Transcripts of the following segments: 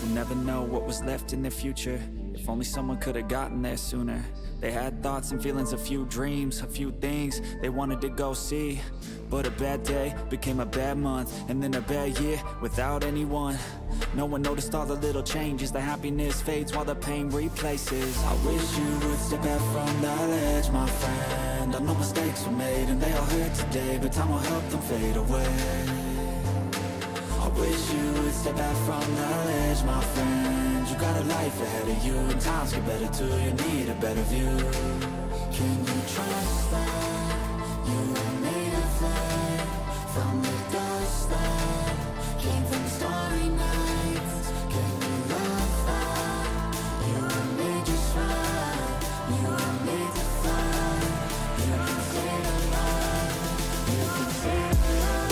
We'll never know what was left in the future. If only someone could have gotten there sooner. They had thoughts and feelings, a few dreams, a few things they wanted to go see. But a bad day became a bad month, and then a bad year without anyone. No one noticed all the little changes. The happiness fades while the pain replaces. I wish you would step back from that ledge, my friend. I know mistakes were made and they all hurt today, but time will help them fade away. I wish you would step back from that ledge, my friend. You got a life ahead of you, and times get better too. You need a better view. Can you trust that you were made of light from the dust that came from starry nights? Can you love that you were made just right? You were made to fly. You can save a life. You can save a life.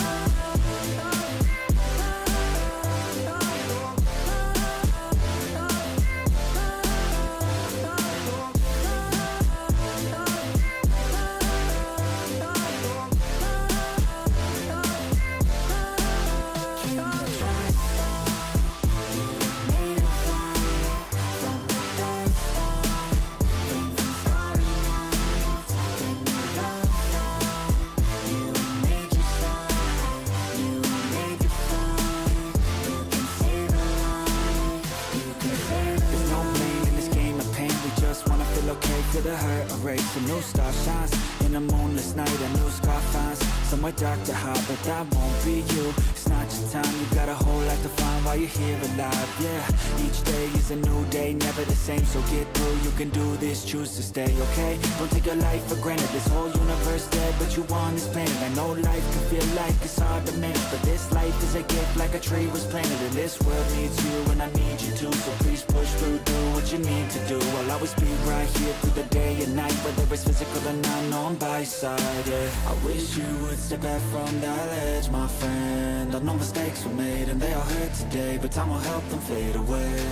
Feel the hurt erase, a new star shines in a moonless night. A new scar finds somewhere dark to hide, but that won't be you. It's not your time, you got a whole life to find while you're here alive. Yeah, each day is a new day, never the same. So get through, you can do this, choose to stay, okay? Don't take your life for granted, this whole universe dead, but you on this planet. I know life can feel like it's hard to manage, but this life is a gift like a tree was planted. And this world needs you and I need you too. So please push through, do what you need to do. I'll always be right here through the day and night, whether it's physical or not, know I'm by your side, yeah. I wish you would step back from that ledge, my friend. I know mistakes were made and they all hurt today, but time will help them fade away.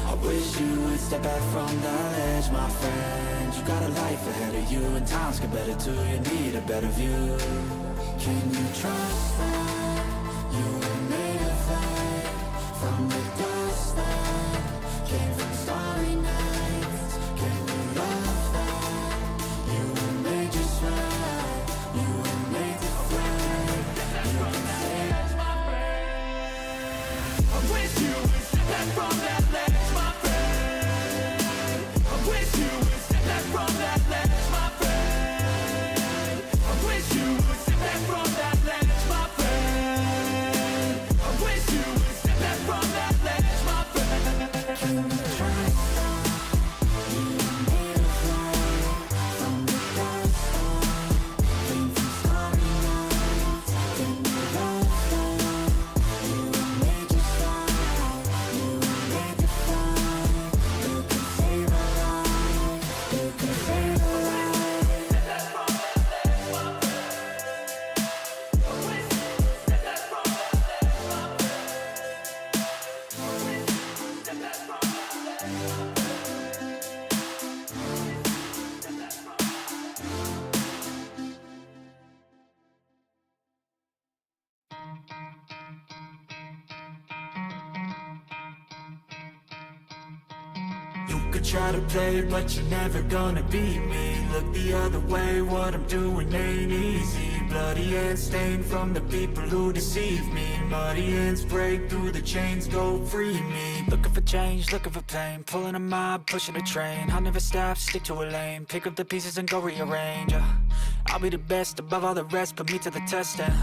I wish you would step back from that ledge, my friend. You got a life ahead of you, and times get better too. You need a better view. Can you trust that you were made of light from the dust that came from starry nights? Can you love that you were made just right? You were made to fly. You can say that's my friend. I wish you would step back from that ledge, my friend. I wish you would step back from that ledge, my friend. I wish you would step back from that ledge, my friend. I wish you would step back from that ledge, my friend. Can you trust that you were made of light from the dust that came from starry nights? Can you love that you were made just right? You were made to fly. You can save a life. You can save a life. Step back from that ledge, my friend. I wish you would step back from that ledge, my friend. I wish you would step back from that ledge, my friend. Step back from You could try to play, but you're never gonna beat me. Look the other way, what I'm doing ain't easy. Bloody hands stained from the people who deceive me. Muddy hands break through the chains, go free me. Looking for change, looking for pain, pulling a mob, pushing a train. I'll never stop, stick to a lane, pick up the pieces and go rearrange. I'll be the best above all the rest, put me to the test and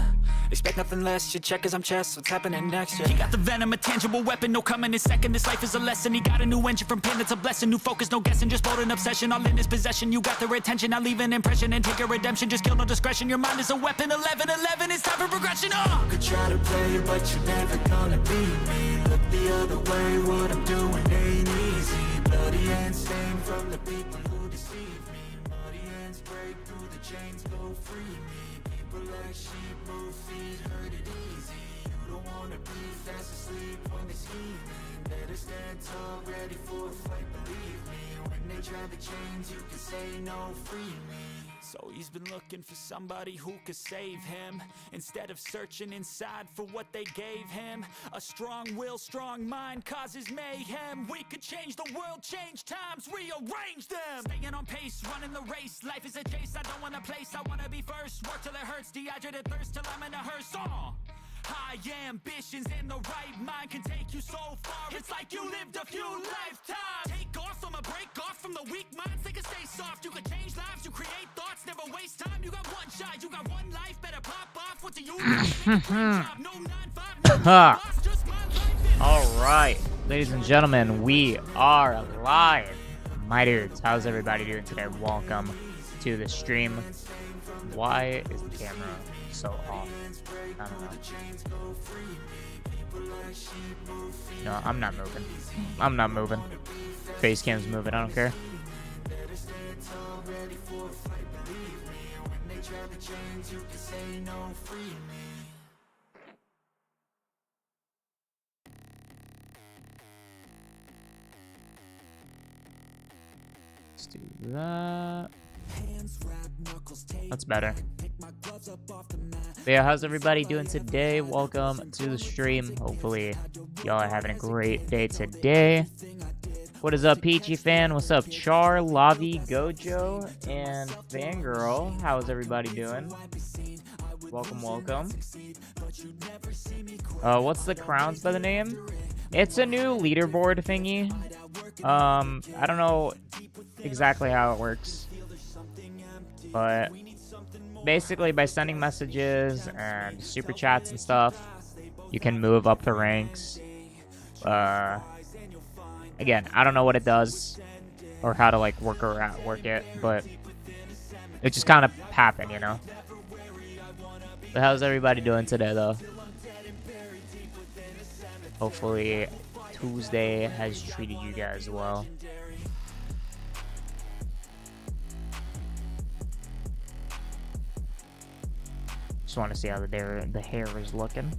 expect nothing less. Your check is I'm chess, what's happening next? Yeah. He got the venom, a tangible weapon, no coming in second. This life is a lesson, he got a new engine from pain, that's a blessing. New focus, no guessing, just bold and obsession, all in his possession. You got their attention, I'll leave an impression and take a redemption. Just kill, no discretion, your mind is a weapon. 11-11, it's time for progression. You could try to play, but you're never gonna beat me. Look the other way, what I'm doing ain't easy. Bloody hands stained from the people who deceive me. Muddy hands break through the chains, go free me. People like sheep move feet, hurt it easy. You don't wanna be fast asleep when they scheming. Better stand tall, ready for a fight, believe me. When they try to change, you can say no, free me. So he's been looking for somebody who could save him, instead of searching inside for what they gave him. A strong will, strong mind causes mayhem. We could change the world, change times, rearrange them. Staying on pace, running the race. Life is a chase, I don't want a place. I wanna be first, work till it hurts. Dehydrated thirst till I'm in a hearse. High ambitions and the right mind can take you so far. It's like you lived a few lifetimes. Take off from a break off from the weak minds. They can stay soft. You can change lives. You create thoughts. Never waste time. You got one shot. You got one life. Better pop off. What do you All right, ladies and gentlemen, we are live. My dudes, how's everybody doing today? Welcome to the stream. Why is the camera so off? I don't know. No, I'm not moving. I'm not moving. Face cam's moving. I don't care. Let's do that. That's better. But yeah, how's everybody doing today? Welcome to the stream. Hopefully y'all are having a great day today. What is up, Peachy Fan? What's up, Char, Lavi, Gojo, and Fangirl? How's everybody doing? Welcome, welcome. What's the crowns by the name? It's a new leaderboard thingy. I don't know exactly how it works, but basically by sending messages and super chats and stuff, you can move up the ranks. Again, I don't know what it does or how to like work it, but it just kind of happened, you know. But how's everybody doing today, though? Hopefully Tuesday has treated you guys well. Just want to see how the hair is looking.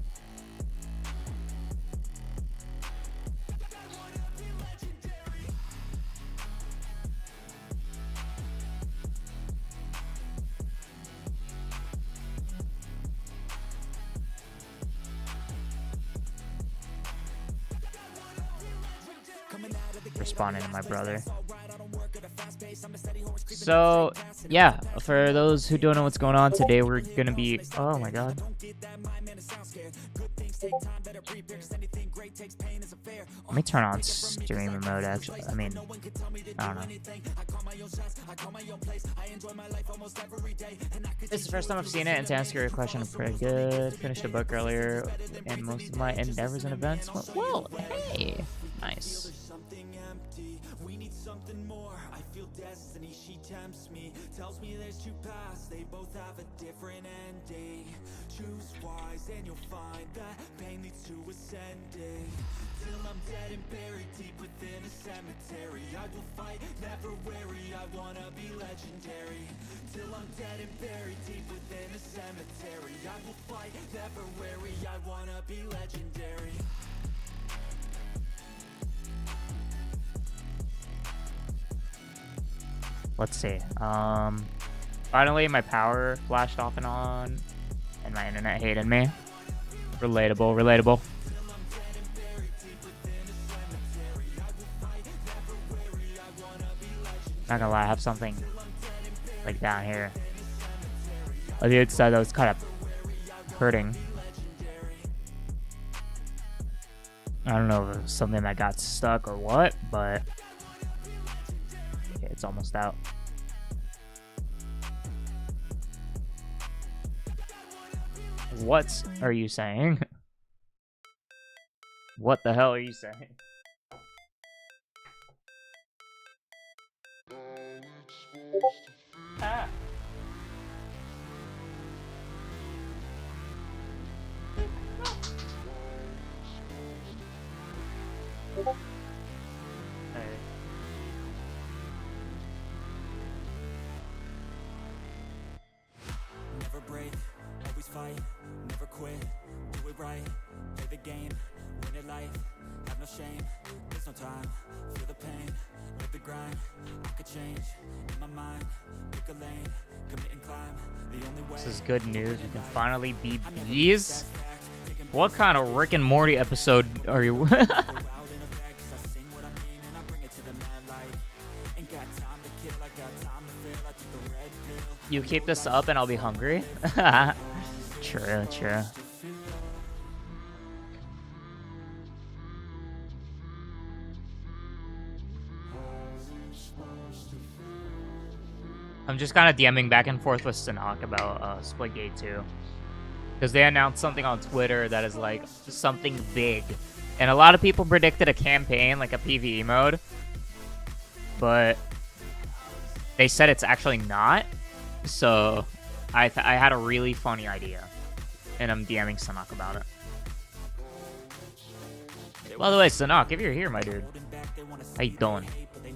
Responding to my brother. So yeah, for those who don't know what's going on today, we're gonna be, oh my god, let me turn on streamer mode. Actually, I mean, I don't know. This is the first time I've seen it, and to answer your question, I'm pretty good. Finished a book earlier, and most of my endeavors and events went well. Hey, nice. Destiny, she tempts me, tells me there's two paths, they both have a different ending. Choose wise and you'll find that pain leads to ascending. Till I'm dead and buried deep within a cemetery, I will fight, never weary, I wanna be legendary. Till I'm dead and buried deep within a cemetery, I will fight, never weary, I wanna be legendary. Let's see. Finally my power flashed off and on, and my internet hated me. Relatable. Not gonna lie, I have something like down here. On the inside that was kind of hurting. I don't know if it was something that got stuck or what, but it's almost out. What are you saying? What the hell are you saying? Ah. always fight, never quit, do it right, play the game, win it life, have no shame, there's no time, feel the pain, live the grind, I could change, in my mind, pick a lane, commit and climb, the only way. This is good news. We can finally be bees. What kind of Rick and Morty episode are you? You keep this up and I'll be hungry? True, true. I'm just kind of DMing back and forth with Sanok about Splitgate 2. Because they announced something on Twitter that is like something big. And a lot of people predicted a campaign, like a PvE mode. But they said it's actually not. So I had a really funny idea. And I'm DMing Sanok about it. By the way, Sanok, if you're here, my dude, how you doing?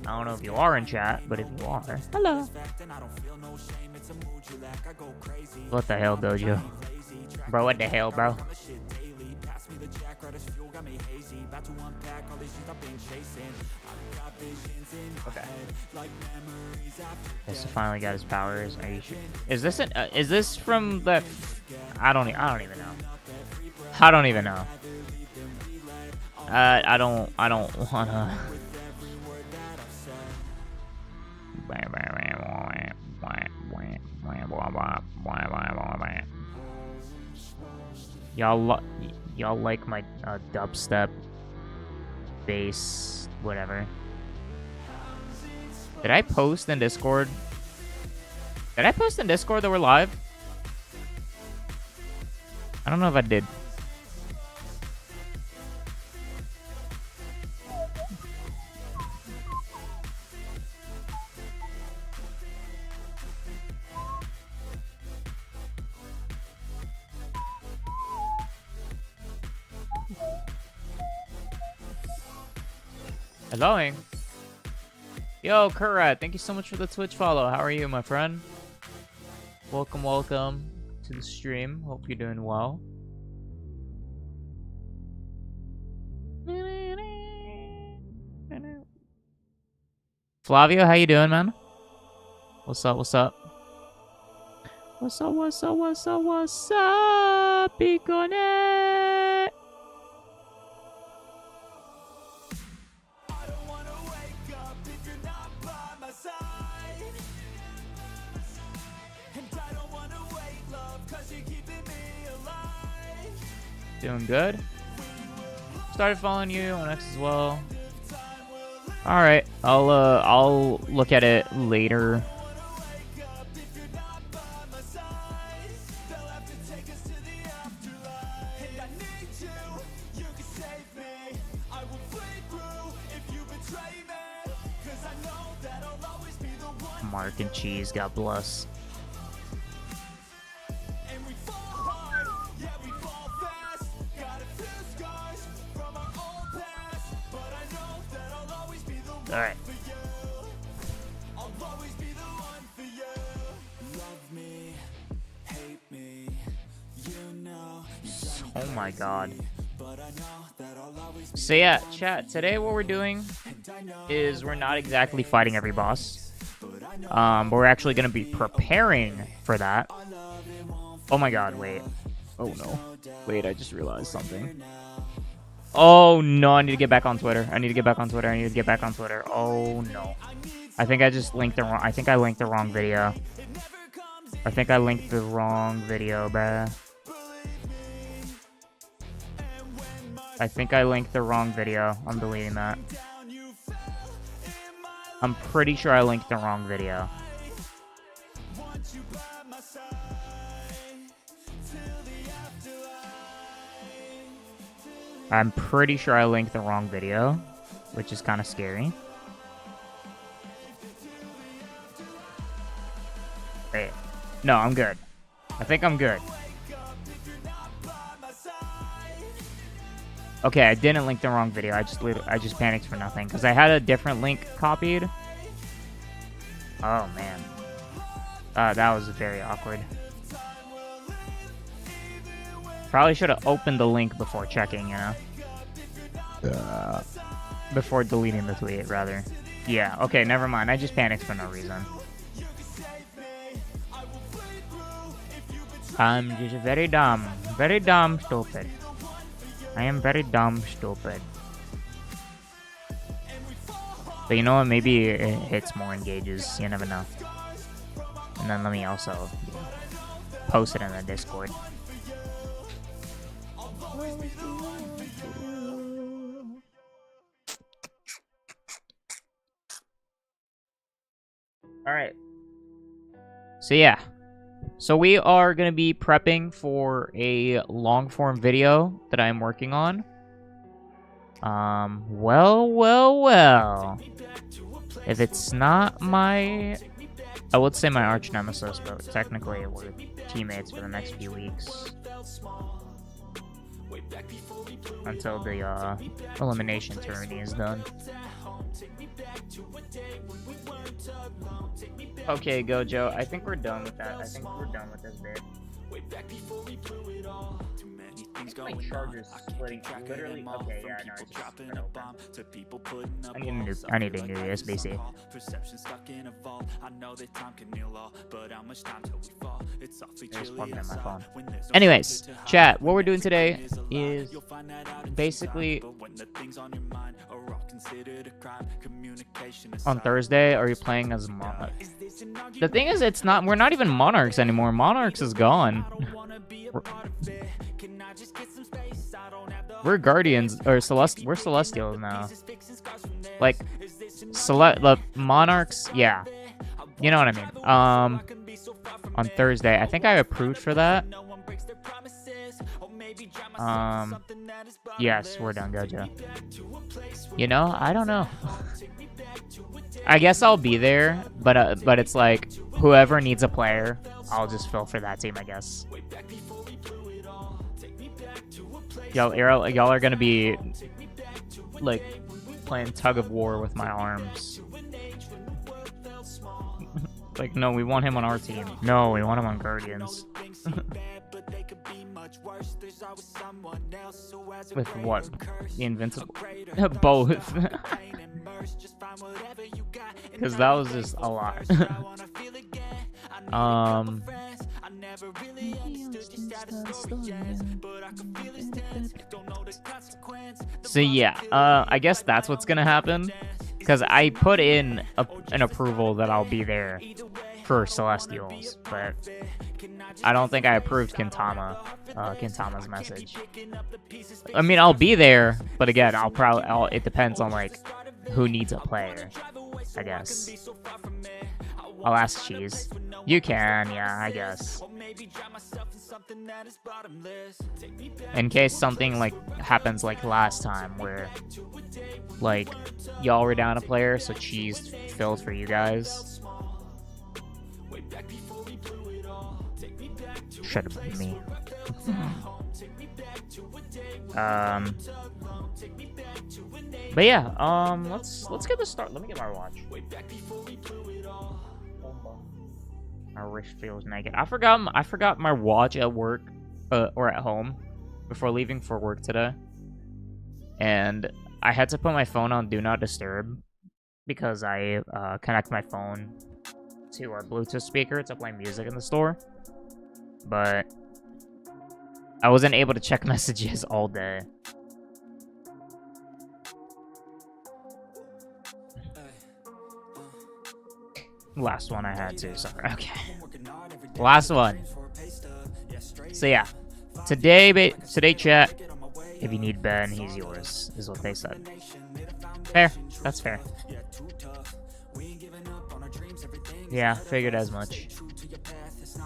I don't know if you are in chat, but if you are, hello. What the hell, Dojo? Bro, what the hell, bro? Okay. Okay, so finally got his powers. Are you sure? Is this is this from the? I don't even know. I don't even know. I don't wanna. Y'all like my dubstep bass, whatever. Did I post in Discord? Did I post in Discord that we're live? I don't know if I did. Helloing. Yo, Kura, thank you so much for the Twitch follow. How are you, my friend? Welcome, welcome to the stream. Hope you're doing well. Flavio, how you doing, man? What's up, what's up? What's up, what's up, what's up, what's up, Picone? Doing good. Started following you on X as well. All right, I'll look at it later. Mark and cheese, God bless. All right. Oh my God. So yeah, chat, today what we're doing is we're not exactly fighting every boss. But we're actually going to be preparing for that. Oh my God, wait. Oh no. Wait, I just realized something. Oh no, I need to get back on Twitter. I need to get back on Twitter. I need to get back on Twitter. Oh no. I think I just linked the wrong... I think I linked the wrong video. I think I linked the wrong video, bruh. I think I linked the wrong video. I'm deleting that. I'm pretty sure I linked the wrong video. I'm pretty sure I linked the wrong video, which is kind of scary. Wait. No, I'm good. I think I'm good. Okay, I didn't link the wrong video. I just panicked for nothing because I had a different link copied. Oh man, that was very awkward. Probably should have opened the link before checking, you know? Before deleting the tweet, rather. Yeah, okay, never mind. I just panicked for no reason. I'm just very dumb, stupid. I am very dumb, stupid. But you know what? Maybe it hits more engages. You never know. And then let me also post it in the Discord. Alright. So yeah. So we are going to be prepping for a long form video that I'm working on. Well. If it's not my... I would say my arch nemesis, but technically we're teammates for the next few weeks. Until the elimination tourney is done. Okay, Gojo, I think we're done with that. I think we're done with this bit. My charger's splitting. Literally, okay, yeah, no, it's just been open. I need a new USB-C. Just plugged in my phone. Anyways, chat, what we're doing today is basically on Thursday, are you playing as Monarch? The thing is, we're not even Monarchs anymore. Monarchs is gone. We're Guardians, or we're Celestials now. Like, the Monarchs, yeah. You know what I mean. On Thursday, I think I approved for that. Yes, we're done, Gojo. You know, I don't know. I guess I'll be there, but it's like, whoever needs a player, I'll just fill for that team, I guess. Y'all are gonna be like playing tug of war with my arms. Like, no, we want him on our team. No, we want him on Guardians. With what? The Invincible? Both. Because that was just a lot. So yeah, I guess that's what's gonna happen. Because I put in an approval that I'll be there for Celestials, but I don't think I approved Kintama's message. I mean, I'll be there, but again, it depends on like who needs a player, I guess. I'll ask Cheese. You can, yeah, I guess. In case something like happens like last time where like y'all were down a player, so Cheese filled for you guys. Should have been me. But yeah, let's get this started. Let me get my watch. My wrist feels naked. I forgot my watch at work, or at home, before leaving for work today, and I had to put my phone on Do Not Disturb because I connect my phone to a Bluetooth speaker to play music in the store, but I wasn't able to check messages all day. Last one I had to, sorry. Okay. Last one. So yeah. Today chat, if you need Ben, he's yours, is what they said. Fair. That's fair. Yeah, figured as much.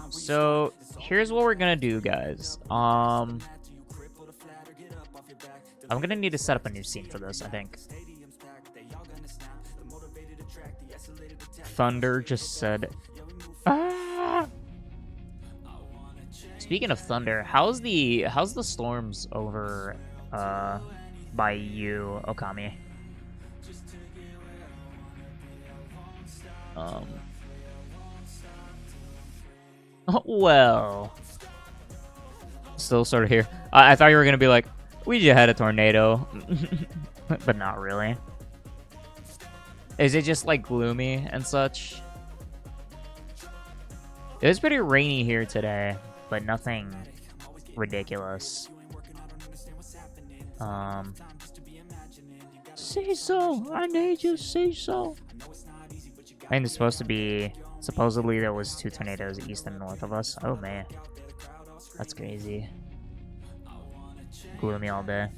So here's what we're gonna do, guys. I'm gonna need to set up a new scene for this, I think. Thunder just said, ah! Speaking of thunder, how's the storms over by you, Okami? Well, Still sort of here. I thought you were going to be like, we just had a tornado. But not really. Is it just like gloomy and such? It was pretty rainy here today, but nothing ridiculous. Say so. I need you to say so. I think it's supposed to be... Supposedly there was 2 tornadoes east and north of us. Oh man. That's crazy. Gloomy all day.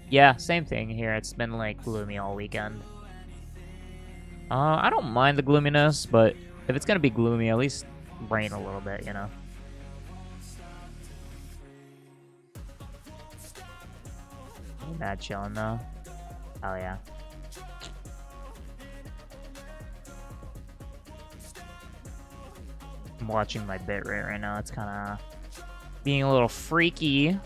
Yeah, same thing here. It's been like gloomy all weekend. I don't mind the gloominess, but if it's gonna be gloomy, at least rain a little bit, you know? Not chilling though. Oh yeah. I'm watching my bitrate right now. It's kind of being a little freaky.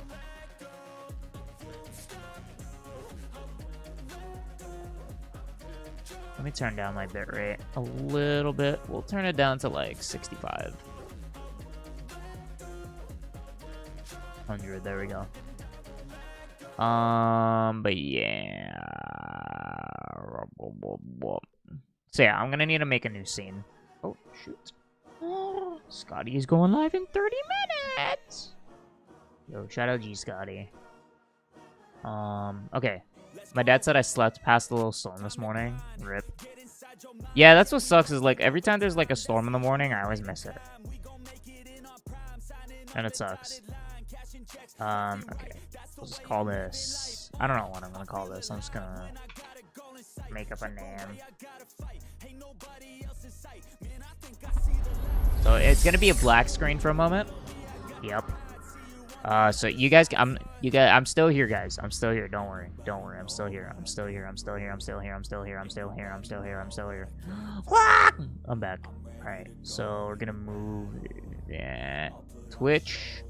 Let me turn down my bitrate a little bit. We'll turn it down to like 65. 100, there we go. But yeah. So yeah, I'm gonna need to make a new scene. Oh, shoot. Oh, Scotty is going live in 30 minutes! Yo, shout out G Scotty. Okay. My dad said I slept past the little storm this morning. RIP. Yeah, that's what sucks is like every time there's like a storm in the morning, I always miss it. And it sucks. Okay. We'll just call this... I don't know what I'm gonna call this. I'm just gonna make up a name. So it's gonna be a black screen for a moment. Yep. So you guys, I'm still here, guys. I'm still here. Don't worry. Don't worry. I'm still here. I'm still here. I'm still here. I'm still here. I'm still here. I'm still here. I'm still here. I'm still here. I'm back. All right. So we're gonna move. Yeah. Twitch.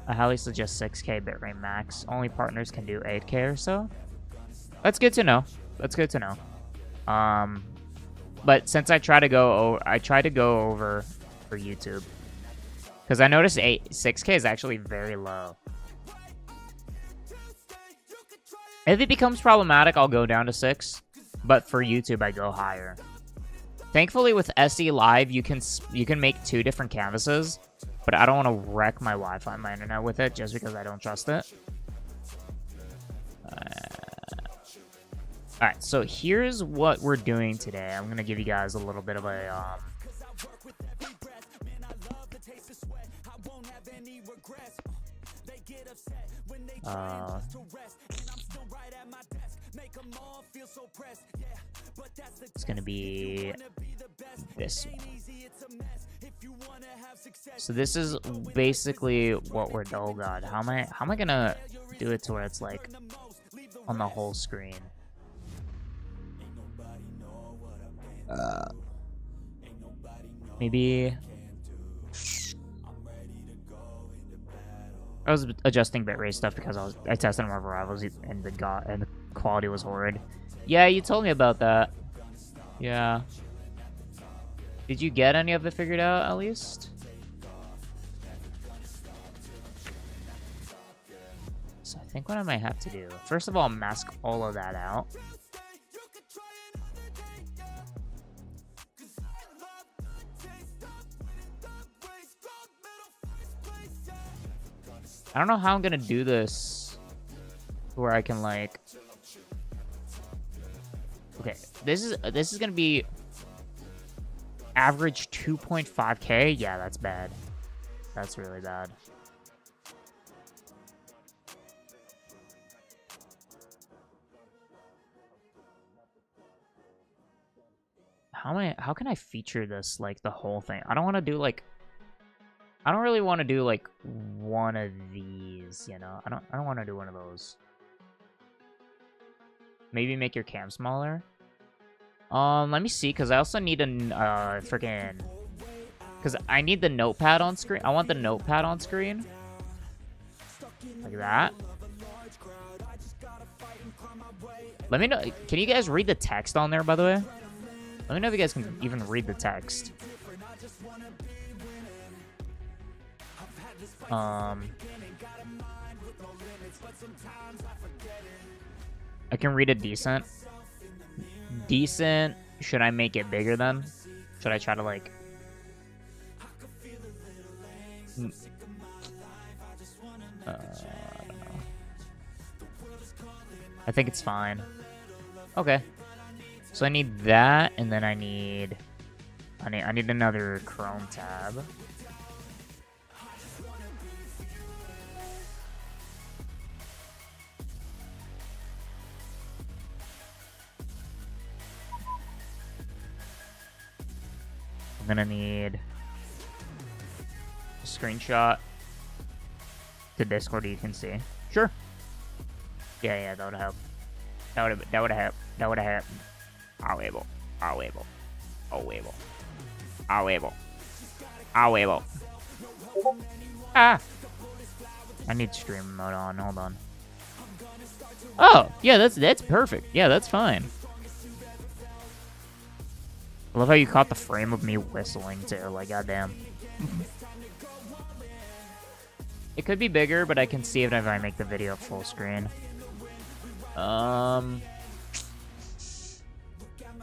I highly suggest 6K bitrate max. Only partners can do 8K or so. That's good to know. That's good to know. But since I try to go over for YouTube. Because I noticed 6K is actually very low. If it becomes problematic, I'll go down to 6. But for YouTube, I go higher. Thankfully, with SE Live, you can make 2 different canvases. But I don't want to wreck my Wi-Fi and my internet with it just because I don't trust it. Alright, so here's what we're doing today. I'm going to give you guys a little bit of a... it's gonna be this one. So this is basically what we're... Oh god, how am I gonna do it to where it's like on the whole screen? Maybe I was adjusting bitrate stuff because I tested my rivals and the quality was horrid. Yeah, you told me about that. Yeah. Did you get any of it figured out at least? So I think what I might have to do, first of all, mask all of that out. I don't know how I'm gonna do this where I can like... Okay, this is gonna be average 2.5K. Yeah, that's bad. That's really bad. How can I feature this like the whole thing? I don't want to do like... I don't really want to do like one of these, you know. I don't want to do one of those. Maybe make your cam smaller. Let me see, because I also need a freaking... Because I need the notepad on screen. I want the notepad on screen. Like that. Let me know. Can you guys read the text on there, by the way? Let me know if you guys can even read the text. I can read a decent. Decent. Should I make it bigger then? Should I try to like... I don't know. I think it's fine. Okay. So I need that, and then I need another Chrome tab. I'm gonna need a screenshot to Discord. You can see. Sure. Yeah, that would help. That would help. That would help. I'll able. Ah! I need stream mode on. Hold on. Oh, yeah, that's perfect. Yeah, that's fine. I love how you caught the frame of me whistling too. Like, goddamn. It could be bigger, but I can see it if I make the video full screen.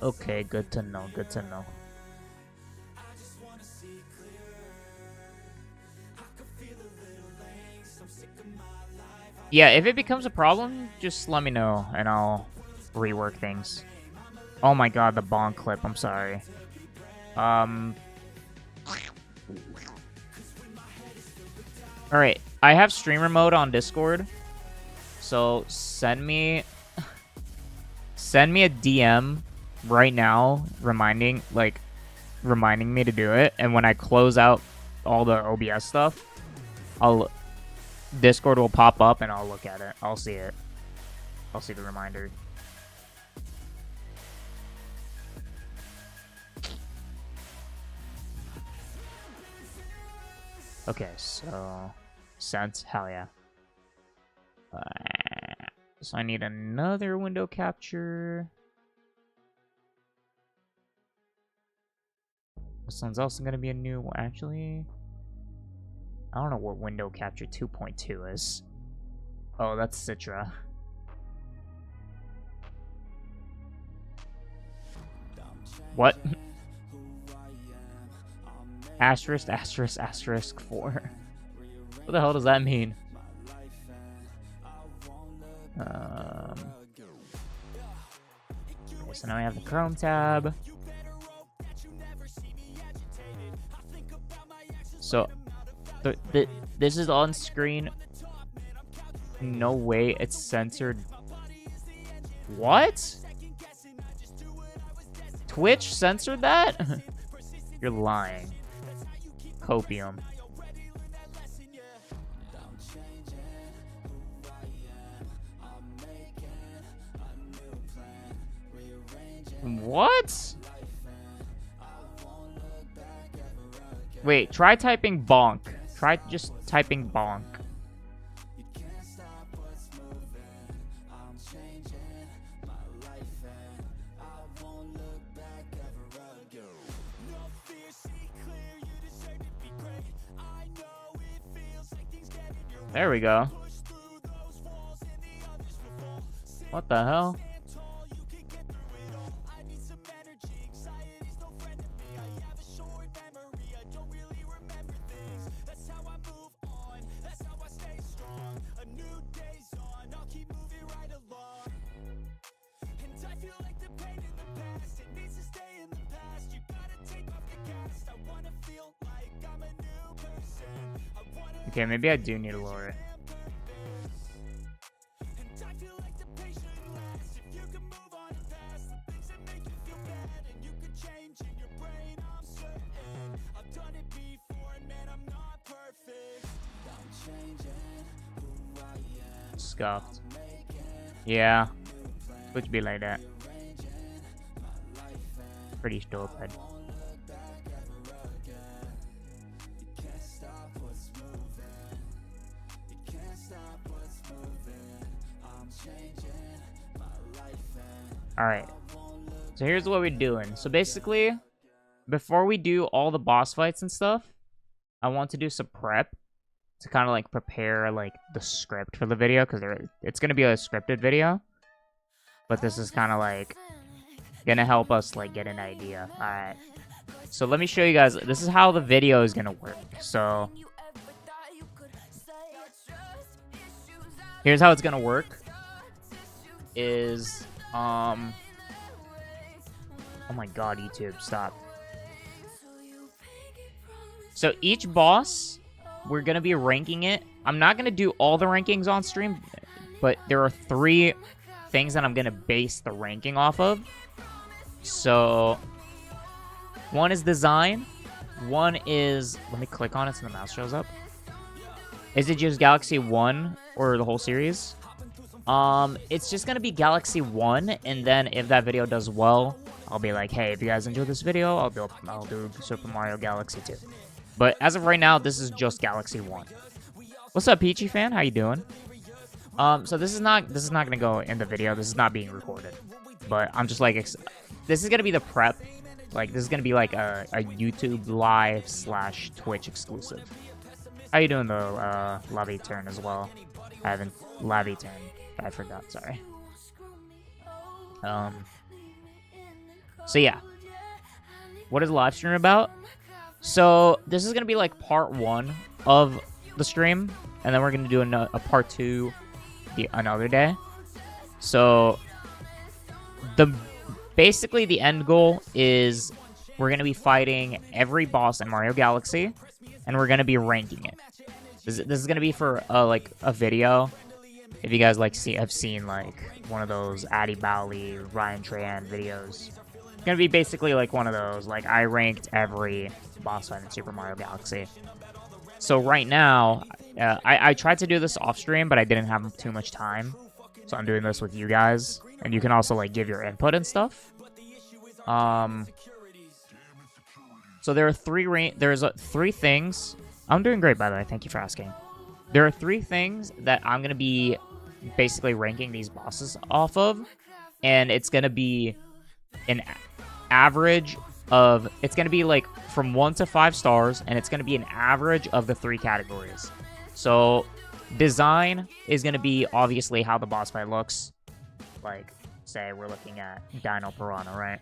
Okay, good to know. Good to know. Yeah, if it becomes a problem, just let me know, and I'll rework things. Oh my god, the bonk clip. I'm sorry. Alright, I have streamer mode on Discord. So send me a DM right now reminding me to do it, and when I close out all the OBS stuff, Discord will pop up and I'll look at it. I'll see it. I'll see the reminder. Okay, so sense, hell yeah. So I need another window capture. This one's also gonna be a new one. Actually, I don't know what window capture 2.2 is. Oh, that's Citra. What? Asterisk, asterisk, asterisk 4. What the hell does that mean? Okay, so now I have the Chrome tab. So, this is on screen. No way, it's censored. What? Twitch censored that? You're lying. Copium. What? Wait, try typing bonk. Try just typing bonk. There we go. What the hell? Okay, maybe I do need to lower it. Scuffed. Yeah. Would be like that. Pretty stupid. Alright, so here's what we're doing. So basically, before we do all the boss fights and stuff, I want to do some prep. to kind of like prepare like the script for the video, because it's gonna be a scripted video, but this is kind of like gonna help us like get an idea. All right, so let me show you guys. This is how the video is gonna work. So here's how it's gonna work. Is oh my god, YouTube, stop. So each boss, we're gonna be ranking it. I'm not gonna do all the rankings on stream, but there are 3 things that I'm gonna base the ranking off of. So one is design, one is, let me click on it so the mouse shows up. Is it just Galaxy 1 or the whole series? It's just gonna be Galaxy 1, and then if that video does well, I'll be like, hey, if you guys enjoyed this video, I'll do Super Mario Galaxy 2. But as of right now, this is just Galaxy 1. What's up, Peachy fan? How you doing? So this is not gonna go in the video. This is not being recorded. But I'm just like, this is gonna be the prep. Like, this is gonna be like a YouTube live / Twitch exclusive. How you doing though, Lavi Turn as well? I haven't Lavi Turn. I forgot. Sorry. So yeah, what is the live stream about? So this is gonna be like part 1 of the stream, and then we're gonna do a part 2 another day. So basically the end goal is we're gonna be fighting every boss in Mario Galaxy, and we're gonna be ranking it. This is gonna be for like a video. If you guys like have seen like one of those Addy Bowley, Ryan Tran videos. It's gonna be basically like one of those, like I ranked every boss fight in Super Mario Galaxy. So right now, I tried to do this off stream, but I didn't have too much time. So I'm doing this with you guys, and you can also like give your input and stuff. So there are 3 things. I'm doing great, by the way. Thank you for asking. There are 3 things that I'm gonna be basically ranking these bosses off of, and it's gonna be an average of, it's gonna be like from 1 to 5 stars, and it's gonna be an average of the 3 categories. So design is gonna be obviously how the boss fight looks. Like, say we're looking at Dino Piranha, right?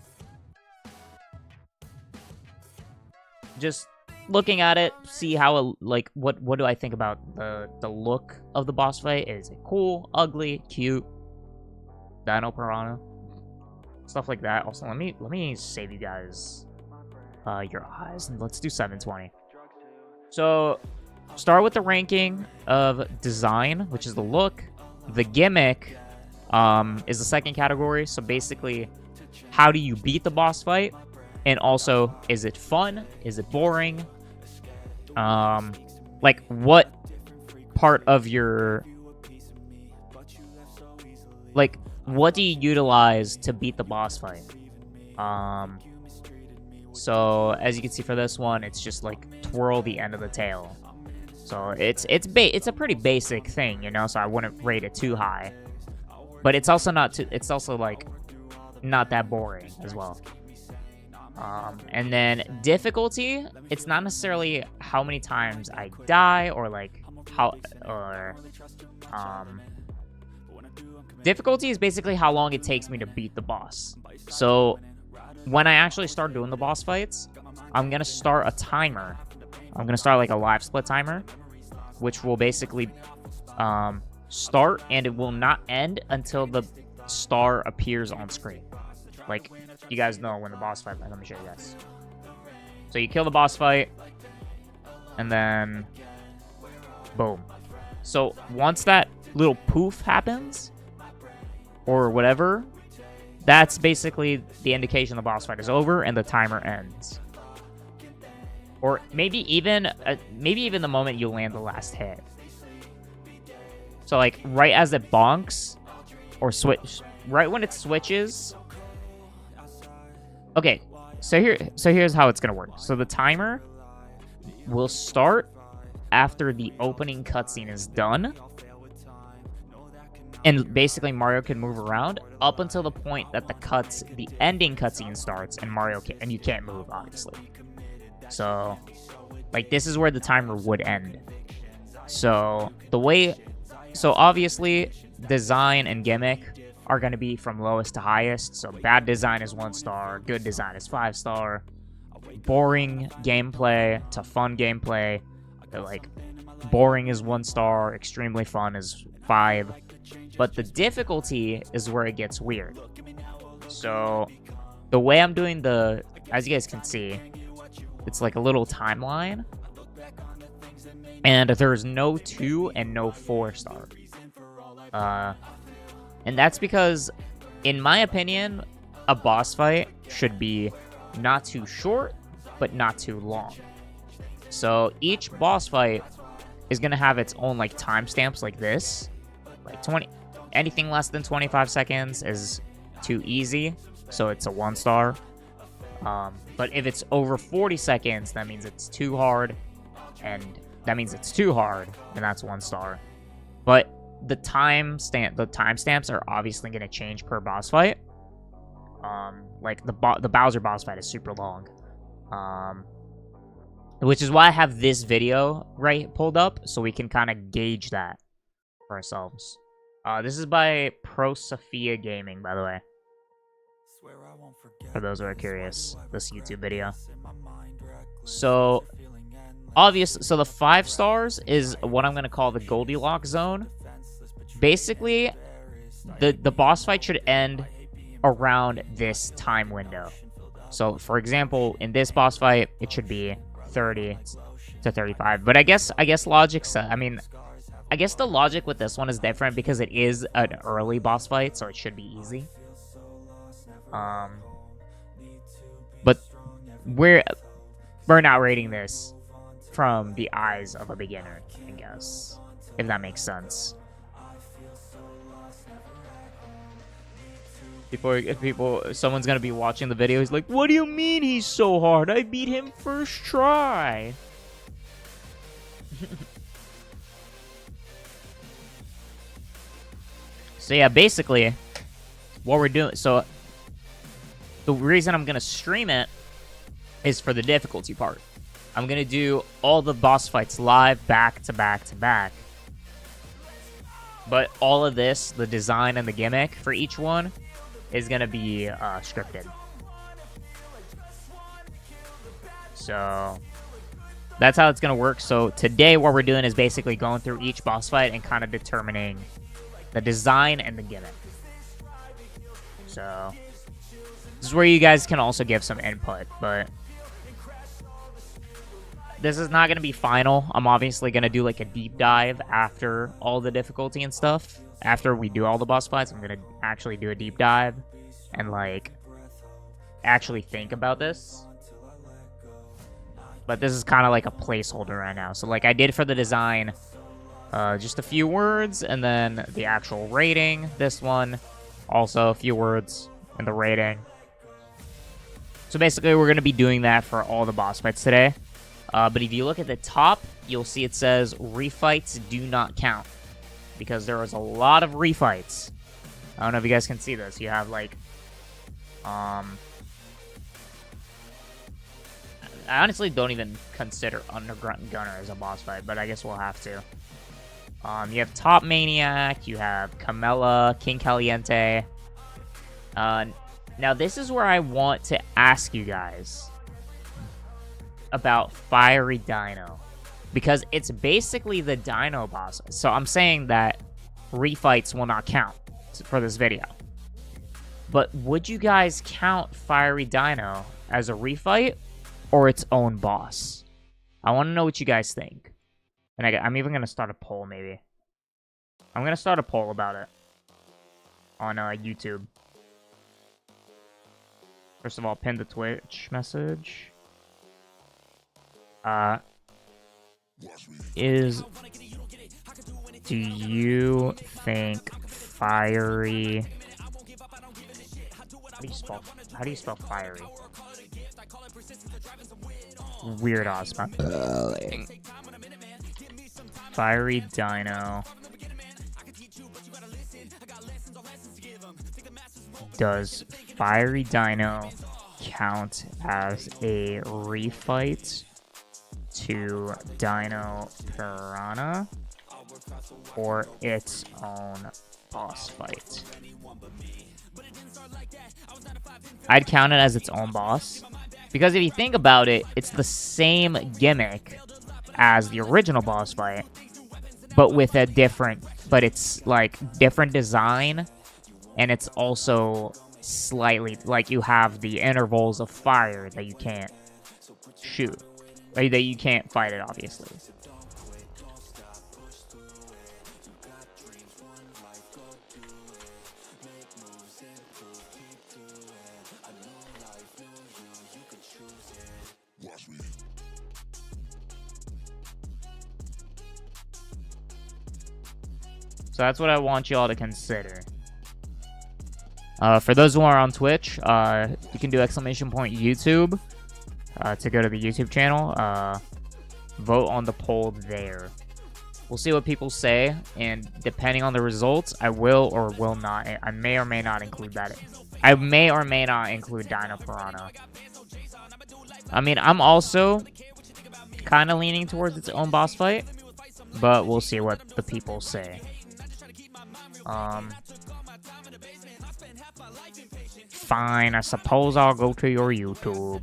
Just looking at it, see how it, like, what do I think about the look of the boss fight? Is it cool, ugly, cute? Dino Piranha, stuff like that. Also, let me save you guys your eyes, and let's do 720. So start with the ranking of design, which is the look. The gimmick is the second category. So basically, how do you beat the boss fight? And also, is it fun? Is it boring? Like, what part of your, like, what do you utilize to beat the boss fight? So as you can see for this one, it's just like twirl the end of the tail. So it's a pretty basic thing, you know. So I wouldn't rate it too high, but it's also it's also like not that boring as well. And then difficulty, it's not necessarily how many times I die or like difficulty is basically how long it takes me to beat the boss. So when I actually start doing the boss fights, I'm gonna start a timer. I'm gonna start like a live split timer, which will basically start, and it will not end until the star appears on screen. Like, you guys know when the boss fight, let me show you guys. So you kill the boss fight, and then boom. So once that little poof happens, or whatever, that's basically the indication the boss fight is over and the timer ends. Or maybe even the moment you land the last hit. So like right as it bonks, or right when it switches. Okay, so here's how it's gonna work. So the timer will start after the opening cutscene is done, and basically Mario can move around up until the point that the ending cutscene starts, and you can't move, obviously. So like this is where the timer would end. So obviously design and gimmick are going to be from lowest to highest. So bad design is 1 star, good design is 5 star, boring gameplay to fun gameplay, like boring is 1 star, extremely fun is 5. But the difficulty is where it gets weird. So the way I'm doing as you guys can see, it's like a little timeline. And there's no 2 and no 4 star. And that's because, in my opinion, a boss fight should be not too short, but not too long. So each boss fight is going to have its own like timestamps like this. Like anything less than 25 seconds is too easy, so it's a 1 star. But if it's over 40 seconds, that means it's too hard, and that means it's too hard, and that's 1 star. But the timestamps are obviously going to change per boss fight. Like the Bowser boss fight is super long, which is why I have this video pulled up, so we can kind of gauge that for ourselves. This is by Pro Sophia Gaming, by the way, for those who are curious, this YouTube video. So so the 5 stars is what I'm going to call the Goldilocks zone. Basically, the boss fight should end around this time window. So, for example, in this boss fight, it should be 30 to 35. But I guess logic, I guess the logic with this one is different because it is an early boss fight, so it should be easy. But we're not rating this from the eyes of a beginner, I guess, if that makes sense. Someone's gonna be watching the video. He's like, "What do you mean he's so hard? I beat him first try." So yeah, basically, what we're doing. So the reason I'm gonna stream it is for the difficulty part. I'm gonna do all the boss fights live, back to back to back. But all of this, the design and the gimmick for each one, is going to be scripted. So that's how it's going to work. So today what we're doing is basically going through each boss fight and kind of determining the design and the gimmick. So this is where you guys can also give some input, but this is not going to be final. I'm obviously going to do like a deep dive after all the difficulty and stuff. After we do all the boss fights, I'm going to actually do a deep dive and like actually think about this. But this is kind of like a placeholder right now. So like I did for the design, just a few words, and then the actual rating. This one, also a few words and the rating. So basically we're going to be doing that for all the boss fights today. But if you look at the top, you'll see it says refights do not count, because there was a lot of refights. I don't know if you guys can see this. You have like, I honestly don't even consider Underground Gunner as a boss fight, but I guess we'll have to. You have Top Maniac, you have Camella, King Caliente. Now this is where I want to ask you guys about Fiery Dino, because it's basically the Dino boss. So I'm saying that refights will not count for this video. But would you guys count Fiery Dino as a refight or its own boss? I want to know what you guys think. And I'm even going to start a poll, maybe. I'm going to start a poll about it on YouTube. First of all, pin the Twitch message. Do you think Fiery... How do you spell Fiery? Weird Ozma. Fiery Dino. Does Fiery Dino count as a refight to Dino Piranha for its own boss fight. I'd count it as its own boss, because if you think about it, it's the same gimmick as the original boss fight, but with a different, but it's like different design, and it's also slightly like you have the intervals of fire that you can't shoot, like that you can't fight it, obviously. So that's what I want you all to consider. For those who are on Twitch, you can do !YouTube to go to the YouTube channel. Vote on the poll there. We'll see what people say, and depending on the results, I will or will not. I may or may not include that. I may or may not include Dino Piranha. I mean, I'm also kind of leaning towards its own boss fight, but we'll see what the people say. Fine, I suppose I'll go to your YouTube.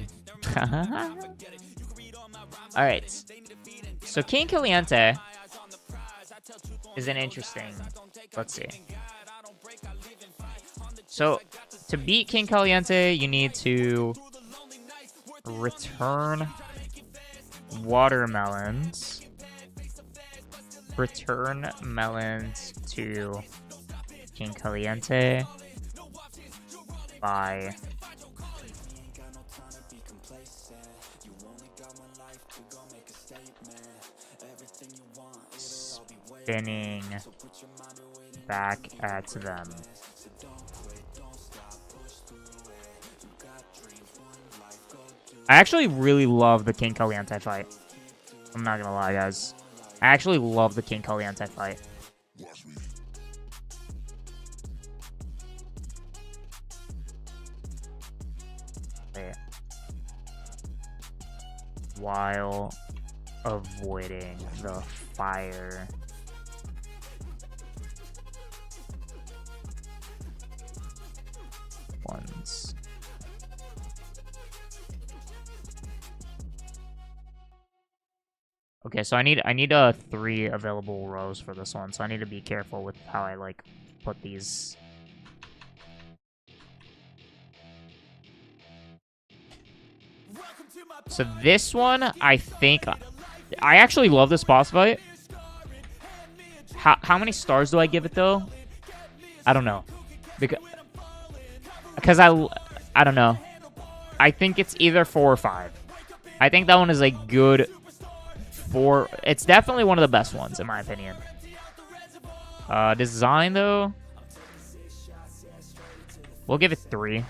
Alright. So King Caliente is an interesting... Let's see. So, to beat King Caliente, you need to return watermelons. Return melons to King Caliente by spinning back at them. I actually really love the King Caliente fight. I'm not gonna lie, guys. I actually love the King Caliente fight. Wait. While avoiding the fire ones. Okay, so I need 3 available rows for this one, so I need to be careful with how I like put these. So this one, I think I actually love this boss fight. How many stars do I give it though? I don't know, because I don't know. I think it's either 4 or 5. I think that one is a good 4. It's definitely one of the best ones in my opinion. Design though, we'll give it 3.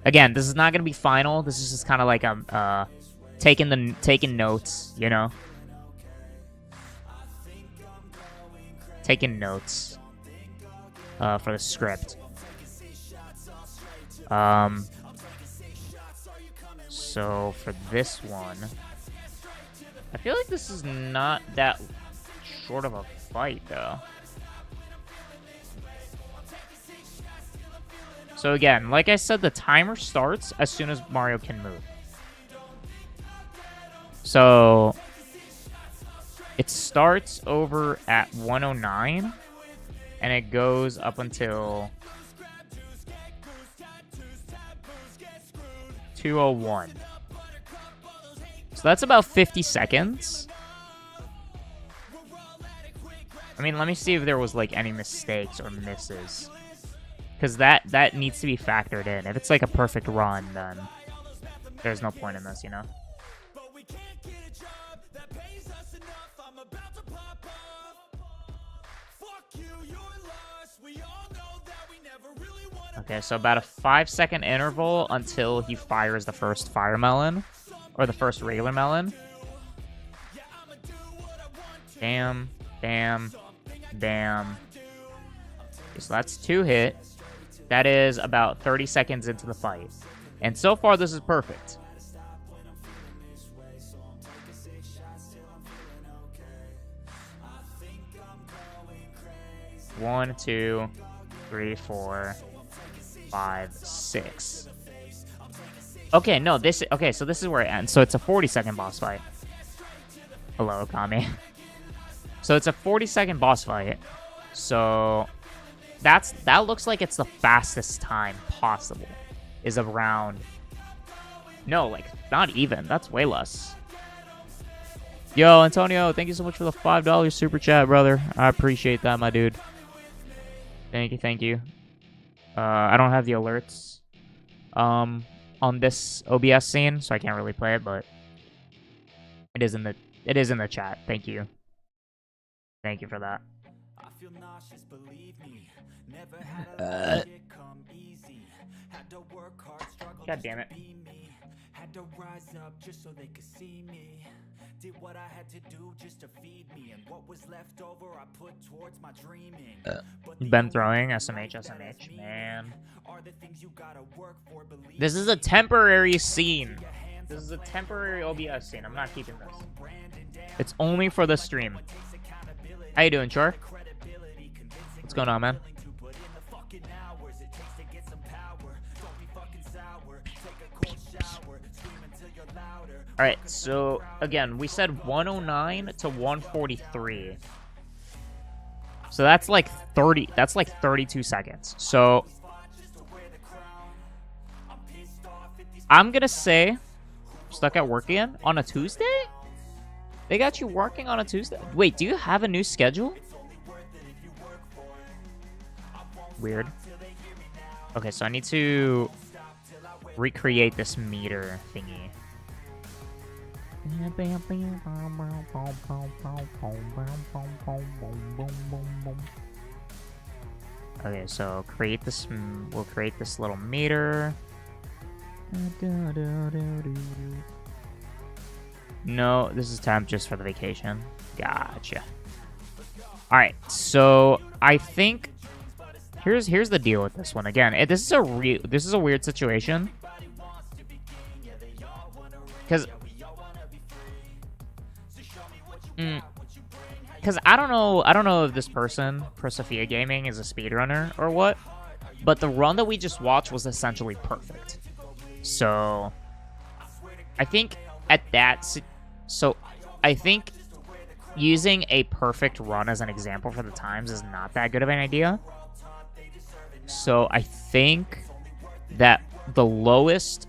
Again, this is not gonna be final. This is just kind of like I'm taking notes, you know, taking notes for the script. So for this one, I feel like this is not that short of a fight, though. So again, like I said, the timer starts as soon as Mario can move. So it starts over at 109, and it goes up until 201. So that's about 50 seconds. I mean, let me see if there was like any mistakes or misses, because that needs to be factored in. If it's like a perfect run, then there's no point in this, you know? Okay, so about a 5-second interval until he fires the first fire melon, or the first regular melon. Bam, bam, bam. Okay, so that's 2 hit. That is about 30 seconds into the fight. And so far, this is perfect. 1, 2, 3, 4, 5, 6. Okay, no, okay, so this is where it ends. So it's a 40-second boss fight. Hello, Kami. So it's a 40-second boss fight. So that looks like it's the fastest time possible. Is around... No, like, not even. That's way less. Yo, Antonio, thank you so much for the $5 super chat, brother. I appreciate that, my dude. Thank you, thank you. I don't have the alerts on this OBS scene, so I can't really play it, but it is in the chat. Thank you. Thank you for that. I feel nauseous, believe me. Never had a life come easy. Had to work hard, struggle God damn it. to be me. Had to rise up just so they could see me. Did what I had to do just to feed me, and what was left over I put towards my dreaming. Been throwing SMH, man. This is a temporary scene. This is a temporary OBS scene. I'm not keeping this. It's only for the stream. How you doing, Chor? What's going on, man? All right, so again, we said 109 to 143. So that's like 32 seconds. So I'm going to say stuck at work again on a Tuesday? They got you working on a Tuesday? Wait, do you have a new schedule? Weird. Okay, so I need to recreate this meter thingy. Okay, so create this. We'll create this little meter. No, this is temp just for the vacation. Gotcha. All right, so I think here's the deal with this one. Again, this is a weird situation because I don't know if this person, Persofia Gaming, is a speedrunner or what, but the run that we just watched was essentially perfect. So I think I think using a perfect run as an example for the times is not that good of an idea. So I think that the lowest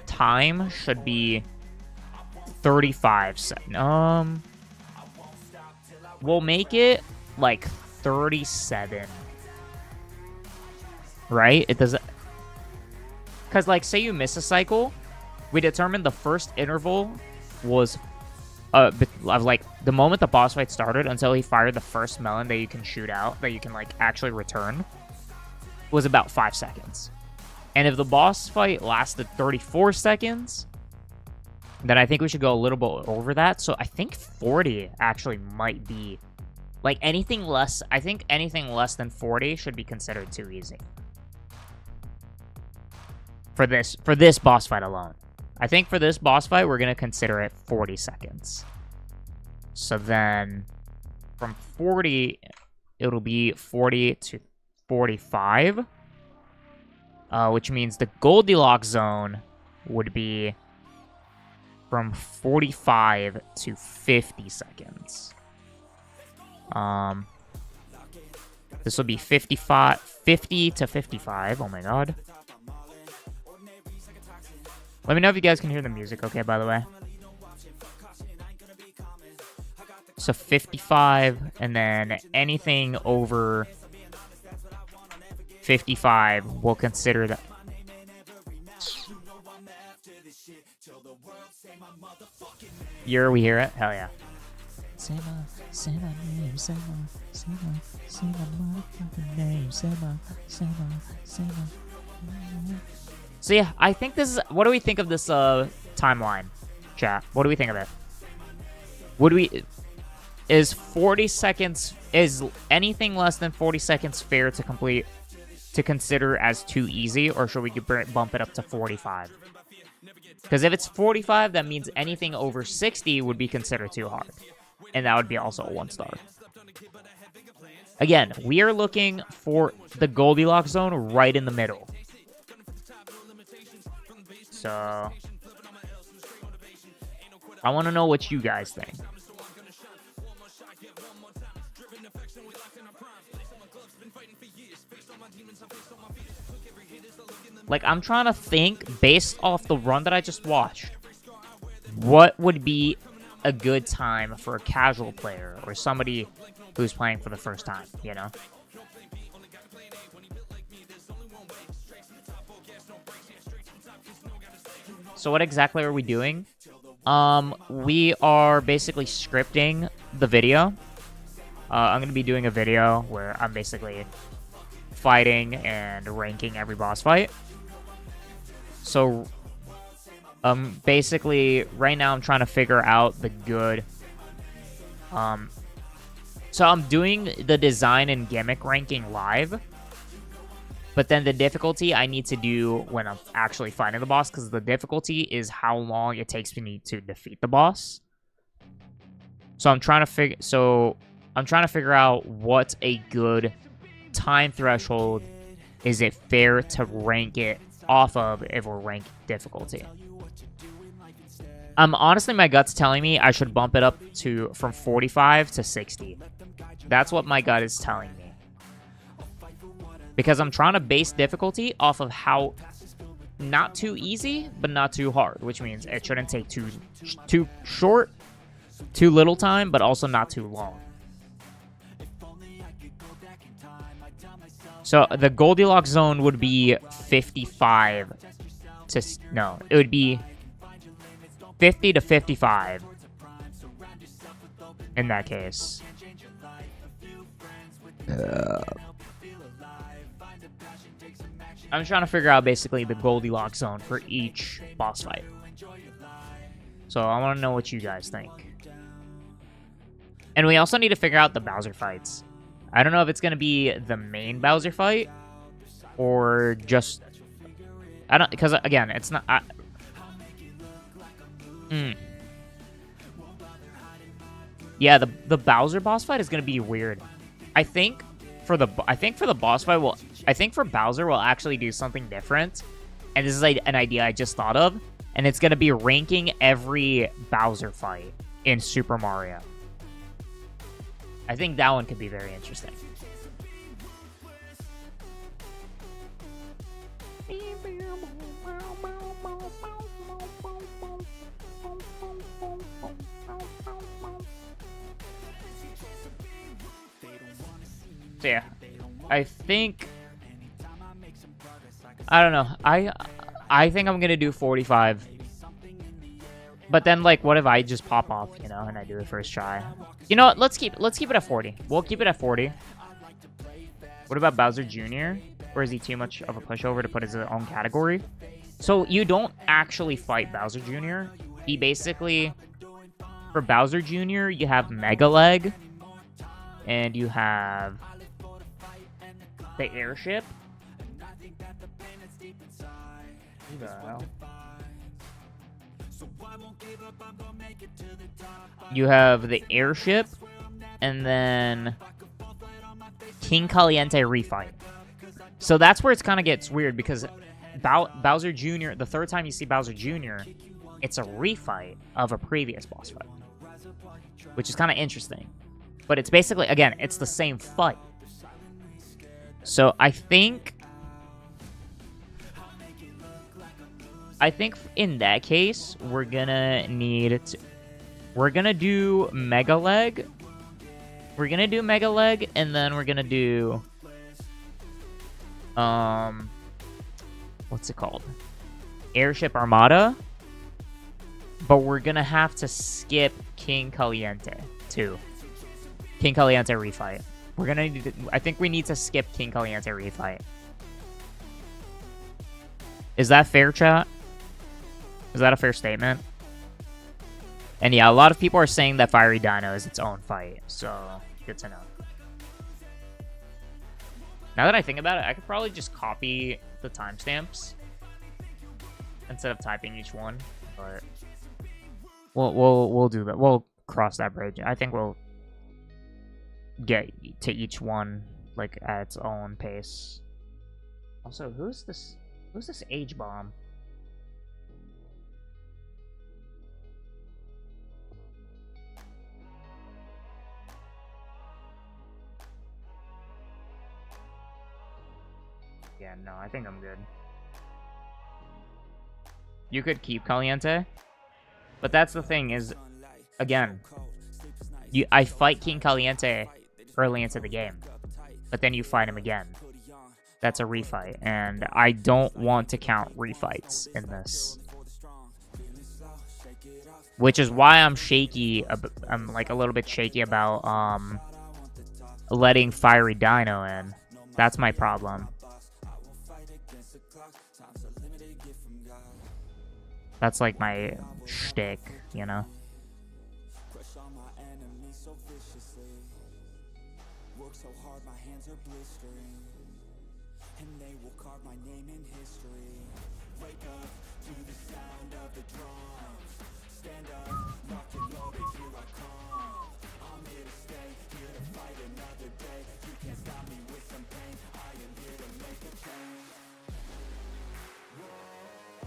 time should be 35 seconds. We'll make it like 37. Right? It doesn't... Because, like, say you miss a cycle, we determined the first interval was, like, the moment the boss fight started until he fired the first melon that you can shoot out, that you can, like, actually return, was about 5 seconds. And if the boss fight lasted 34 seconds... then I think we should go a little bit over that. So I think 40 actually might be... like, anything less... I think anything less than 40 should be considered too easy. For this boss fight alone. I think for this boss fight, we're going to consider it 40 seconds. So then, from 40, it'll be 40 to 45. Which means the Goldilocks zone would be... from 45 to 50 seconds. This will be 50 to 55. Oh my god. Let me know if you guys can hear the music okay, by the way. So 55, and then anything over 55, we'll consider that. We hear it? Hell yeah. Say my name, say my motherfucking name, say my. So yeah, I think this is, what do we think of this timeline, chat? What do we think of it? Is 40 seconds, is anything less than 40 seconds fair to complete, to consider as too easy, or should we bump it up to 45? Because if it's 45, that means anything over 60 would be considered too hard. And that would be also a 1 star. Again, we are looking for the Goldilocks zone right in the middle. So, I want to know what you guys think. Like, I'm trying to think, based off the run that I just watched, what would be a good time for a casual player or somebody who's playing for the first time, you know? So what exactly are we doing? We are basically scripting the video. I'm going to be doing a video where I'm basically fighting and ranking every boss fight. So, basically, right now I'm trying to figure out the good... So I'm doing the design and gimmick ranking live. But then the difficulty I need to do when I'm actually fighting the boss, because the difficulty is how long it takes me to defeat the boss. So I'm trying to figure out what's a good time threshold. Is it fair to rank it off of if we're ranking difficulty? Honestly, my gut's telling me I should bump it up from 45 to 60. That's what my gut is telling me. Because I'm trying to base difficulty off of how not too easy, but not too hard, which means it shouldn't take too short, too little time, but also not too long. So the Goldilocks zone would be 55 to... No, it would be 50 to 55 in that case. I'm trying to figure out basically the Goldilocks zone for each boss fight. So I want to know what you guys think. And we also need to figure out the Bowser fights. I don't know if it's going to be the main Bowser fight or just... I don't... Because, again, it's not... Yeah, the Bowser boss fight is going to be weird. I think for the boss fight, I think for Bowser, we'll actually do something different. And this is an idea I just thought of. And it's going to be ranking every Bowser fight in Super Mario. I think that one could be very interesting. So yeah, I think... I don't know. I think I'm gonna do 45. But then, like, what if I just pop off, you know, and I do the first try? You know what? Let's keep it at 40. We'll keep it at 40. What about Bowser Jr.? Or is he too much of a pushover to put his own category? So you don't actually fight Bowser Jr. He basically... For Bowser Jr., you have Mega Leg. And you have... the airship. Who the hell? You have the airship, and then King Caliente refight. So that's where it kind of gets weird, because Bowser Jr., the third time you see Bowser Jr., it's a refight of a previous boss fight, which is kind of interesting. But it's basically, again, it's the same fight. So I think in that case, we're gonna do Mega Leg. We're gonna do Mega Leg, and then we're gonna do what's it called? Airship Armada. But we're gonna have to skip King Caliente too. King Caliente refight. We're gonna need to, I think we need to skip King Caliente refight. Is that fair, chat? Is that a fair statement? And yeah, a lot of people are saying that Fiery Dino is its own fight, so good to know. Now that I think about it, I could probably just copy the timestamps instead of typing each one, but we'll do that. We'll cross that bridge. I think we'll... get to each one like at its own pace. Also, who's this Age Bomb? Yeah, no, I think I'm good. You could keep Caliente, but that's the thing is, again, I fight King Caliente early into the game, but then you fight him again. That's a refight, and I don't want to count refights in this. Which is why I'm shaky, I'm like a little bit shaky about letting Fiery Dino in. That's my problem. That's like my shtick, you know?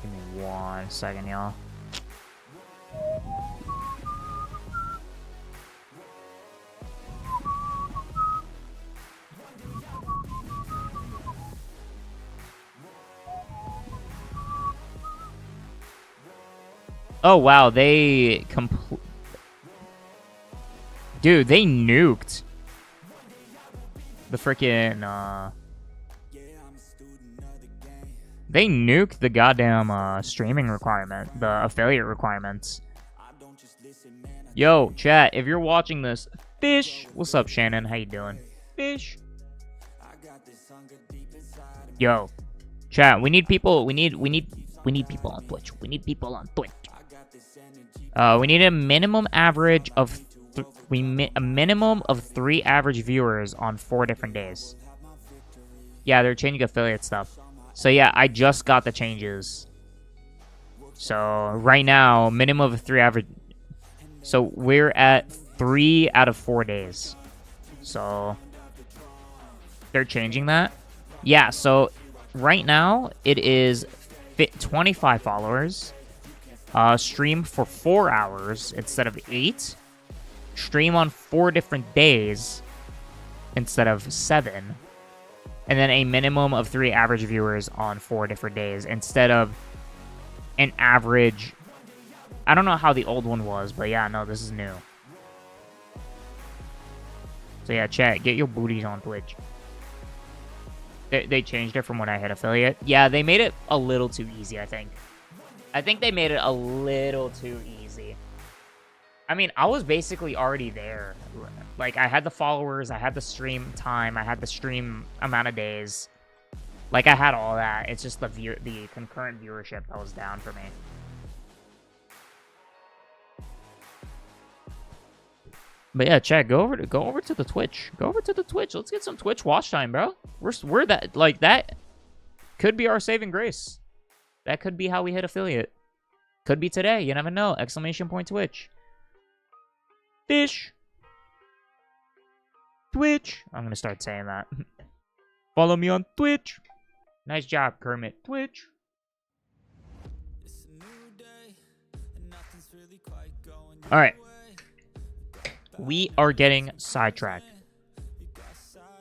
Give me 1 second, y'all. Oh wow, they dude, they nuked the freaking they nuked the goddamn streaming requirement, the affiliate requirements. Yo, chat, if you're watching this, Fish, what's up, Shannon? How you doing? Fish. Yo, chat, we need people. We need people on Twitch. We need people on Twitch. We need a minimum average of a minimum of 3 average viewers on 4 different days. Yeah, they're changing affiliate stuff. So yeah, I just got the changes. So right now, minimum of 3 average. So we're at 3 out of 4 days. So they're changing that. Yeah, so right now it is 25 followers. Stream for 4 hours instead of 8. Stream on 4 different days instead of 7. And then a minimum of 3 average viewers on 4 different days instead of an average. I don't know how the old one was, but yeah, no, this is new. So yeah, chat, get your booties on Twitch. They changed it from when I hit affiliate. Yeah, they made it a little too easy, I think. I think they made it a little too easy. I mean, I was basically already there. Like, I had the followers, I had the stream time, I had the stream amount of days. Like, I had all that. It's just the concurrent viewership that was down for me. But yeah, chat, go over to the Twitch. Go over to the Twitch. Let's get some Twitch watch time, bro. We're that, like, that could be our saving grace. That could be how we hit affiliate. Could be today. You never know. Exclamation point Twitch. Fish. Twitch. I'm going to start saying that. Follow me on Twitch. Nice job, Kermit. Twitch. All right. We are getting sidetracked.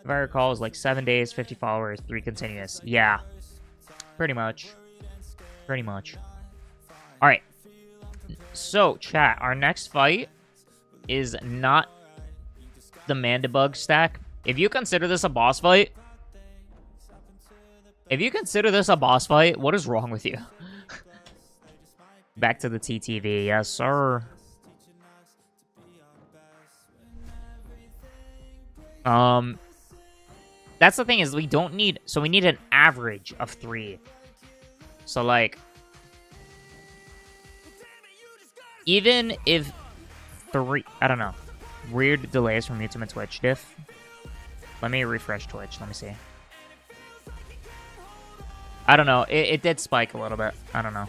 If I recall, it was like 7 days, 50 followers, 3 continuous. Yeah. Pretty much. Pretty much. All right. So, chat, our next fight is not the Mandibug stack. If you consider this a boss fight, what is wrong with you? Back to the TTV. Yes, sir. That's the thing is we don't need, so we need an average of 3. So like, even if 3, I don't know, weird delays from YouTube and Twitch diff. Let me refresh Twitch. Let me see. I don't know. It did spike a little bit. I don't know.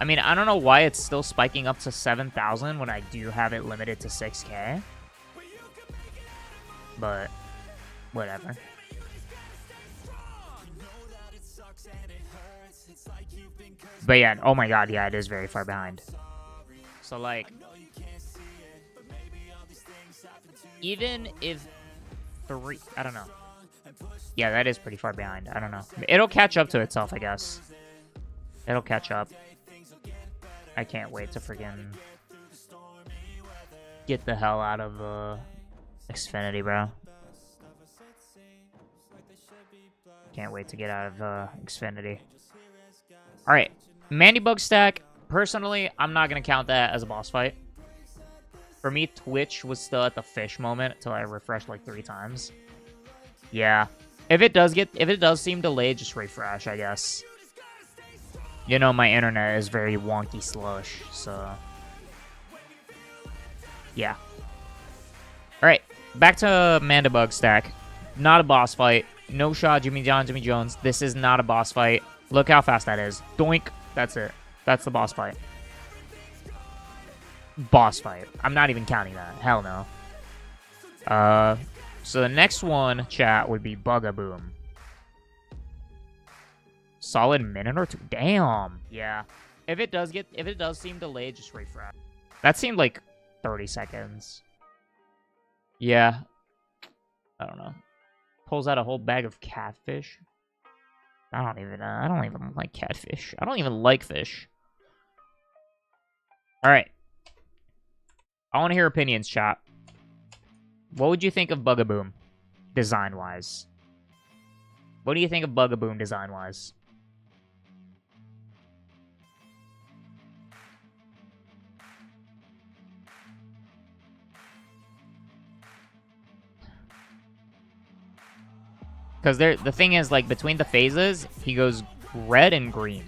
I mean, I don't know why it's still spiking up to 7,000 when I do have it limited to 6K. but whatever. But yeah, oh my god, yeah, it is very far behind. So like, even if I don't know. Yeah, that is pretty far behind. I don't know. It'll catch up to itself, I guess. It'll catch up. I can't wait to freaking get the hell out of Xfinity, bro. Can't wait to get out of Xfinity. Alright, Mandybug stack. Personally, I'm not going to count that as a boss fight. For me, Twitch was still at the fish moment until I refreshed like 3 times. Yeah. If it does seem delayed, just refresh, I guess. You know, my internet is very wonky slush, so... yeah. Alright, back to Mandybug stack. Not a boss fight. No shot, Jimmy John, Jimmy Jones. This is not a boss fight. Look how fast that is. Doink. That's it. That's the boss fight. Boss fight. I'm not even counting that. Hell no. So the next one, chat, would be Bugaboom. Solid minute or 2. Damn. Yeah. If it does seem delayed, just refresh. That seemed like 30 seconds. Yeah. I don't know. Pulls out a whole bag of catfish. I don't even like catfish. I don't even like fish. All right. I want to hear opinions, chat. What would you think of Bugaboom, design-wise? What do you think of Bugaboom, design-wise? Because the thing is, like, between the phases, he goes red and green.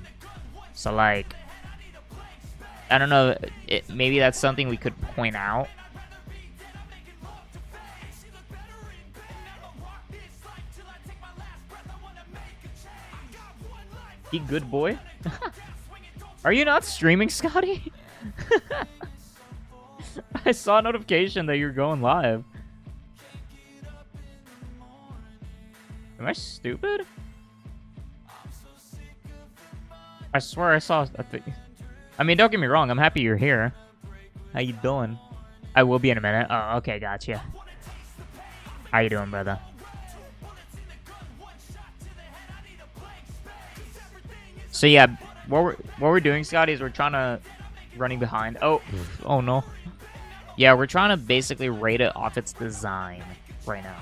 So, like, I don't know. Maybe that's something we could point out. He good boy? Are you not streaming, Scotty? I saw a notification that you're going live. Am I stupid? I swear I saw a thing. I mean, don't get me wrong. I'm happy you're here. How you doing? I will be in a minute. Oh, okay, gotcha. How you doing, brother? So yeah, what we're doing, Scotty, is we're trying to running behind. Oh no. Yeah, we're trying to basically rate it off its design right now.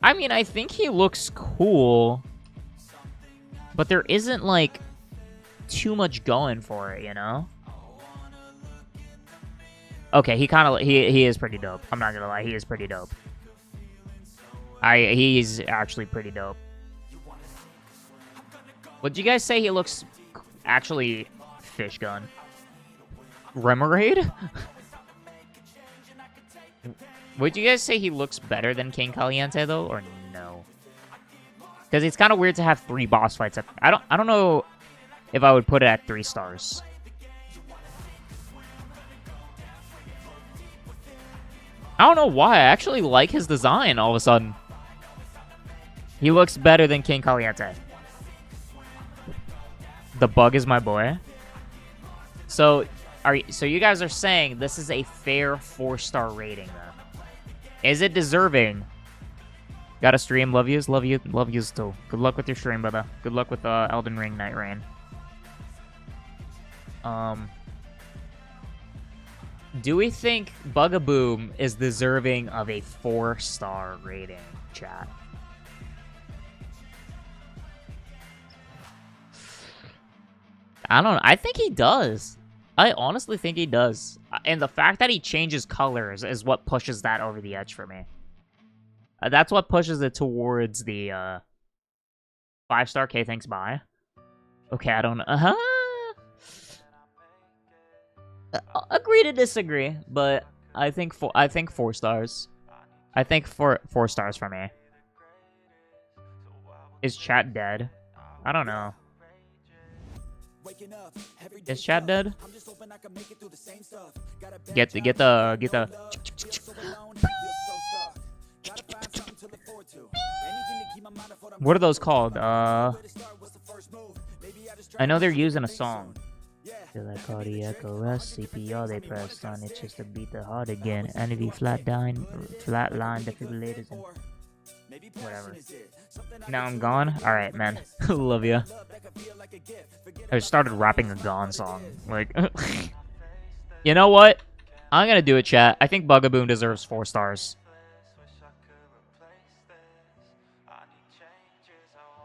I mean, I think he looks cool, but there isn't like too much going for it, you know? Okay, he is pretty dope. I'm not gonna lie, he is pretty dope. He's actually pretty dope. Would you guys say he looks actually fish gun? Remoraid? Would you guys say he looks better than King Caliente though, or no? Because it's kind of weird to have 3 boss fights. I don't know if I would put it at 3 stars. I don't know why. I actually like his design all of a sudden. He looks better than King Caliente. The bug is my boy. So you guys are saying this is a fair 4-star rating then? Is it deserving? Got a stream. Love yous. Love you. Love yous too. Good luck with your stream, brother. Good luck with Elden Ring Night Rain. Do we think Bugaboom is deserving of a 4-star rating, chat? I don't know. I think he does. I honestly think he does. And the fact that he changes colors is what pushes that over the edge for me. That's what pushes it towards the 5-star. Okay, thanks, bye. Okay, I don't know. Agree to disagree, but I think 4 stars. I think 4 stars for me. Is chat dead? I don't know. Is chat dead? Get the. What are those called? I know they're using a song. Feel like cardiac arrest, CPR they pressed on it just to beat the heart again. Enemy flatline defibrillators and whatever. Now I'm gone? Alright, man. Love ya. I started rapping a Gone song. Like, you know what? I'm gonna do it, chat. I think Bugaboom deserves 4 stars.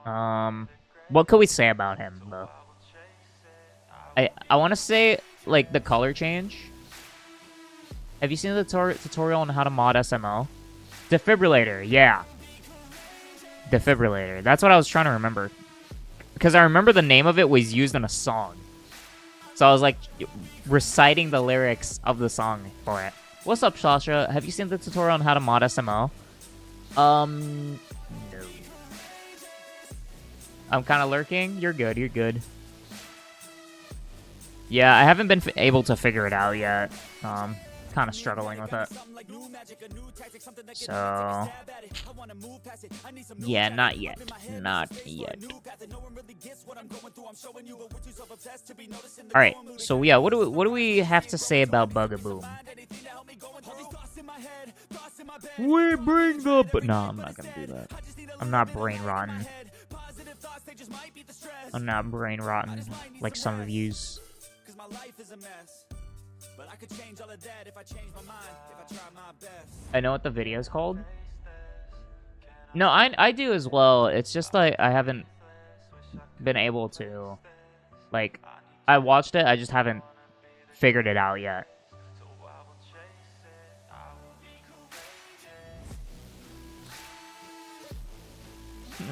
What could we say about him, though? I want to say, like, the color change. Have you seen the tutorial on how to mod SMO? Defibrillator, yeah. Defibrillator. That's what I was trying to remember. Because I remember the name of it was used in a song. So I was, like, reciting the lyrics of the song for it. What's up, Sasha? Have you seen the tutorial on how to mod SMO? No. I'm kind of lurking. You're good, you're good. Yeah, I haven't been able to figure it out yet. Kind of struggling with it. So, yeah, not yet. Not yet. All right. So yeah, what do we have to say about Bugaboom? We bring the. But no, I'm not gonna do that. I'm not brain rotten. I'm not brain rotten like some of yous. I know what the video is called. No, I do as well. It's just like I haven't been able to. Like, I watched it, I just haven't figured it out yet.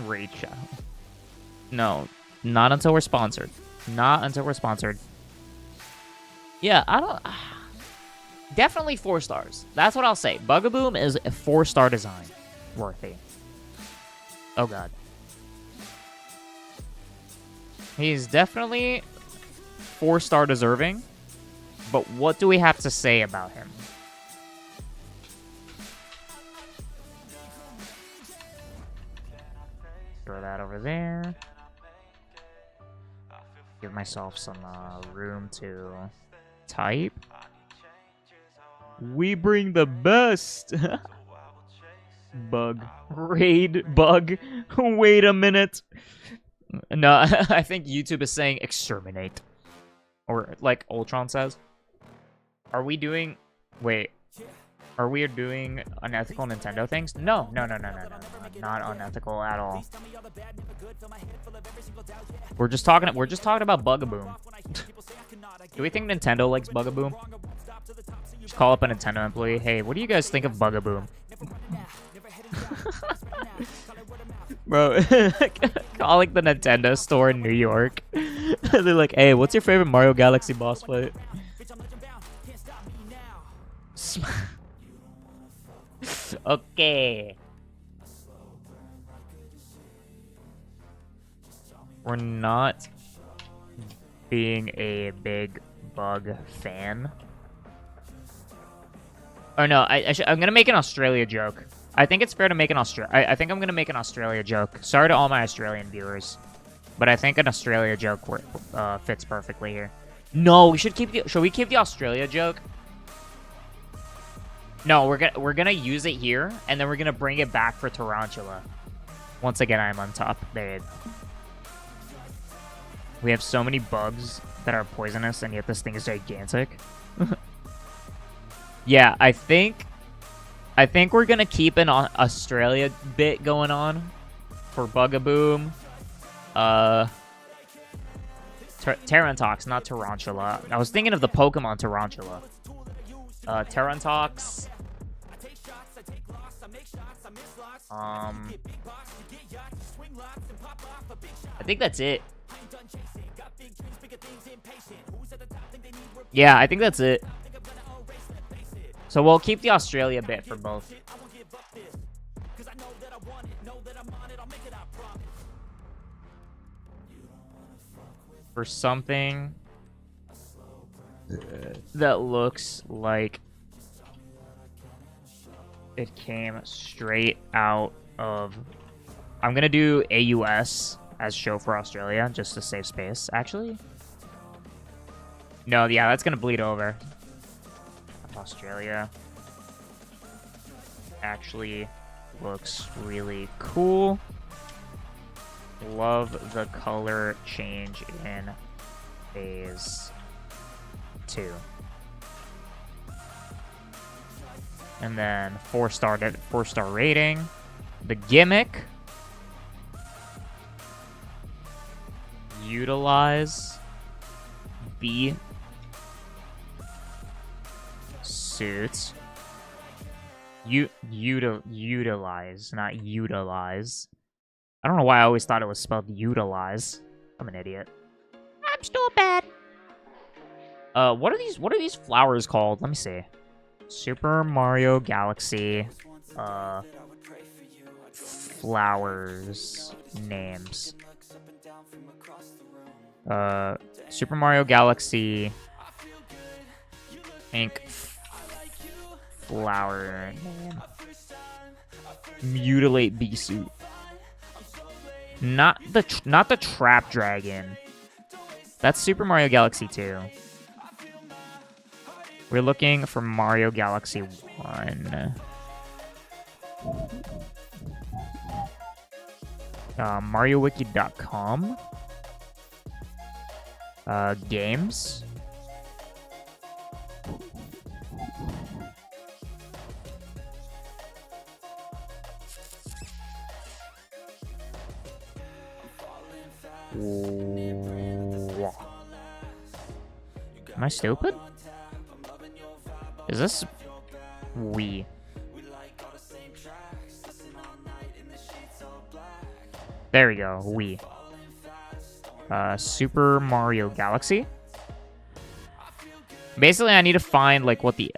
Raid channel. No, not until we're sponsored. Not until we're sponsored. Yeah, I don't... Definitely 4 stars. That's what I'll say. Bugaboom is a 4-star design. Worthy. Oh, God. He's definitely 4-star deserving. But what do we have to say about him? Throw that over there. Give myself some room to type. We bring the best. Bug. Raid bug. Wait a minute. No, I think YouTube is saying exterminate. Or like Ultron says. Are we doing... Wait. Are we doing unethical Nintendo things? No. Not unethical at all. We're just talking about Bugaboom. Do we think Nintendo likes Bugaboom? Just call up a Nintendo employee. Hey, what do you guys think of Bugaboom? Bro, calling the Nintendo store in New York. They're like, hey, what's your favorite Mario Galaxy boss fight? Okay. We're not being a big bug fan. Oh no, I'm gonna make an Australia joke. I think it's fair to make an I think I'm gonna make an Australia joke. Sorry to all my Australian viewers, but I think an Australia joke fits perfectly here. No, we should keep the. Should we keep the Australia joke? No, we're gonna use it here, and then we're gonna bring it back for Tarantula. Once again, I'm on top, babe. We have so many bugs that are poisonous, and yet this thing is gigantic. Yeah, I think we're gonna keep an Australia bit going on for Bugaboom. Tarantox, not Tarantula. I was thinking of the Pokemon Tarantula. Tarantox. I think that's it. Yeah, I think that's it. So we'll keep the Australia bit for both. for something that looks like it came straight out of... I'm gonna do AUS as show for Australia, just to save space, actually. No, yeah, that's gonna bleed over. Australia actually looks really cool. Love the color change in phase 2. And then 4-star rating. The gimmick. Utilize B suits. Utilize, not utilize. I don't know why I always thought it was spelled utilize. I'm an idiot. I'm stupid. What are these flowers called? Let me see. Super Mario Galaxy flowers names. Super Mario Galaxy Ink flower name. Mutilate bee suit. Not the Trap Dragon. That's Super Mario Galaxy 2. We're looking for Mario Galaxy 1. MarioWiki.com. Games. Am I stupid? Is this Wii? There we go, Wii. Super Mario Galaxy. Basically, I need to find like what the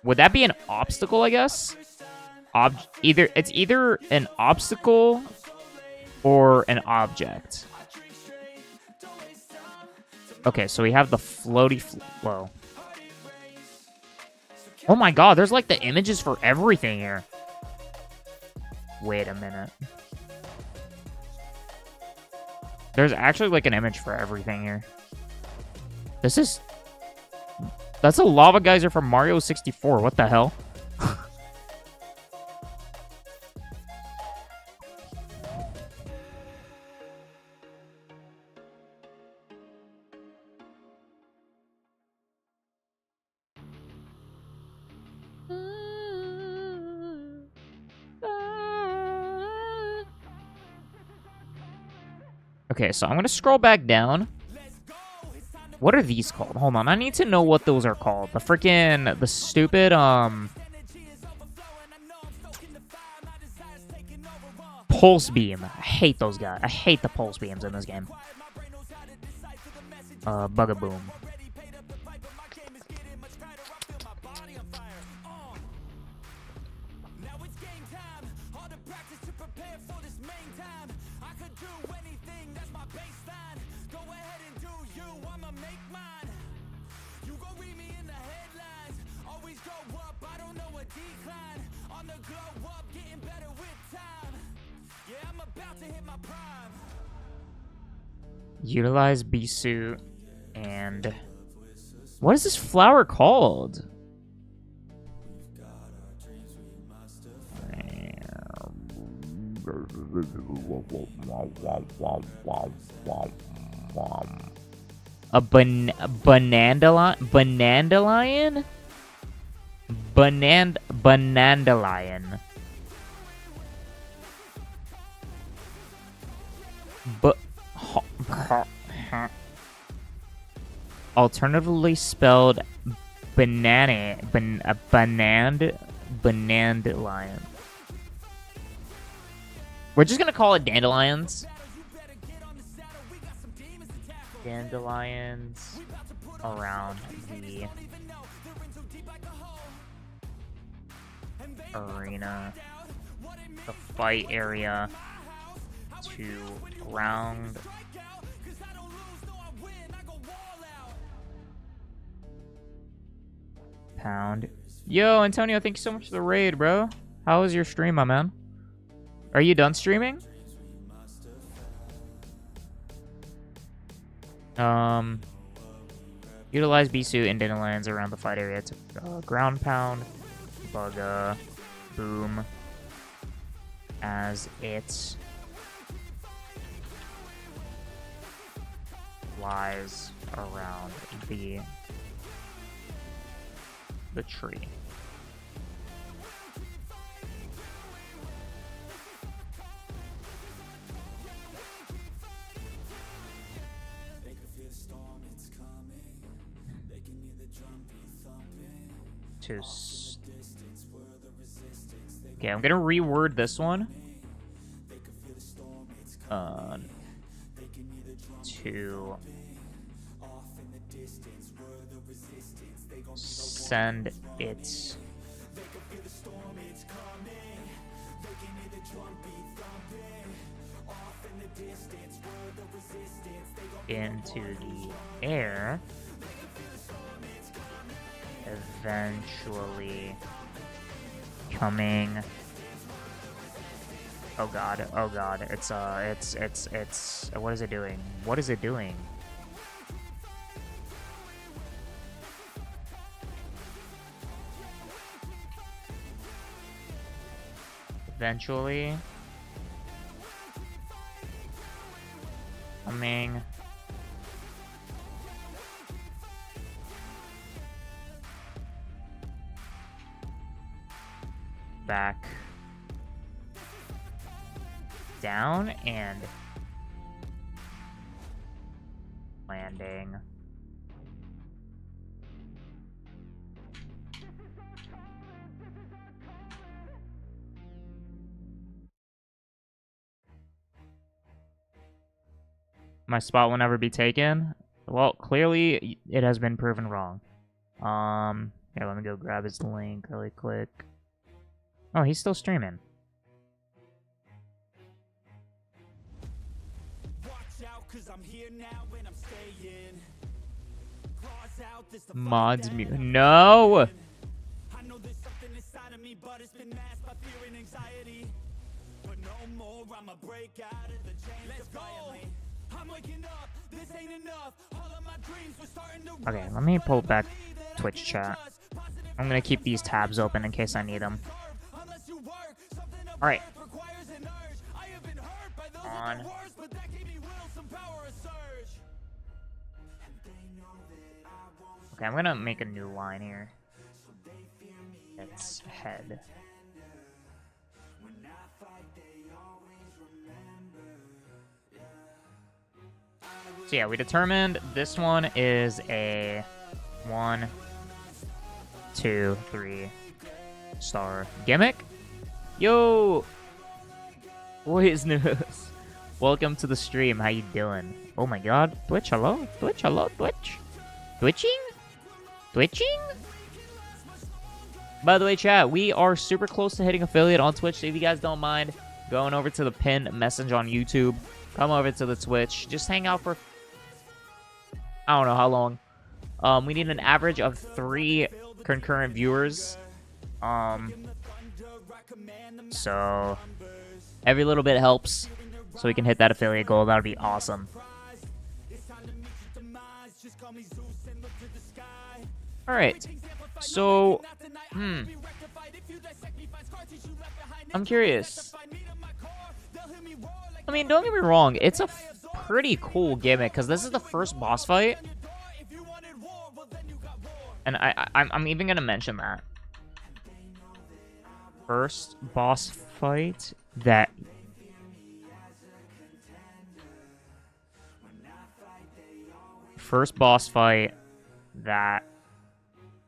would that be an obstacle? I guess. It's either an obstacle or an object. Okay, so we have the floaty flow. Oh my god, there's like the images for everything here. Wait a minute. There's actually like an image for everything here. That's a lava geyser from Mario 64. What the hell? Okay, so I'm gonna scroll back down. What are these called? Hold on, I need to know what those are called. The stupid, pulse beam. I hate those guys. I hate the pulse beams in this game. Bugaboom. Utilize bee suit and what is this flower called? A banandalion? Banandalion. Alternatively spelled banandalion. We're just gonna call it dandelions. Dandelions around the arena, the fight area to round pound. Yo, Antonio, thank you so much for the raid, bro. How was your stream, my man? Are you done streaming? Utilize Bisu in dinner lands around the fight area to ground pound, bug, boom, as it flies around the tree. Okay, I'm gonna reword this one. To send it into the air, eventually coming. Oh god, it's what is it doing? What is it doing? Eventually coming back down and landing. My spot will never be taken. Well, clearly it has been proven wrong. Here, let me go grab his link really quick. Oh, he's still streaming. Mods mute. No! I know there's something inside of me, but it's been masked by fear and anxiety. But no more, I'ma break out of the chains. Let's go! I'm waking up, this ain't enough. All of my dreams were starting to Okay, let me pull back Twitch chat. I'm gonna keep these tabs open in case I need them. Alright. On. Okay, I'm gonna make a new line here. It's head. So yeah, we determined this one is a 1, 2, 3 star gimmick. Yo! What is news? Welcome to the stream. How you doing? Oh my god. Twitch, hello? Twitch, hello? Twitch? Twitching? Twitching? By the way, chat, we are super close to hitting affiliate on Twitch, so if you guys don't mind going over to the pinned message on YouTube, come over to the Twitch. Just hang out for, I don't know how long. We need an average of 3 concurrent viewers. So every little bit helps, so we can hit that affiliate goal. That would be awesome. All right, so I'm curious. I mean, don't get me wrong, it's a pretty cool gimmick because this is the first boss fight, and I'm even gonna mention that first boss fight that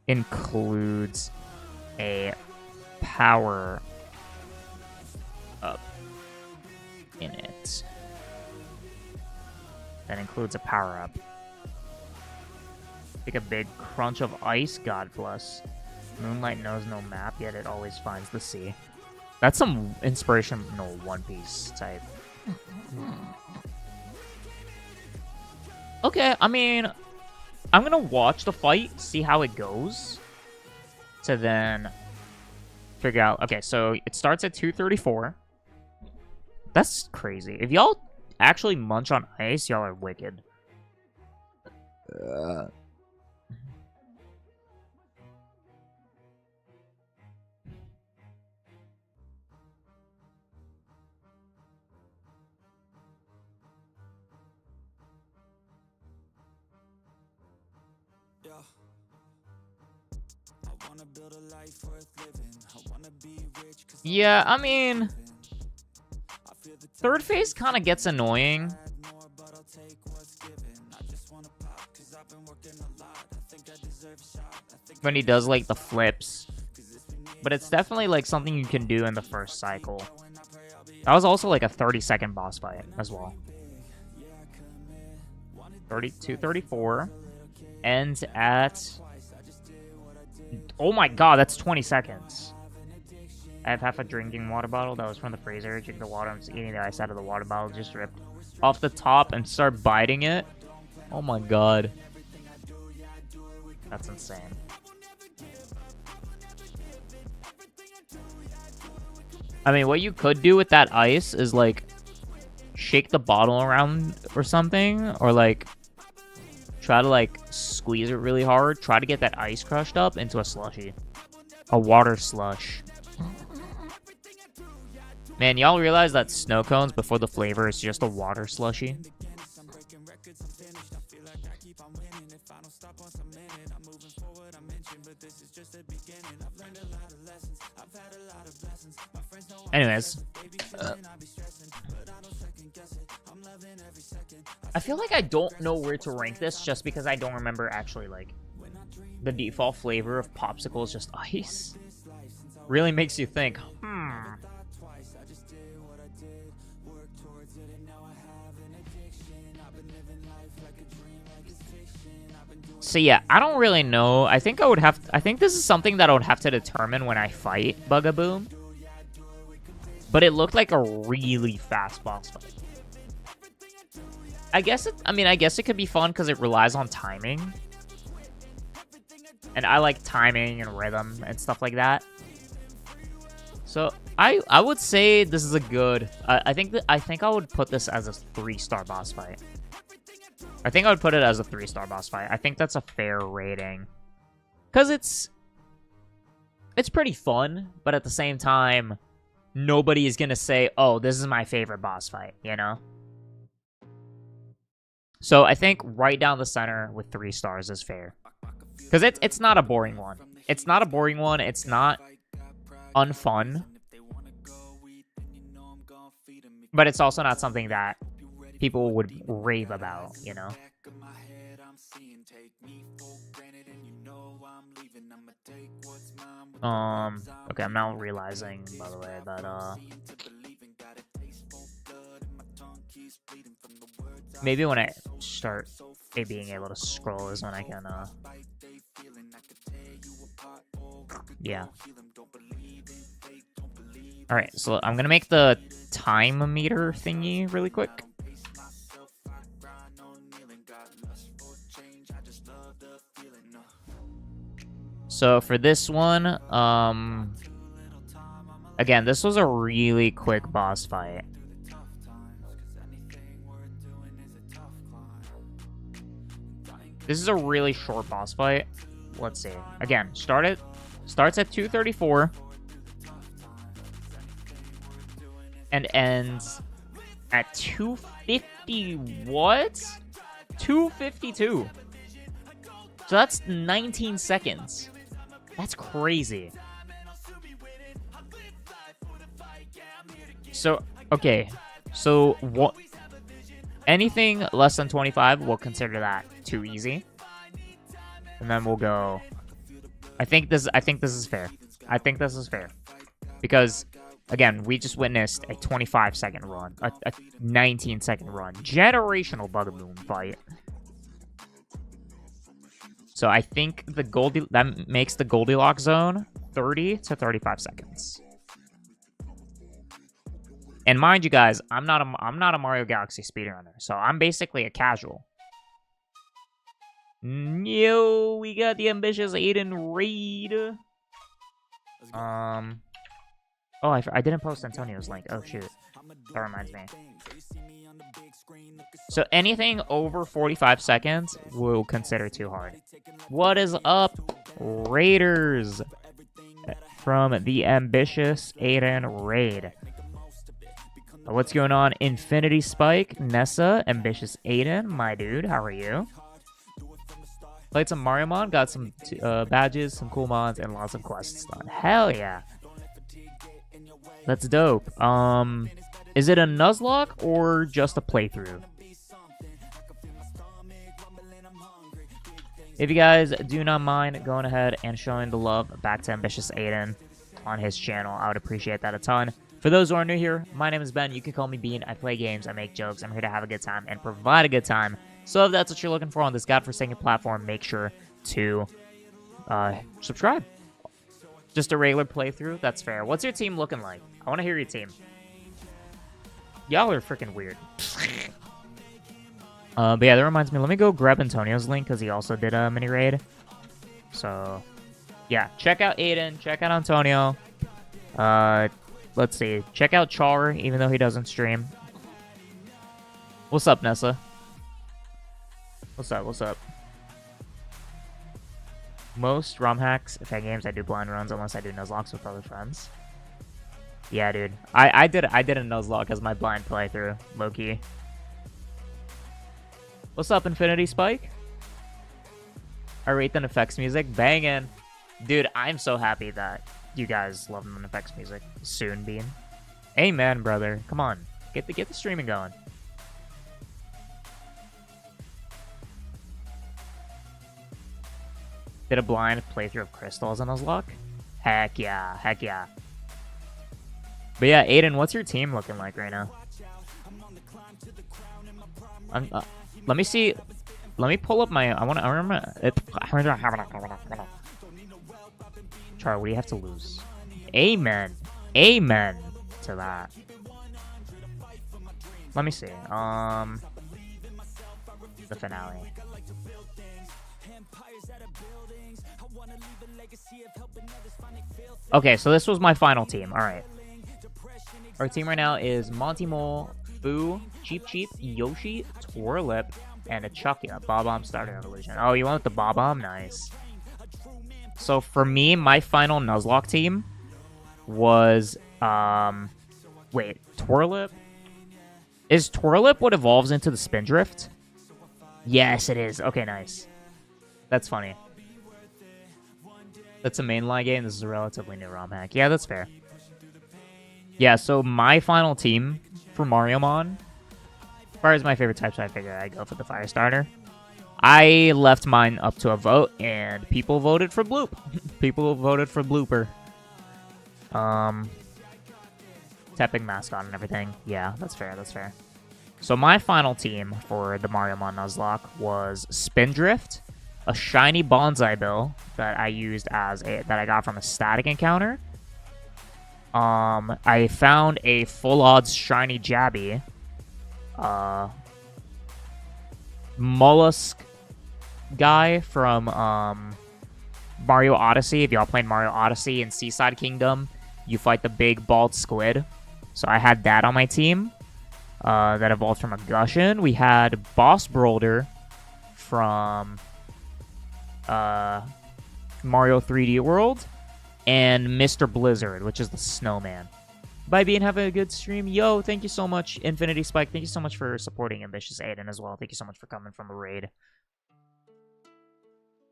includes a power up in it. That includes a power up. Take a big crunch of ice, God bless. Moonlight knows no map, yet it always finds the sea. That's some inspirational One Piece type. Okay, I mean, I'm gonna watch the fight, see how it goes. to then figure out. Okay, so it starts at 234. That's crazy. If y'all actually munch on ice, y'all are wicked. Yeah, I mean, third phase kind of gets annoying. When he does, like, the flips. But it's definitely, like, something you can do in the first cycle. That was also, like, a 30-second boss fight as well. 234. Ends at... Oh my god, that's 20 seconds. I have half a drinking water bottle that was from the freezer. Drink the water. I'm just eating the ice out of the water bottle. Just ripped off the top and start biting it. Oh my god. That's insane. I mean, what you could do with that ice is, like, shake the bottle around or something. Or, like, try to, like, squeeze it really hard. Try to get that ice crushed up into a slushy. A water slush. Man, y'all realize that snow cones before the flavor is just a water slushy? Anyways. I feel like I don't know where to rank this just because I don't remember actually, like, the default flavor of popsicle is just ice. Really makes you think, So yeah, I don't really know. I think this is something that I would have to determine when I fight Bugaboo. But it looked like a really fast boss fight. I guess it could be fun because it relies on timing. And I like timing and rhythm and stuff like that. So I would say this is a good. I think I would put this as a 3-star boss fight. I think I would put it as a 3-star boss fight. I think that's a fair rating. Because it's pretty fun, but at the same time, nobody is going to say, oh, this is my favorite boss fight, you know? So I think right down the center with 3 stars is fair. Because it's not a boring one. It's not a boring one. It's not unfun. But it's also not something that people would rave about, you know? Okay, I'm now realizing, by the way, that, maybe when I start being able to scroll is when I can, yeah. Alright, so I'm gonna make the time meter thingy really quick. So for this one, again, this was a really quick boss fight. This is a really short boss fight. Let's see. Again, starts at 234 and ends at 250. What? 252. So that's 19 seconds. That's crazy. So, okay. So, what? Anything less than 25, we'll consider that too easy. And then we'll go... I think this is fair. I think this is fair. Because, again, we just witnessed a 25-second run. A 19-second run. Generational Bugaboo fight. So I think that makes the Goldilocks zone 30 to 35 seconds. And mind you guys, I'm not a Mario Galaxy speedrunner, so I'm basically a casual. Yo, we got the ambitious Aiden raid. Oh, I didn't post Antonio's link. Oh, shoot. That reminds me. So anything over 45 seconds, we'll consider too hard. What is up, Raiders? From the ambitious Aiden Raid. What's going on? Infinity Spike, Nessa, ambitious Aiden, my dude. How are you? Played some Mario Mon, got some badges, some cool mods, and lots of quests done. Hell yeah. That's dope. Is it a Nuzlocke or just a playthrough? If you guys do not mind going ahead and showing the love back to ambitious Aiden on his channel, I would appreciate that a ton. For those who are new here, my name is Ben. You can call me Bean. I play games, I make jokes. I'm here to have a good time and provide a good time. So if that's what you're looking for on this godforsaken platform, make sure to subscribe. Just a regular playthrough? That's fair. What's your team looking like? I want to hear your team. Y'all are freaking weird. But yeah, that reminds me. Let me go grab Antonio's link because he also did a mini raid. So yeah, check out Aiden. Check out Antonio. Let's see. Check out Char, even though he doesn't stream. What's up, Nessa? What's up? What's up? Most ROM hacks, fan games, I do blind runs unless I do Nuzlocks with other friends. Yeah, dude. I did a Nuzlocke as my blind playthrough, low-key. What's up, Infinity Spike? I rate the NEFFEXs music. Bangin'. Dude, I'm so happy that you guys love the NEFFEXs music. Soon, Bean. Amen, brother. Come on. Get the streaming going. Did a blind playthrough of Crystals on Nuzlocke? Heck yeah. Heck yeah. But yeah, Aiden, what's your team looking like right now? Let me see. Let me pull up my... I remember... Char, what do you have to lose? Amen. Amen to that. Let me see. The finale. Okay, so this was my final team. All right. Our team right now is Monty Mole, Foo, Cheep Cheep, Yoshi, Twirlip, and a Chuckia. Bob-omb starter evolution. Oh, you went with the Bob-omb? Nice. So for me, my final Nuzlocke team was, wait, Twirlip? Is Twirlip what evolves into the Spindrift? Yes, it is. Okay, nice. That's funny. That's a mainline game. This is a relatively new ROM hack. Yeah, that's fair. Yeah, so my final team for Mario Mon, as far as my favorite types, I figured I'd go for the Fire Starter. I left mine up to a vote, and people voted for Bloop. People voted for Blooper. Tapping mascot and everything. Yeah, that's fair, that's fair. So my final team for the Mario Mon Nuzlocke was Spindrift, a shiny Bonsai Bill that I used as that I got from a static encounter. I found a full odds shiny Jabby. Mollusk guy from Mario Odyssey. If y'all played Mario Odyssey in Seaside Kingdom, you fight the big bald squid. So I had that on my team. That evolved from a Gushin. We had Boss Brolder from Mario 3D World, and Mr. Blizzard, which is the snowman. Bye, Bean. Have a good stream. Yo, thank you so much, Infinity Spike. Thank you so much for supporting Ambitious Aiden as well. Thank you so much for coming from a raid.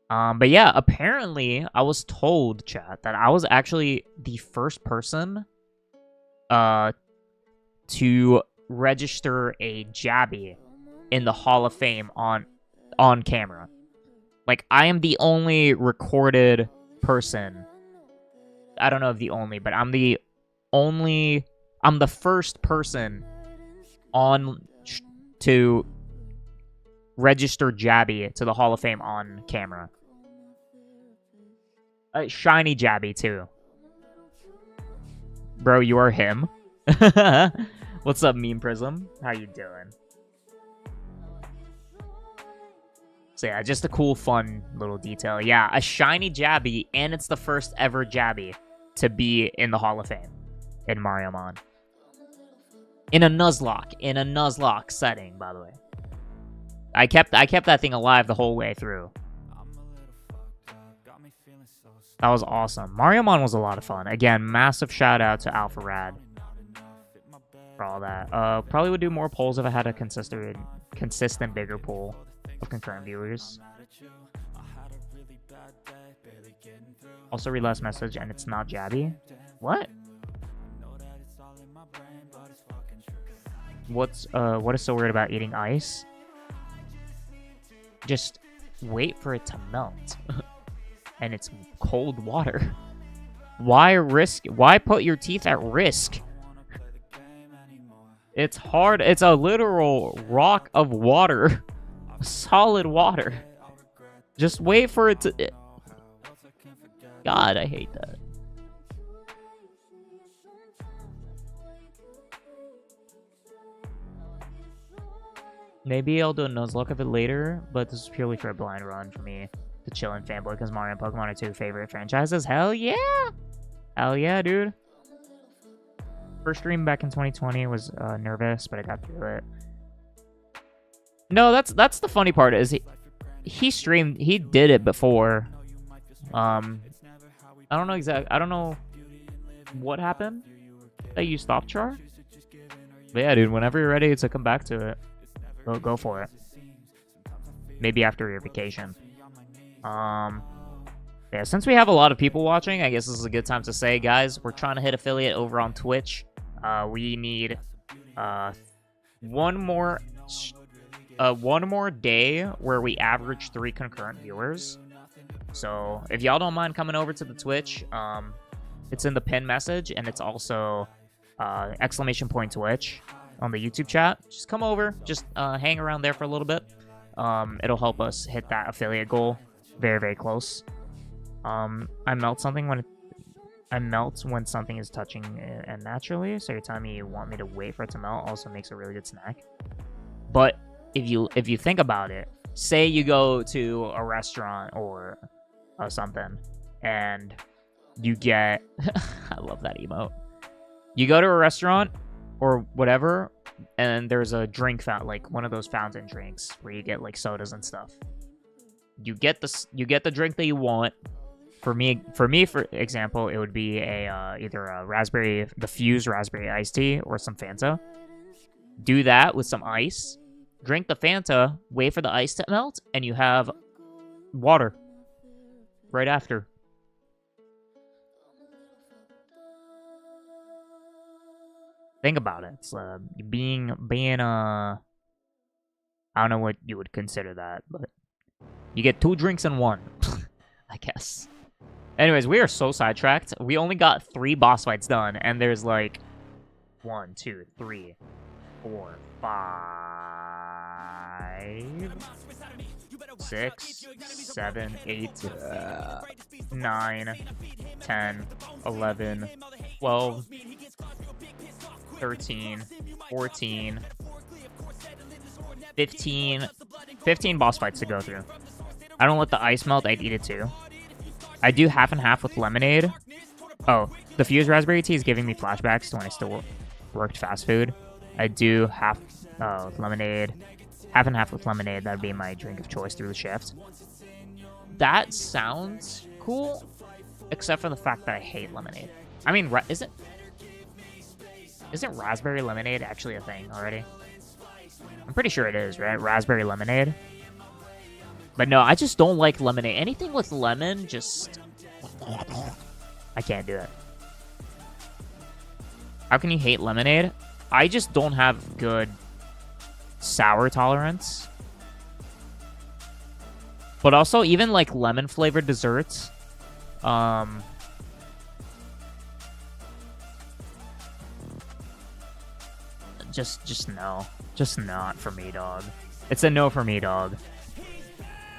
But yeah, apparently, I was told, chat, that I was actually the first person to register a Jabby in the Hall of Fame on camera. Like, I am the only recorded person. I don't know if the only, but I'm the first person to register Jabby to the Hall of Fame on camera. Shiny Jabby, too. Bro, you are him. What's up, Meme Prism? How you doing? So yeah, just a cool, fun little detail. Yeah, a shiny Jabby, and it's the first ever Jabby to be in the Hall of Fame in Mariamon. In a Nuzlocke setting, by the way. I kept that thing alive the whole way through. That was awesome. Mariamon was a lot of fun. Again, massive shout out to Alpha Rad for all that. Probably would do more polls if I had a consistent bigger pool of concurrent viewers. Also read last message and it's not jabby. What? What is so weird about eating ice? Just wait for it to melt. And it's cold water. Why put your teeth at risk? It's hard. It's a literal rock of water. Solid water. Just wait for it to... God, I hate that. Maybe I'll do a Nuzlocke of it later, but this is purely for a blind run for me. The chillin' fanboy, because Mario and Pokemon are two favorite franchises. Hell yeah! Hell yeah, dude. First stream back in 2020 was nervous, but I got through it. No, that's the funny part is he streamed, he did it before. I don't know what happened that you stopped, Char. But yeah, dude, whenever you're ready to come back to it, go for it. Maybe after your vacation. Yeah, since we have a lot of people watching, I guess this is a good time to say, guys, we're trying to hit affiliate over on Twitch. We need one more day where we average 3 concurrent viewers. So if y'all don't mind coming over to the Twitch, it's in the pin message, and it's also !Twitch on the YouTube chat. Just come over, just hang around there for a little bit. It'll help us hit that affiliate goal. Very, very close. I melt when something is touching and naturally. So you're telling me you want me to wait for it to melt. Also makes a really good snack. But if you think about it, say you go to a restaurant or something, and you get I love that emote. You go to a restaurant or whatever, and there's a drink fountain, like one of those fountain drinks where you get like sodas and stuff. You get the drink that you want. For example, it would be a either the Fuse raspberry iced tea or some Fanta. Do that with some ice. Drink the Fanta, wait for the ice to melt, and you have water right after. Think about it. It's being I don't know what you would consider that, but you get 2 drinks in one, I guess. Anyways, we are so sidetracked. We only got 3 boss fights done, and there's like 1, 2, 3, 4, 5, 6, 7, 8, 9, 10, 11, 12, 13, 14, 15 boss fights to go through. I don't let the ice melt, I'd eat it too. I do half and half with lemonade. Oh, the Fuse raspberry tea is giving me flashbacks to when I still worked fast food. I do half with lemonade, half and half with lemonade. That'd be my drink of choice through the shift. That sounds cool, except for the fact that I hate lemonade. I mean, isn't raspberry lemonade actually a thing already? I'm pretty sure it is, right? Raspberry lemonade. But no, I just don't like lemonade. Anything with lemon, just... I can't do it. How can you hate lemonade? I just don't have good sour tolerance. But also, even like lemon-flavored desserts, just no. Just not for me, dog. It's a no for me, dog.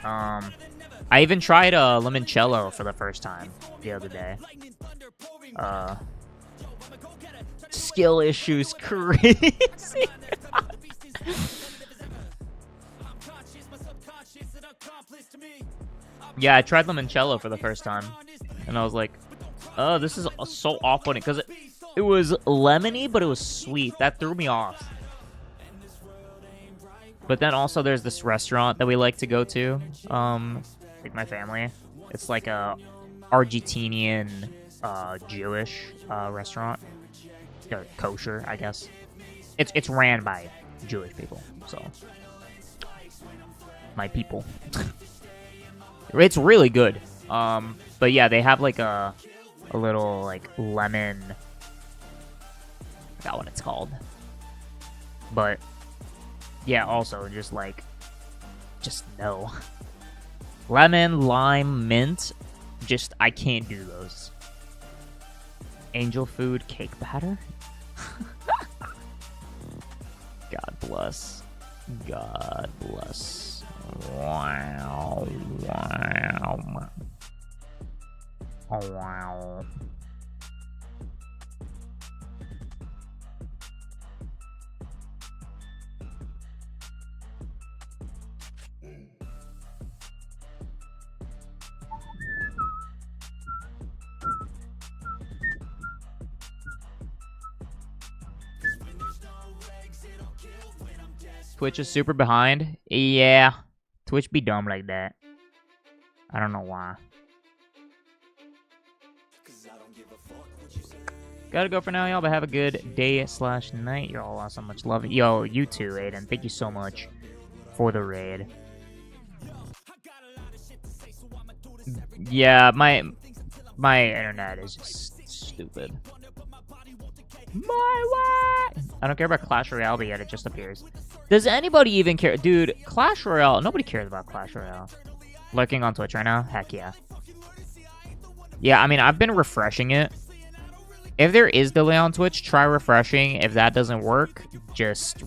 I even tried limoncello for the first time the other day. Skill issues crazy. Yeah, I tried limoncello for the first time, and I was like, Oh, this is so off-putting because it was lemony, but it was sweet. That threw me off. But then also there's this restaurant that we like to go to, like my family. It's like a Argentinian, Jewish restaurant. Kosher, I guess. It's ran by Jewish people, so my people. It's really good. But yeah, they have like a little like lemon. I forgot what it's called. But yeah, also just no. Lemon, lime, mint. Just I can't do those. Angel food, cake batter. God bless. God bless. Wow. Wow. Oh, wow. Twitch is super behind. Yeah. Twitch be dumb like that. I don't know why. Gotta go for now, y'all, but have a good day/night. You're all awesome. Much love. Yo, you too, Aiden. Thank you so much for the raid. Yeah, my internet is just stupid. My way! I don't care about Clash Royale, but yet it just appears. Does anybody even care? Dude, Clash Royale, nobody cares about Clash Royale. Lurking on Twitch right now? Heck yeah. Yeah, I mean, I've been refreshing it. If there is delay on Twitch, try refreshing. If that doesn't work, just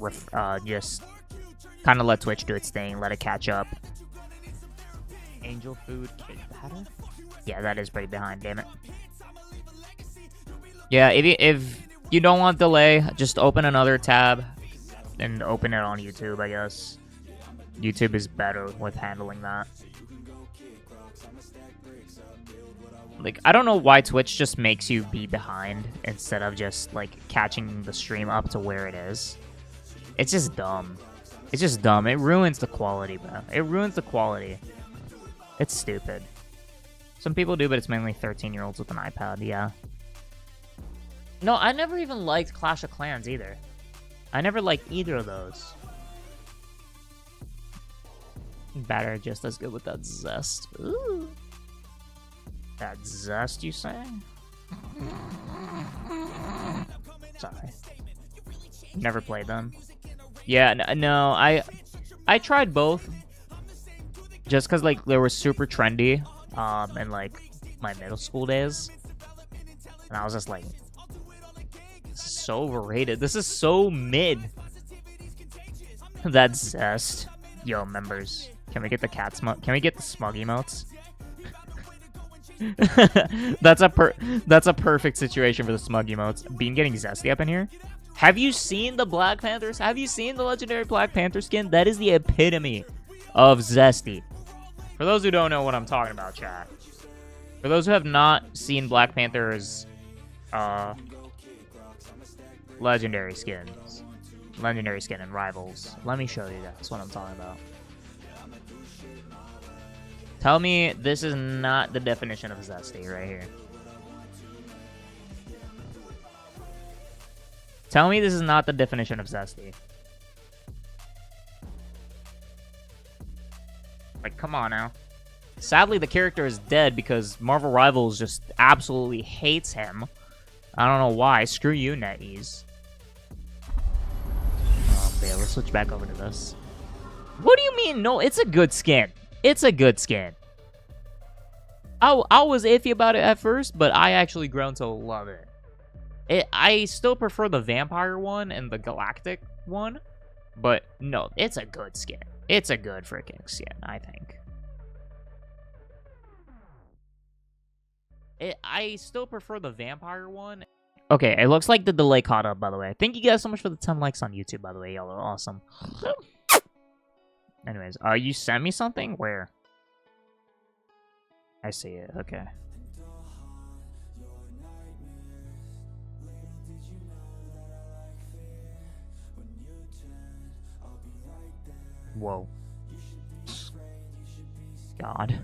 kind of let Twitch do its thing. Let it catch up. Angel food, cake batter? Yeah, that is pretty behind, damn it. Yeah, if you don't want delay, just open another tab and open it on YouTube, I guess. YouTube is better with handling that. Like, I don't know why Twitch just makes you be behind instead of just, like, catching the stream up to where it is. It's just dumb. It's just dumb. It ruins the quality, bro. It ruins the quality. It's stupid. Some people do, but it's mainly 13-year-olds with an iPad, yeah. No, I never even liked Clash of Clans either. I never liked either of those. Batter just as good with that zest. Ooh. That zest, you say? Sorry. Never played them. Yeah, no, I tried both. Just because, like, they were super trendy in, like, my middle school days. And I was just like, this is so overrated. This is so mid. That zest. Yo, members. Can we get the cat smug? Can we get the smug emotes? That's a perfect situation for the smug emotes. Bean getting zesty up in here. Have you seen the Black Panthers? Have you seen the legendary Black Panther skin? That is the epitome of zesty. For those who don't know what I'm talking about, chat. For those who have not seen Black Panther's legendary skin and rivals, let me show you guys what I'm talking about. Tell me this is not the definition of zesty right here. Tell me this is not the definition of zesty. Like, come on now. Sadly, the character is dead because Marvel Rivals just absolutely hates him. I don't know why. Screw you, NetEase. But yeah, let's switch back over to this. What do you mean? No, it's a good skin. It's a good skin. I was iffy about it at first, but I actually grown to love it. I still prefer the vampire one and the galactic one, but no, it's a good skin. It's a good freaking skin, I think. I still prefer the vampire one. Okay, it looks like the delay caught up, by the way. Thank you guys so much for the 10 likes on YouTube, by the way. Y'all are awesome. Anyways, you sent me something? Where? I see it, okay. Whoa. God.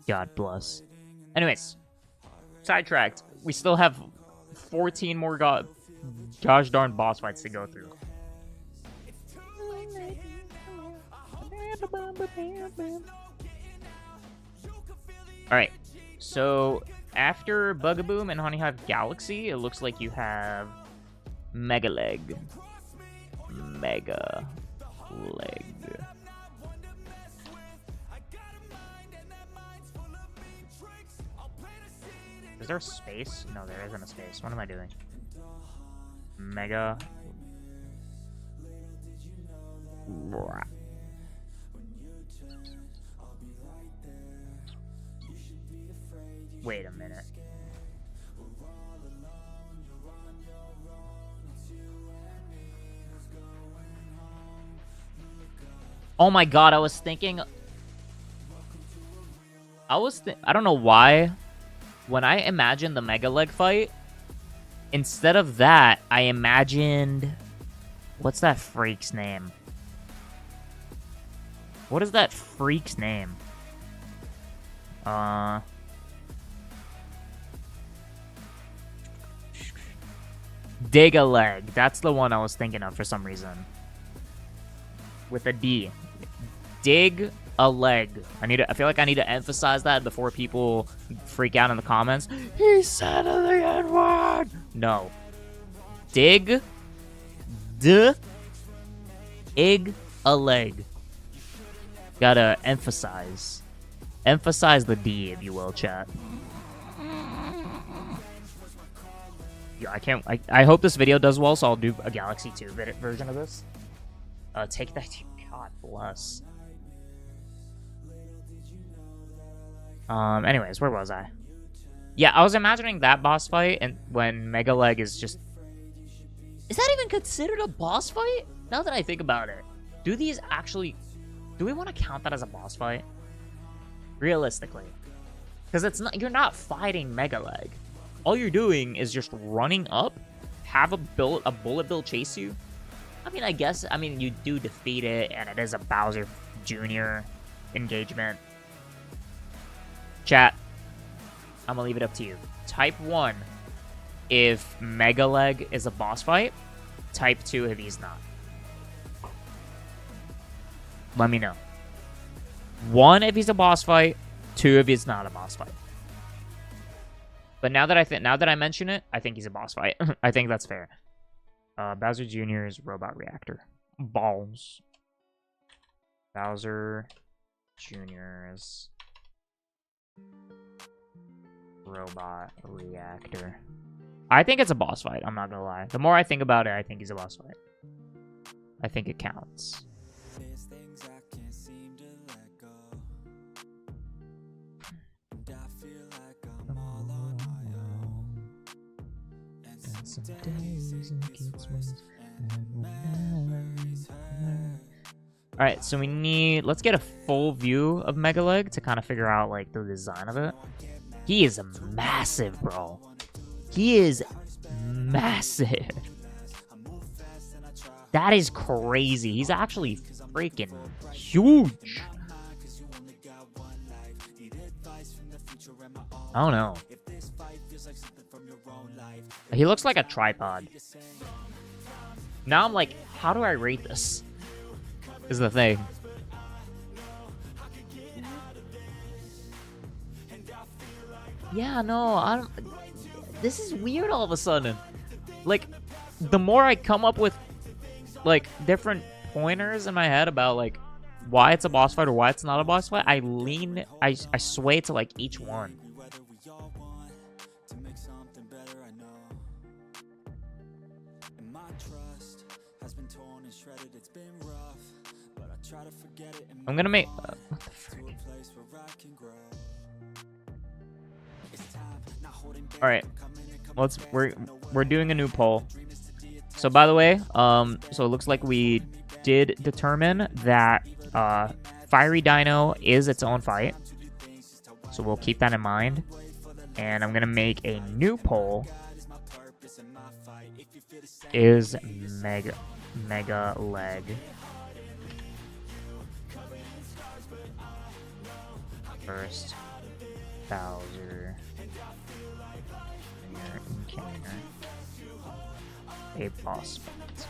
God bless. Anyways, sidetracked. We still have 14 more gosh darn boss fights to go through. Alright, so after Bugaboom and Honey Hive Galaxy, it looks like you have Mega Leg. Mega Leg. Is there a space? No, there isn't a space. What am I doing? Mega. Wait a minute. Oh my god, I was thinking... I don't know why. When I imagined the Mega Leg fight, instead of that, I imagined... What's that freak's name? What is that freak's name? Dig-a-Leg. That's the one I was thinking of for some reason. With a D. Dig-a-Leg. I feel like I need to emphasize that before people freak out in the comments. He said the N-word! No. Dig-a-leg. Gotta emphasize. Emphasize the D, if you will, chat. Yeah, I hope this video does well, so I'll do a Galaxy 2 version of this. Take that. God bless. Anyways, where was I? Yeah, I was imagining that boss fight, and when Mega Leg is just... Is that even considered a boss fight? Now that I think about it. Do these actually... Do we want to count that as a boss fight? Realistically. Because it's not... You're not fighting Mega Leg. All you're doing is just running up, have a bullet bill chase you. I mean, I guess, you do defeat it, and it is a Bowser Jr. engagement. Chat, I'm gonna leave it up to you. Type 1 if Mega Leg is a boss fight. Type 2 if he's not. Let me know. 1 if he's a boss fight. 2 if he's not a boss fight. But now that I mention it, I think he's a boss fight. I think that's fair. Bowser Jr.'s Robot Reactor. Balls. Bowser Jr.'s Robot Reactor. I think it's a boss fight, I'm not gonna lie. The more I think about it, I think he's a boss fight. I think it counts. Alright, so we need... Let's get a full view of Mega Leg to kind of figure out, like, the design of it. He is massive, bro. He is massive. That is crazy. He's actually freaking huge. I don't know. He looks like a tripod. Now I'm like, how do I rate this? Is the thing. Yeah, no, I don't... This is weird all of a sudden. Like, the more I come up with, like, different pointers in my head about, like, why it's a boss fight or why it's not a boss fight, I sway to, like, each one. I'm gonna make... what the frick? Alright. We're doing a new poll. So by the way, so it looks like we did determine that Fiery Dino is its own fight. So we'll keep that in mind. And I'm gonna make a new poll is Mega Leg. First Bowser encounter a boss fight.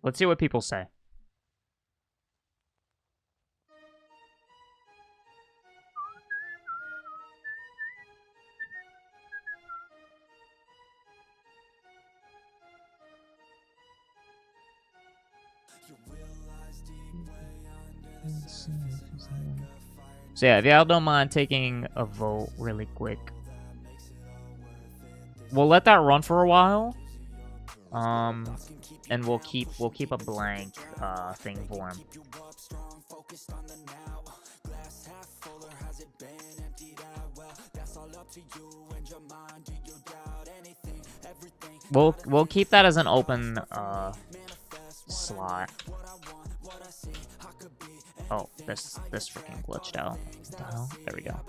Let's see what people say. So yeah, if y'all don't mind taking a vote really quick, we'll let that run for a while. And we'll keep a blank thing for him. We'll keep that as an open slot. Oh, this freaking glitched out. What the hell? There we go.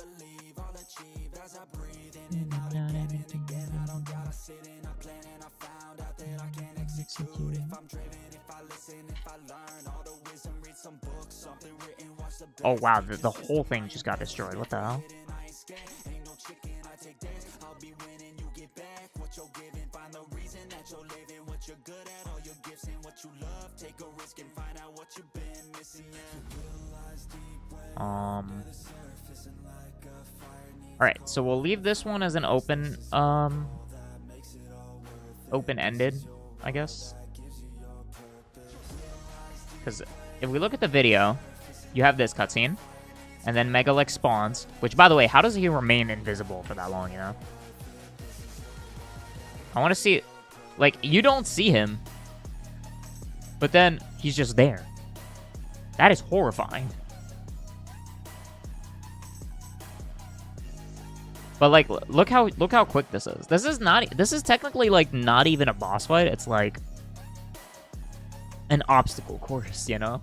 Oh wow, the whole thing just got destroyed. What the hell? Alright, so we'll leave this one as an open, open-ended, I guess. Because if we look at the video, you have this cutscene, and then Mega Leg spawns, which, by the way, how does he remain invisible for that long, you know? I want to see, like, you don't see him, but then he's just there. That is horrifying. But like, look how quick this is. This is technically like not even a boss fight. It's like an obstacle course, you know?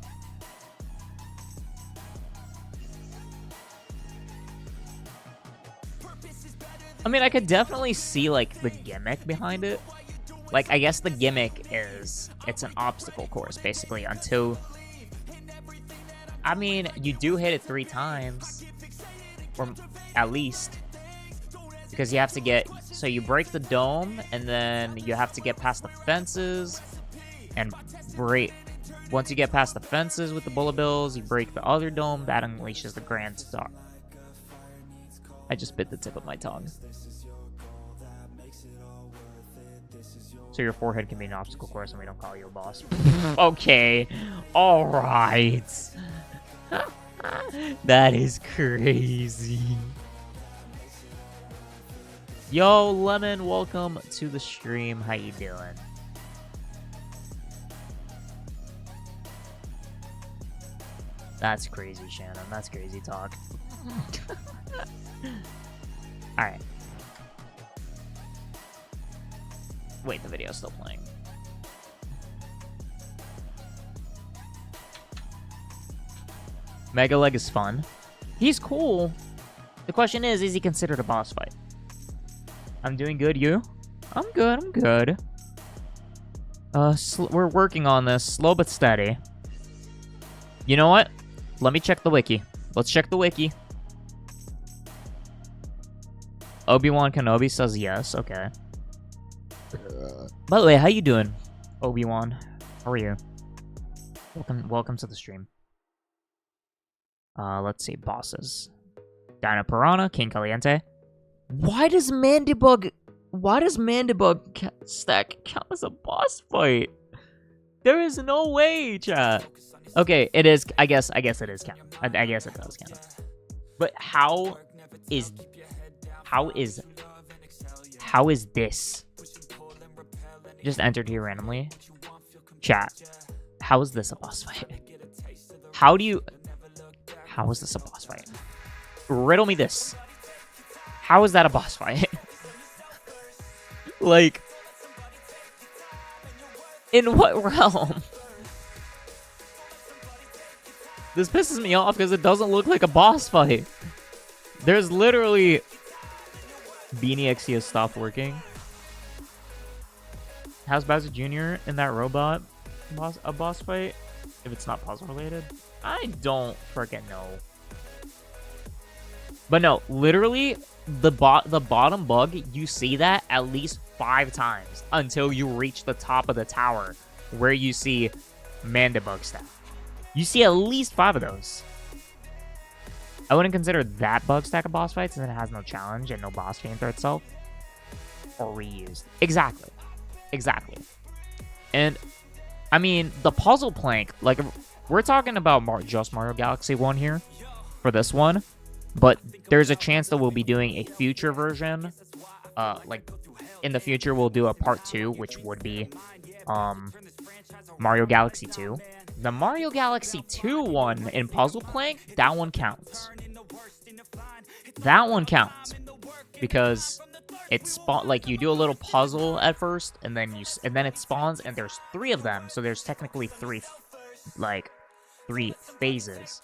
I mean, I could definitely see like the gimmick behind it. Like, I guess the gimmick is it's an obstacle course basically until, I mean, you do hit it 3 times, or at least. Because you have to get, so you break the dome, and then you have to get past the fences, and break. Once you get past the fences with the bullet bills, you break the other dome, that unleashes the Grand Star. I just bit the tip of my tongue. So your forehead can be an obstacle course, and we don't call you a boss. Okay, alright. That is crazy. Yo, Lemon, welcome to the stream. How you doing? That's crazy, Shannon. That's crazy talk. Alright. Wait, the video's still playing. Mega Leg is fun. He's cool. The question is he considered a boss fight? I'm doing good, you? I'm good. We're working on this, slow but steady. You know what? Let me check the wiki. Let's check the wiki. Obi-Wan Kenobi says yes, okay. By the way, how you doing, Obi-Wan? How are you? Welcome to the stream. Let's see, bosses. Dino Piranha, King Caliente. Why does Mandibug stack count as a boss fight? There is no way, chat. Okay, it is. I guess it is count. I guess it does count. But how is this? Just entered here randomly. Chat. How is this a boss fight? How is this a boss fight? Riddle me this. How is that a boss fight? Like, In what realm? This pisses me off because it doesn't look like a boss fight. There's literally... Beanie XC has stopped working. How's Bowser Jr. in that robot boss fight? If it's not puzzle related? I don't freaking know. But no, literally, the bottom bug, you see that at least 5 times until you reach the top of the tower where you see Mandibug staff. You see at least 5 of those. I wouldn't consider that bug stack a boss fight since it has no challenge and no boss chain for itself. Or reused. Exactly. Exactly. And, I mean, the puzzle plank, like, we're talking about just Mario Galaxy 1 here for this one. But there's a chance that we'll be doing a future version. Like, in the future, we'll do a part 2, which would be Mario Galaxy 2. The Mario Galaxy 2 one in Puzzle Plank, that one counts. That one counts. Because it's like you do a little puzzle at first, and then it spawns, and there's 3 of them, so there's technically 3 phases.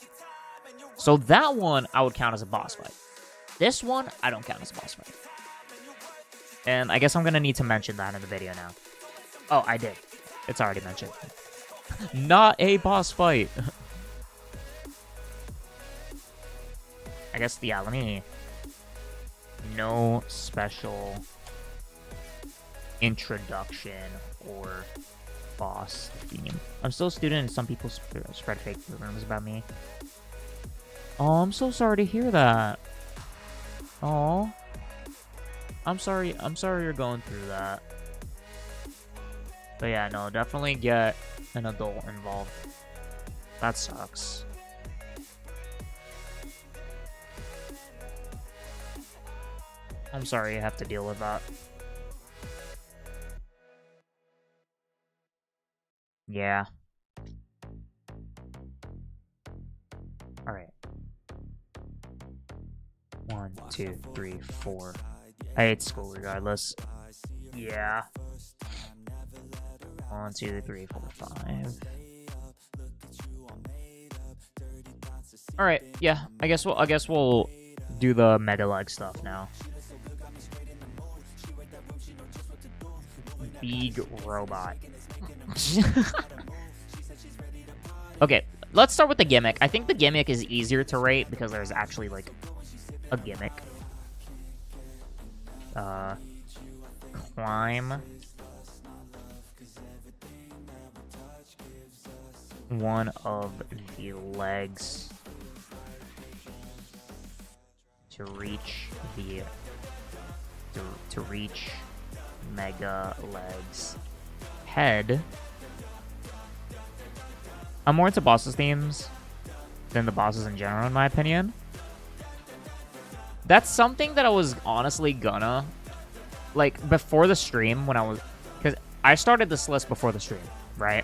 So that one I would count as a boss fight. This one I don't count as a boss fight. And I guess I'm gonna need to mention that in the video now. Oh, I did. It's already mentioned. Not a boss fight. I guess, yeah, let me... No special introduction or boss theme. I'm still a student and some people spread fake rumors about me. Oh, I'm so sorry to hear that. Oh. I'm sorry you're going through that. But yeah, no, definitely get an adult involved. That sucks. I'm sorry you have to deal with that. Yeah. Alright. 1, 2, 3, 4. I hate school regardless. Yeah. 1, 2, 3, 4, 5. Alright, yeah. I guess we'll do the Mega Leg stuff now. Big robot. Okay, let's start with the gimmick. I think the gimmick is easier to rate because there's actually like a gimmick. Climb one of the legs to reach the to reach Mega Leg's head. I'm more into bosses themes than the bosses in general, in my opinion. That's something that I was honestly gonna, like, before the stream when I was, because I started this list before the stream, right?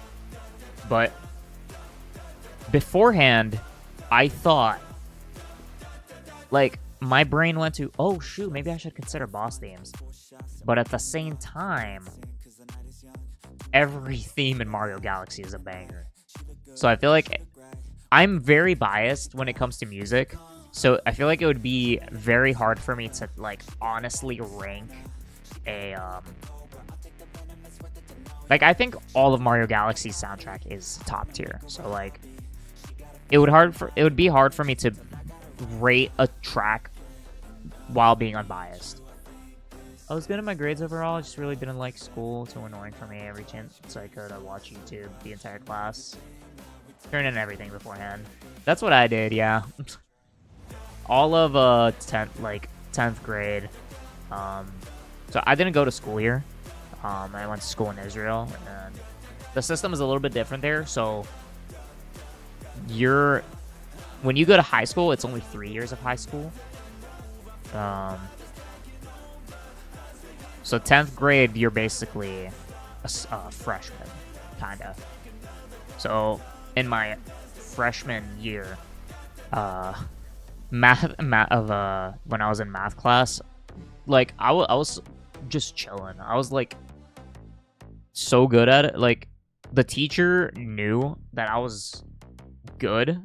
But beforehand, I thought, like, my brain went to, oh shoot, maybe I should consider boss themes. But at the same time, every theme in Mario Galaxy is a banger. So I feel like I'm very biased when it comes to music. So I feel like it would be very hard for me to, like, honestly rank a, like, I think all of Mario Galaxy's soundtrack is top tier. So, like, it would be hard for me to rate a track while being unbiased. I was good at my grades overall. I just really didn't like school. Too annoying for me. Every chance I could, I watch YouTube the entire class. Turn in everything beforehand. That's what I did, yeah. All of 10th grade. So I didn't go to school here. I went to school in Israel, and the system is a little bit different there. So when you go to high school, it's only 3 years of high school. So 10th grade, you're basically a freshman, kind of. So in my freshman year, when I was in math class, like, I was just chilling. I was, like, so good at it. Like, the teacher knew that I was good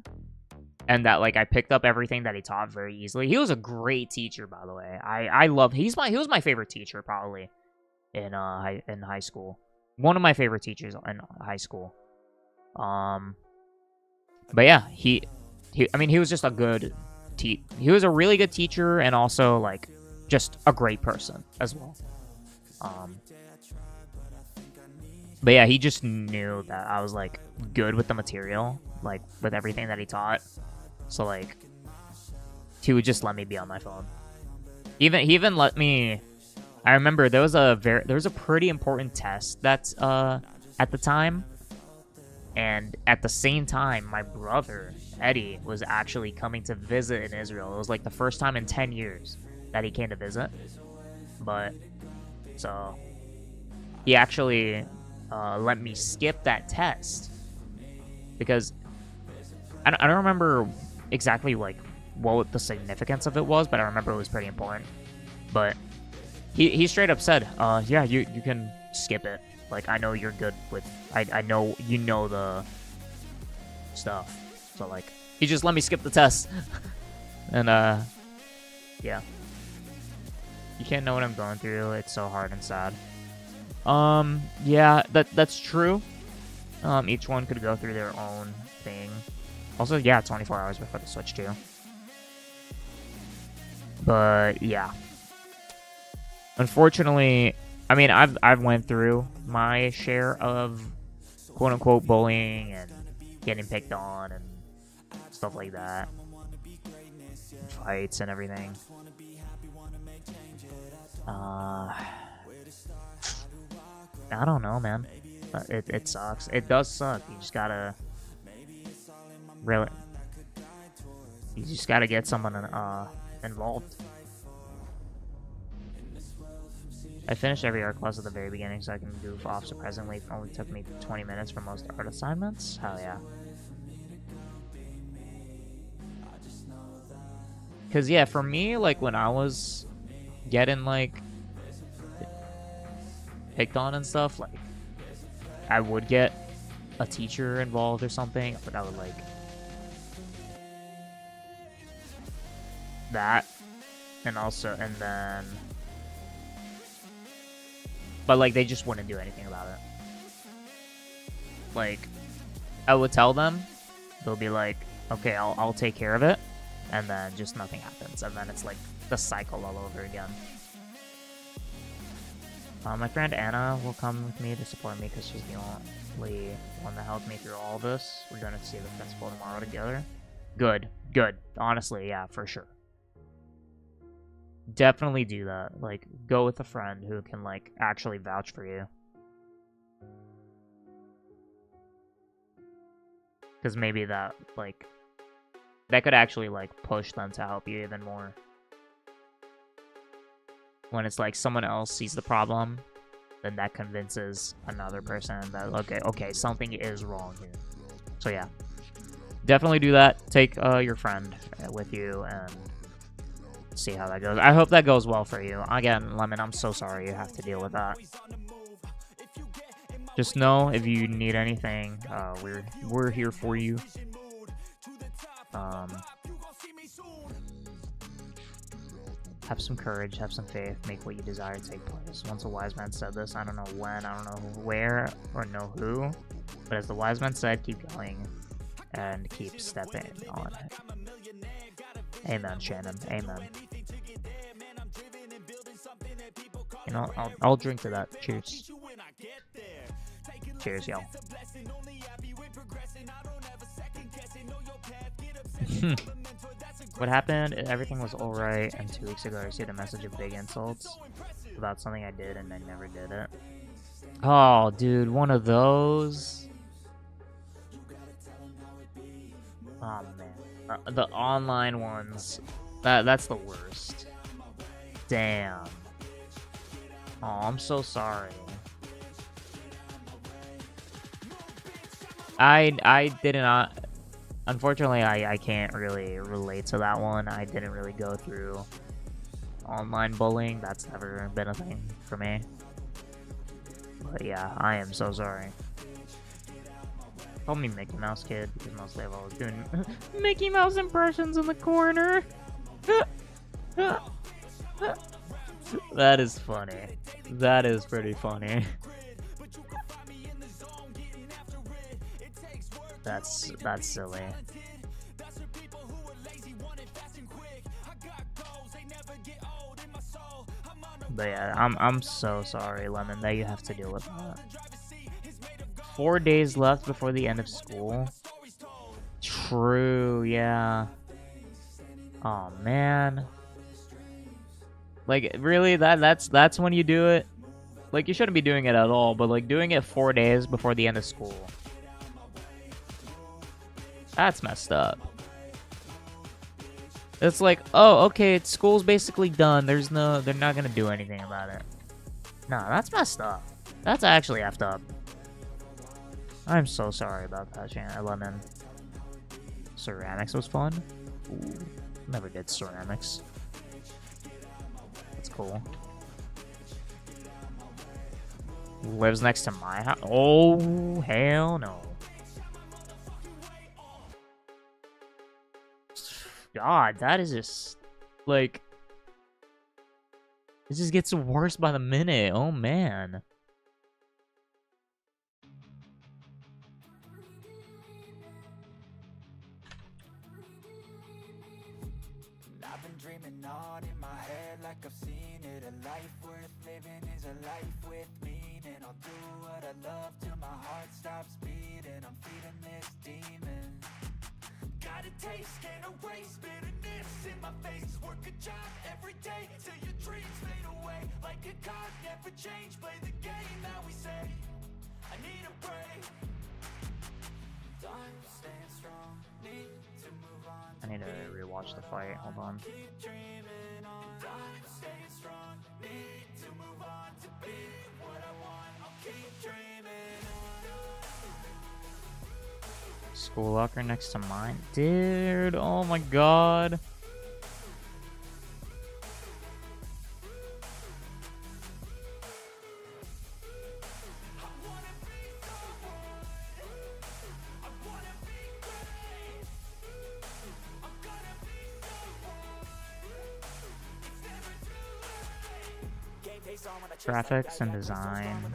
and that like I picked up everything that he taught very easily. He was a great teacher, by the way. I love he was my favorite teacher probably in high school. One of my favorite teachers in high school. But yeah, I mean, he was just a good he was a really good teacher and also like just a great person as well. But yeah, he just knew that I was like good with the material, like with everything that he taught. So like he would just let me be on my phone. He even let me. I remember there was a pretty important test that's at the time, and at the same time, my brother Eddie was actually coming to visit in Israel. It was like the first time in 10 years that he came to visit. But so he actually let me skip that test because I don't remember exactly like what the significance of it was, but I remember it was pretty important. But he straight up said, yeah, you can skip it. Like, I know you're good with, I know you know the stuff. So, like, he just let me skip the test. And, yeah. You can't know what I'm going through. It's so hard and sad. Yeah, that's true. Each one could go through their own thing. Also, yeah, 24 hours before the Switch, too. But, yeah. Unfortunately, I mean, I've went through my share of quote-unquote bullying and getting picked on and stuff like that. And fights and everything. I don't know, man. It sucks. It does suck. You just gotta really, you just gotta get someone involved. I finished every art class at the very beginning so I can goof off. Surprisingly, it only took me 20 minutes for most art assignments. Hell yeah. Cause yeah, for me, like when I was getting like picked on and stuff, like I would get a teacher involved or something, but I would like that, and then but like they just wouldn't do anything about it. Like I would tell them, they'll be like, okay, I'll take care of it, and then just nothing happens, and then it's like the cycle all over again. My friend Anna will come with me to support me because she's the only one that helped me through all this. We're going to see the principal tomorrow together. Good. Honestly, yeah, for sure. Definitely do that. Like, go with a friend who can, like, actually vouch for you. Because maybe that, like, that could actually, like, push them to help you even more. When it's like someone else sees the problem, then that convinces another person that, okay, something is wrong here. So yeah, definitely do that. Take your friend with you and see how that goes. I hope that goes well for you. Again, Lemon, I'm so sorry you have to deal with that. Just know if you need anything, we're here for you. Have some courage, have some faith, make what you desire take place. Once a wise man said this, I don't know when, I don't know where, or know who, but as the wise man said, keep going and keep stepping on it. Amen, Shannon. Amen. You know, I'll drink to that. Cheers. Cheers, y'all. What happened? Everything was alright, and 2 weeks ago I received a message of big insults about something I did, and I never did it. Oh, dude, one of those. Oh, man. The online ones. That's the worst. Damn. Oh, I'm so sorry. I did not... Unfortunately, I can't really relate to that one. I didn't really go through online bullying. That's never been a thing for me. But yeah, I am so sorry. Call me Mickey Mouse Kid because mostly I've always doing Mickey Mouse impressions in the corner. That is funny. That is pretty funny. That's silly. But yeah, I'm so sorry, Lemon, that you have to deal with that. 4 days left before the end of school. True, yeah. Oh man. Like really, that's when you do it. Like you shouldn't be doing it at all, but like doing it 4 days before the end of school. That's messed up. It's like, oh, okay, school's basically done. They're not gonna do anything about it. Nah, that's messed up. That's actually effed up. I'm so sorry about that, Lemon. Ceramics was fun. Ooh, never did ceramics. That's cool. Lives next to my house. Oh, hell no. God, that is just like it just gets worse by the minute. Oh man. I've been dreaming on in my head like I've seen it. A life worth living is a life with meaning. I'll do what I love till my heart stops beating. I'm feeding this demon. Got a taste, can't erase bitterness in my face. Work a job every day till your dreams fade away. Like a card, never change. Play the game that we say. I need a break. I'm staying strong. Need to move on. I need to rewatch the fight. Hold on. Keep dreaming on. I'm staying strong. Need to move on to be what I want. I'll keep dreaming on. School locker next to mine. Dude, oh my god. Graphics and design.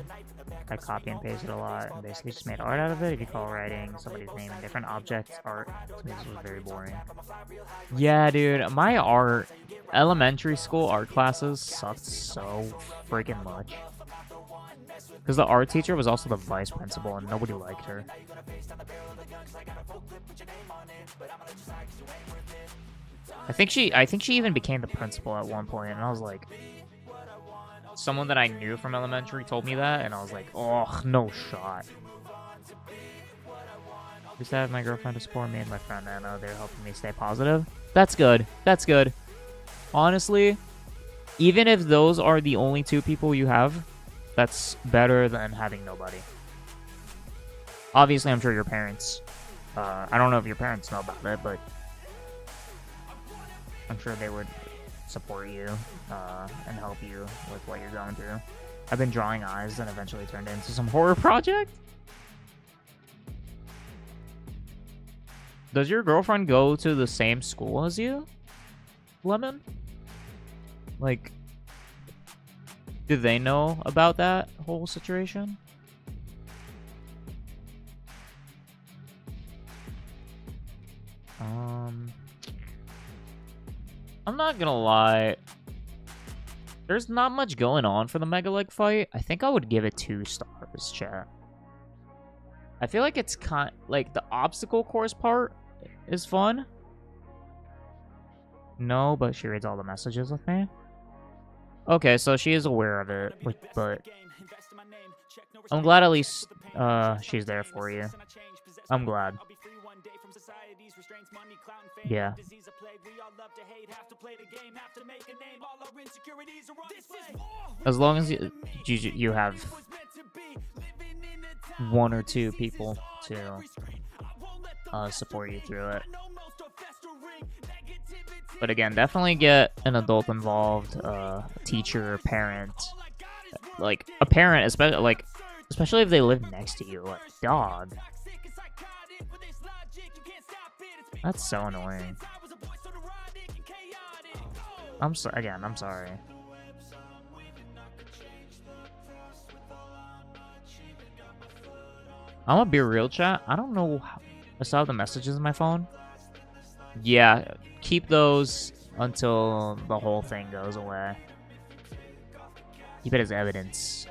I copy and pasted a lot and basically just made art out of it. If you call writing somebody's name in different objects, art. This was very boring. Yeah, dude, my elementary school art classes sucked so freaking much. Because the art teacher was also the vice principal and nobody liked her. I think she even became the principal at one point, and I was like, someone that I knew from elementary told me that, and I was like, oh, no shot. Just have my girlfriend to support me and my friend Anna. They're helping me stay positive. That's good. That's good. Honestly, even if those are the only two people you have, that's better than having nobody. Obviously, I'm sure your parents, I don't know if your parents know about it, but I'm sure they would support you and help you with what you're going through. I've been drawing eyes and eventually turned into some horror project. Does your girlfriend go to the same school as you, Lemon? Like, do they know about that whole situation? I'm not gonna lie. There's not much going on for the Mega Leg fight. I think I would give it 2 stars, chat. I feel like it's like the obstacle course part is fun. No, but she reads all the messages with me. Okay, so she is aware of it, but I'm glad at least she's there for you. I'm glad. Yeah. As long as you have 1 or 2 people to support you through it. But again, definitely get an adult involved, teacher, parent, like a parent, especially if they live next to you, like dog. That's so annoying. I'm sorry. Again, I'm sorry. I'm gonna be real, chat. I don't know. I still have the messages in my phone. Yeah, keep those until the whole thing goes away. Keep it as evidence.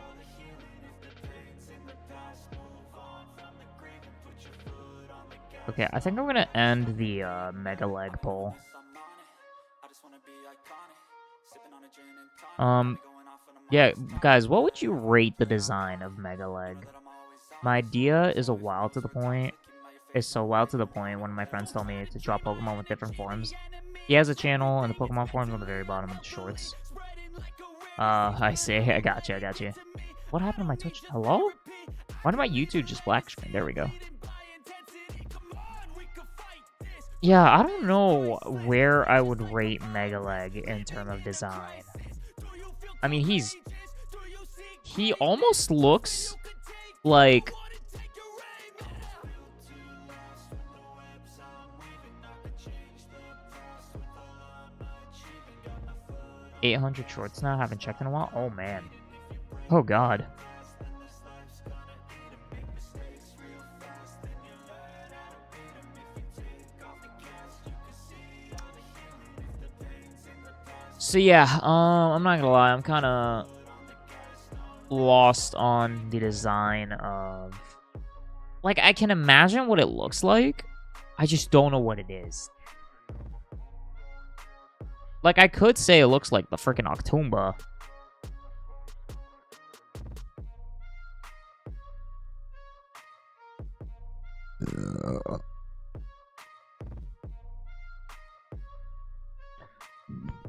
Okay, I think I'm gonna end the mega leg poll. Yeah, guys, what would you rate the design of mega leg? My idea is a while to the point. It's so wild to the point one of my friends told me to draw Pokemon with different forms. He has a channel, and the Pokemon form's on the very bottom of the shorts. I see. I got you. What happened to my Twitch? Hello? Why did my YouTube just black screen? There we go. Yeah, I don't know where I would rate Mega Leg in terms of design. I mean, he almost looks like 800 shorts now. Haven't checked in a while. Oh man. Oh god. So yeah, I'm not gonna lie, I'm kind of lost on the design of... Like, I can imagine what it looks like, I just don't know what it is. Like, I could say it looks like the freaking Octumba.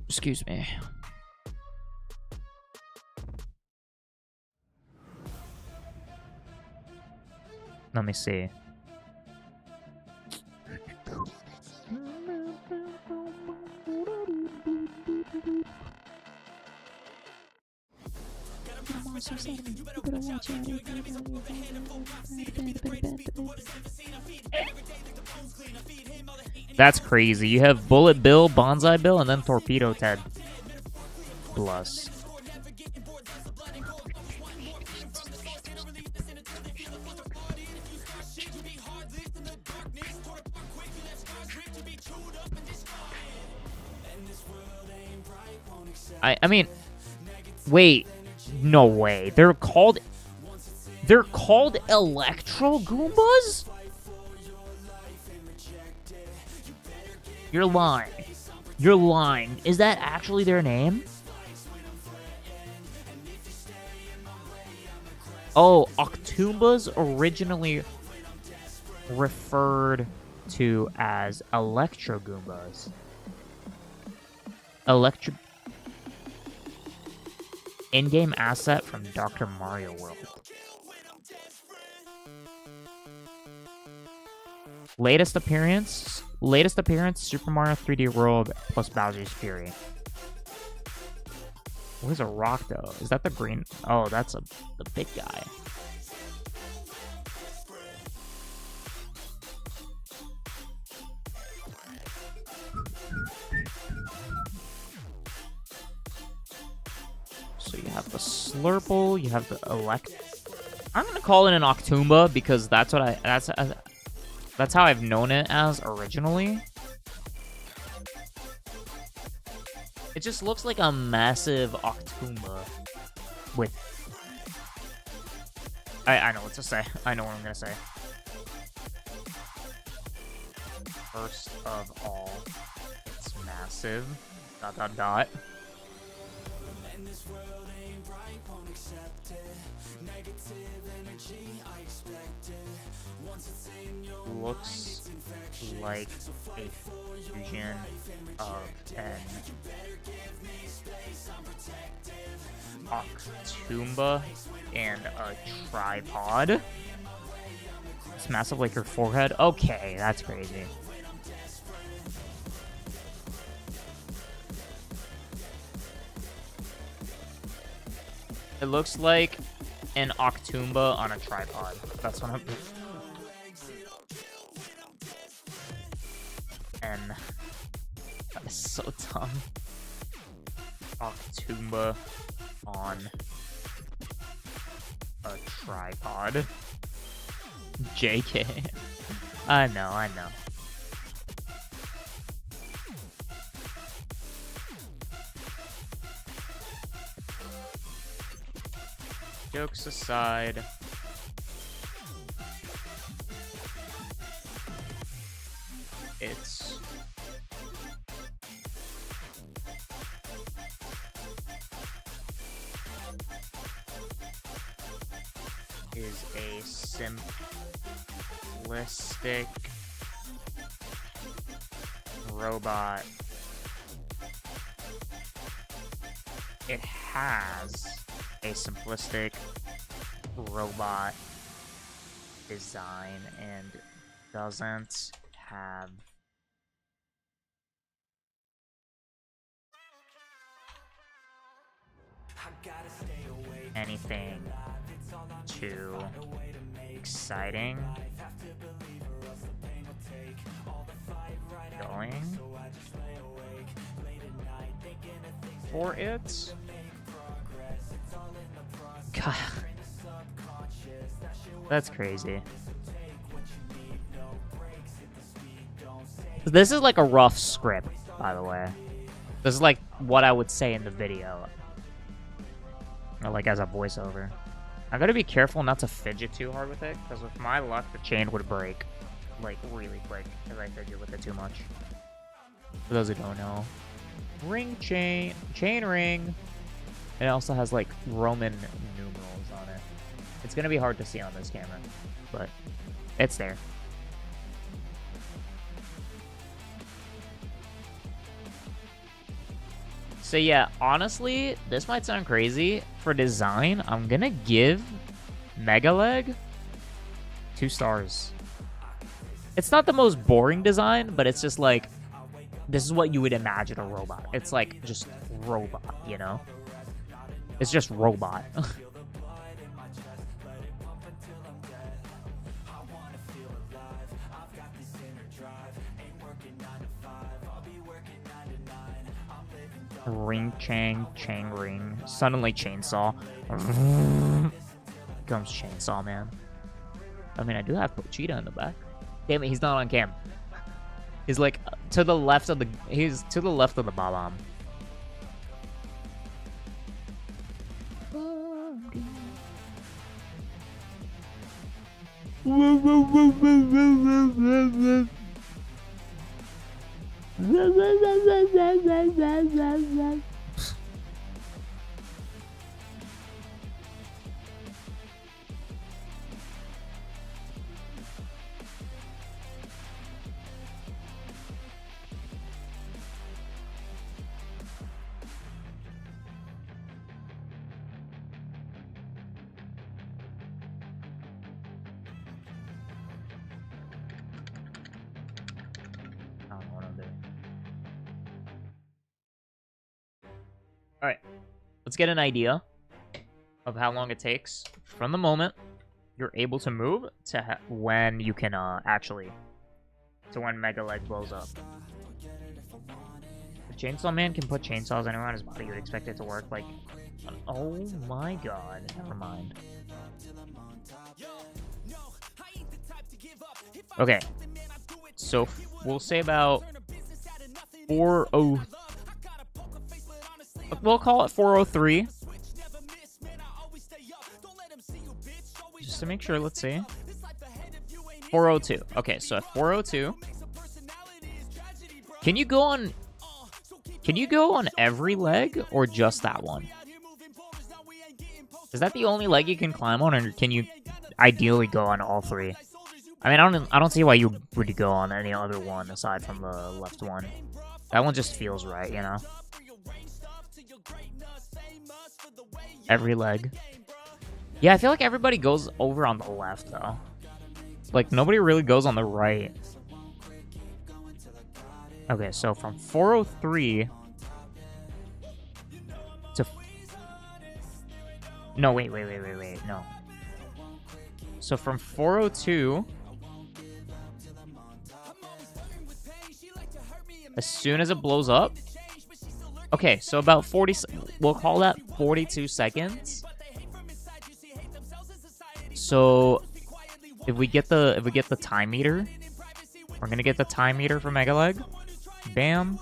Excuse me. Let me see. That's crazy. You have Bullet Bill, Bonsai Bill, and then Torpedo Ted. Plus. I mean, wait, no way. They're called Electro Goombas? You're lying. You're lying. Is that actually their name? Oh, Octumbas originally referred to as Electro Goombas. In-game asset from Dr. Mario World. Latest appearance, Super Mario 3D World plus Bowser's Fury. Where's a rock though? Is that the green? Oh, that's the big guy. So you have the Slurple, you have the I'm gonna call it an Octumba because that's what that's how I've known it as originally. It just looks like a massive Octumba with... I know what to say. I know what I'm gonna say. First of all, it's massive. ... Looks like a fusion of an Octumba and a tripod. It's massive like your forehead. Okay, that's crazy. It looks like an Octumba on a tripod. That's what I'm... That is so dumb. Octumba on a tripod. JK. I know. Jokes aside, it's is a simplistic robot. It has a simplistic robot design and doesn't have anything too exciting going for it. God, that's crazy. This is like a rough script, by the way. This is like what I would say in the video, or like as a voiceover. I gotta be careful not to fidget too hard with it, because with my luck, the chain would break like really quick if I fidget with it too much. For those who don't know, ring chain ring. It also has like Roman numerals on it. It's gonna be hard to see on this camera, but it's there. So yeah, honestly, this might sound crazy. For design, I'm gonna give Megaleg 2 stars. It's not the most boring design, but it's just like, this is what you would imagine a robot. It's like just robot, you know? It's just robot. Ring Chang ring. Suddenly chainsaw. Comes chainsaw man. I mean, I do have Pochita in the back. Damn it, he's not on cam. He's like to the left of the. He's to the left of the Bob-omb. Alright, let's get an idea of how long it takes from the moment you're able to move to when you can actually, to when Megaleg blows up. The Chainsaw Man can put chainsaws anywhere on his body. You'd expect it to work like, oh my god, never mind. Okay, so we'll say about 4:03. We'll call it 4:03. Just to make sure, let's see. 4:02. Okay, so at 4:02, can you go on every leg or just that one? Is that the only leg you can climb on, or can you ideally go on all 3? I mean, I don't see why you would go on any other one aside from the left one. That one just feels right, you know? Every leg. Yeah, I feel like everybody goes over on the left, though. Like, nobody really goes on the right. Okay, so from 4:03 to... No, wait, no. So from 4:02 As soon as it blows up. Okay, so about 40, we'll call that 42 seconds. So if we get the time meter, we're gonna get the time meter for Mega Leg. Bam,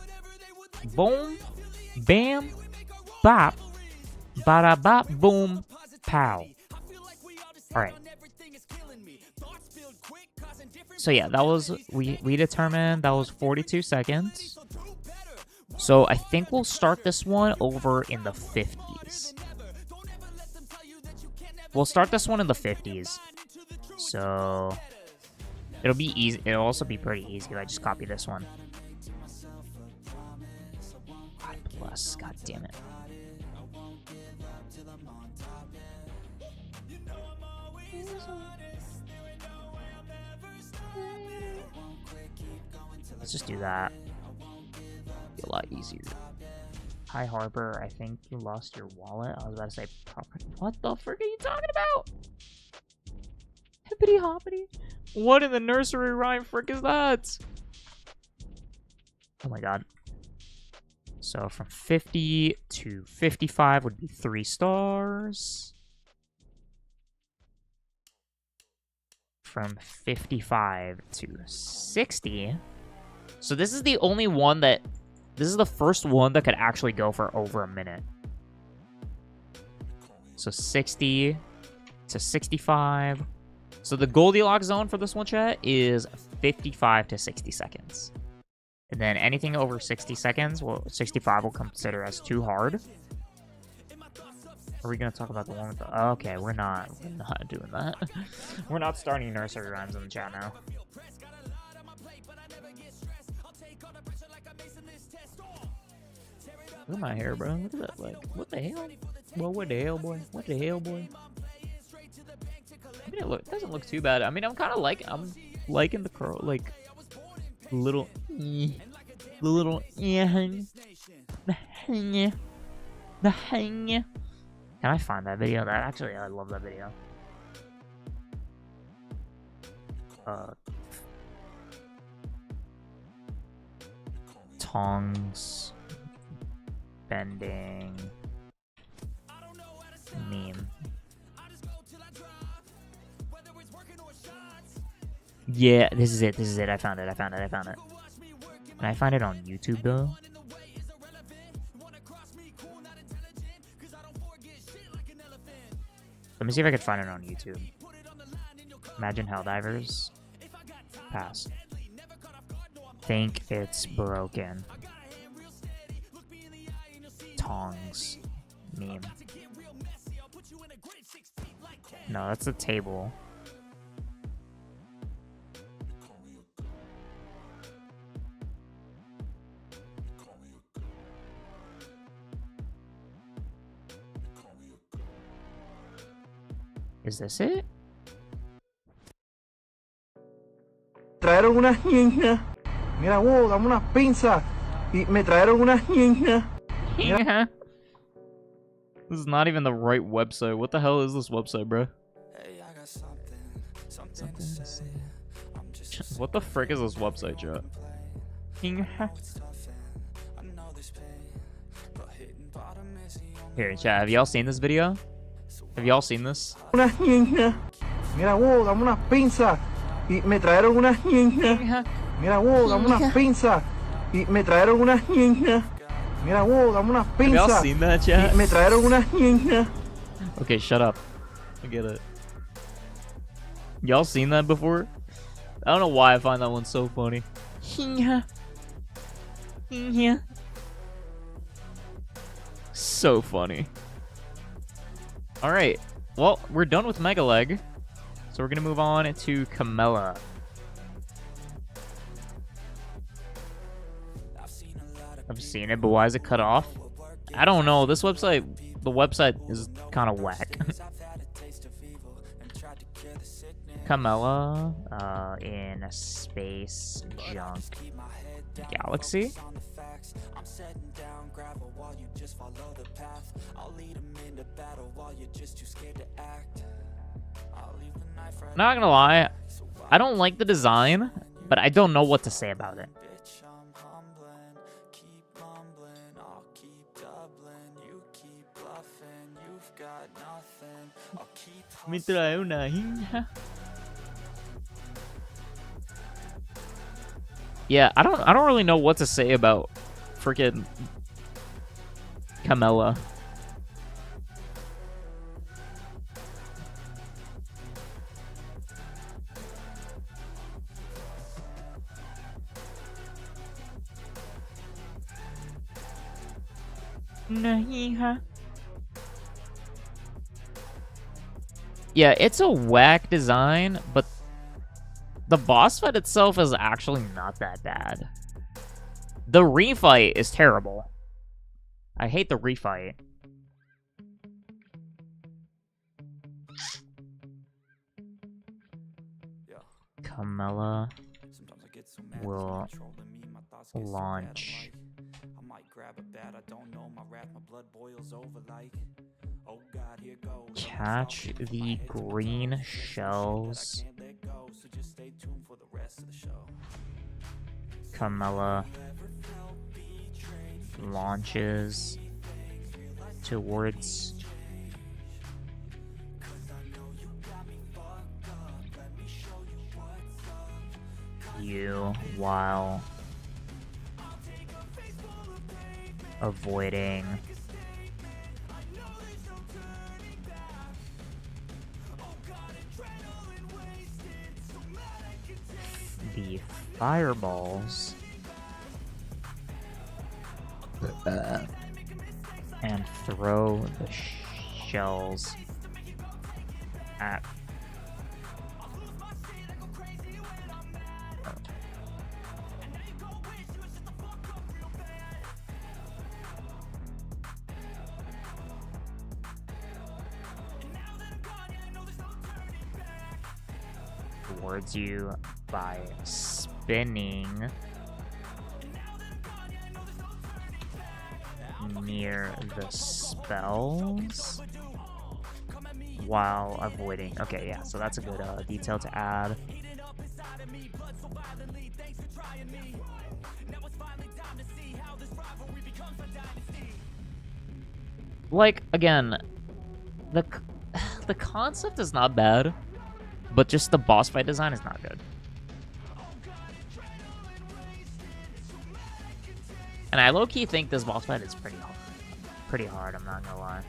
boom, bam, bop, bada bop, boom, pow. All right. So yeah, that was we determined that was 42 seconds. So I think we'll start this one over in the 50s. We'll start this one in the 50s. So it'll be easy. It'll also be pretty easy if I just copy this one. God plus, god damn it. Let's just do that. Be a lot easier. Hi Harper, I think you lost your wallet. I was about to say property. What the frick are you talking about? Hippity hoppity. What in the nursery rhyme frick is that? Oh my god. So from 50 to 55 would be 3 stars. From 55 to 60. So this is the only one that... This is the first one that could actually go for over a minute. So 60 to 65. So the Goldilocks zone for this one, chat, is 55 to 60 seconds. And then anything over 60 seconds, well, 65 will consider as too hard. Are we going to talk about the one with the... Okay, we're not doing that. We're not starting nursery rhymes in the chat now. Look at my hair, bro. Look at that. Like, what the hell? Well, what the hell, boy? What the hell, boy? I mean, it doesn't look too bad. I mean, I'm liking the curl, like, little, the little, the hang. Can I find that video? That actually, I love that video. Tongs. Bending meme. Yeah, this is it. I found it. Can I find it on YouTube though? Let me see if I can find it on YouTube. Imagine Helldivers. Pass. Think it's broken. Tongs meme. No, that's a table. Is this it? Trajeron unas niñas. Mira, wow, dame unas pinzas. Y me trajeron unas niñas. Yeah. This is not even the right website. What the hell is this website, bro? What the frick is this website, chat? Here, chat, have y'all seen this video? Have y'all seen this? Unas niñas. Mira, wow, dame unas pinzas. Y me trajeron unas niñas. Mira, wow, dame unas pinzas. Y me trajeron unas niñas. Mira, wow, dame unas pinzas. Have y'all seen that, chat? Me trajeron unas niñas. Okay, shut up. I get it. Y'all seen that before? I don't know why I find that one so funny. So funny. Alright, well, we're done with Mega Leg. So we're gonna move on to Camella. I've seen it, but why is it cut off? I don't know. This website, the website is kind of whack. Camella in Space Junk Galaxy. Not gonna lie, I don't like the design, but I don't know what to say about it. Me trae una hija. Yeah, I don't really know what to say about freaking Camilla. Yeah, it's a whack design, but the boss fight itself is actually not that bad. The refight is terrible. I hate the refight. Camilla will launch. Catch the green shells. Camilla launches towards you while avoiding the fireballs and throw the shells at towards you by spinning near the spells while avoiding. Okay, yeah, so that's a good detail to add. Like, again, the concept is not bad, but just the boss fight design is not good. And I low-key think this boss fight is pretty hard. Pretty hard, I'm not gonna lie.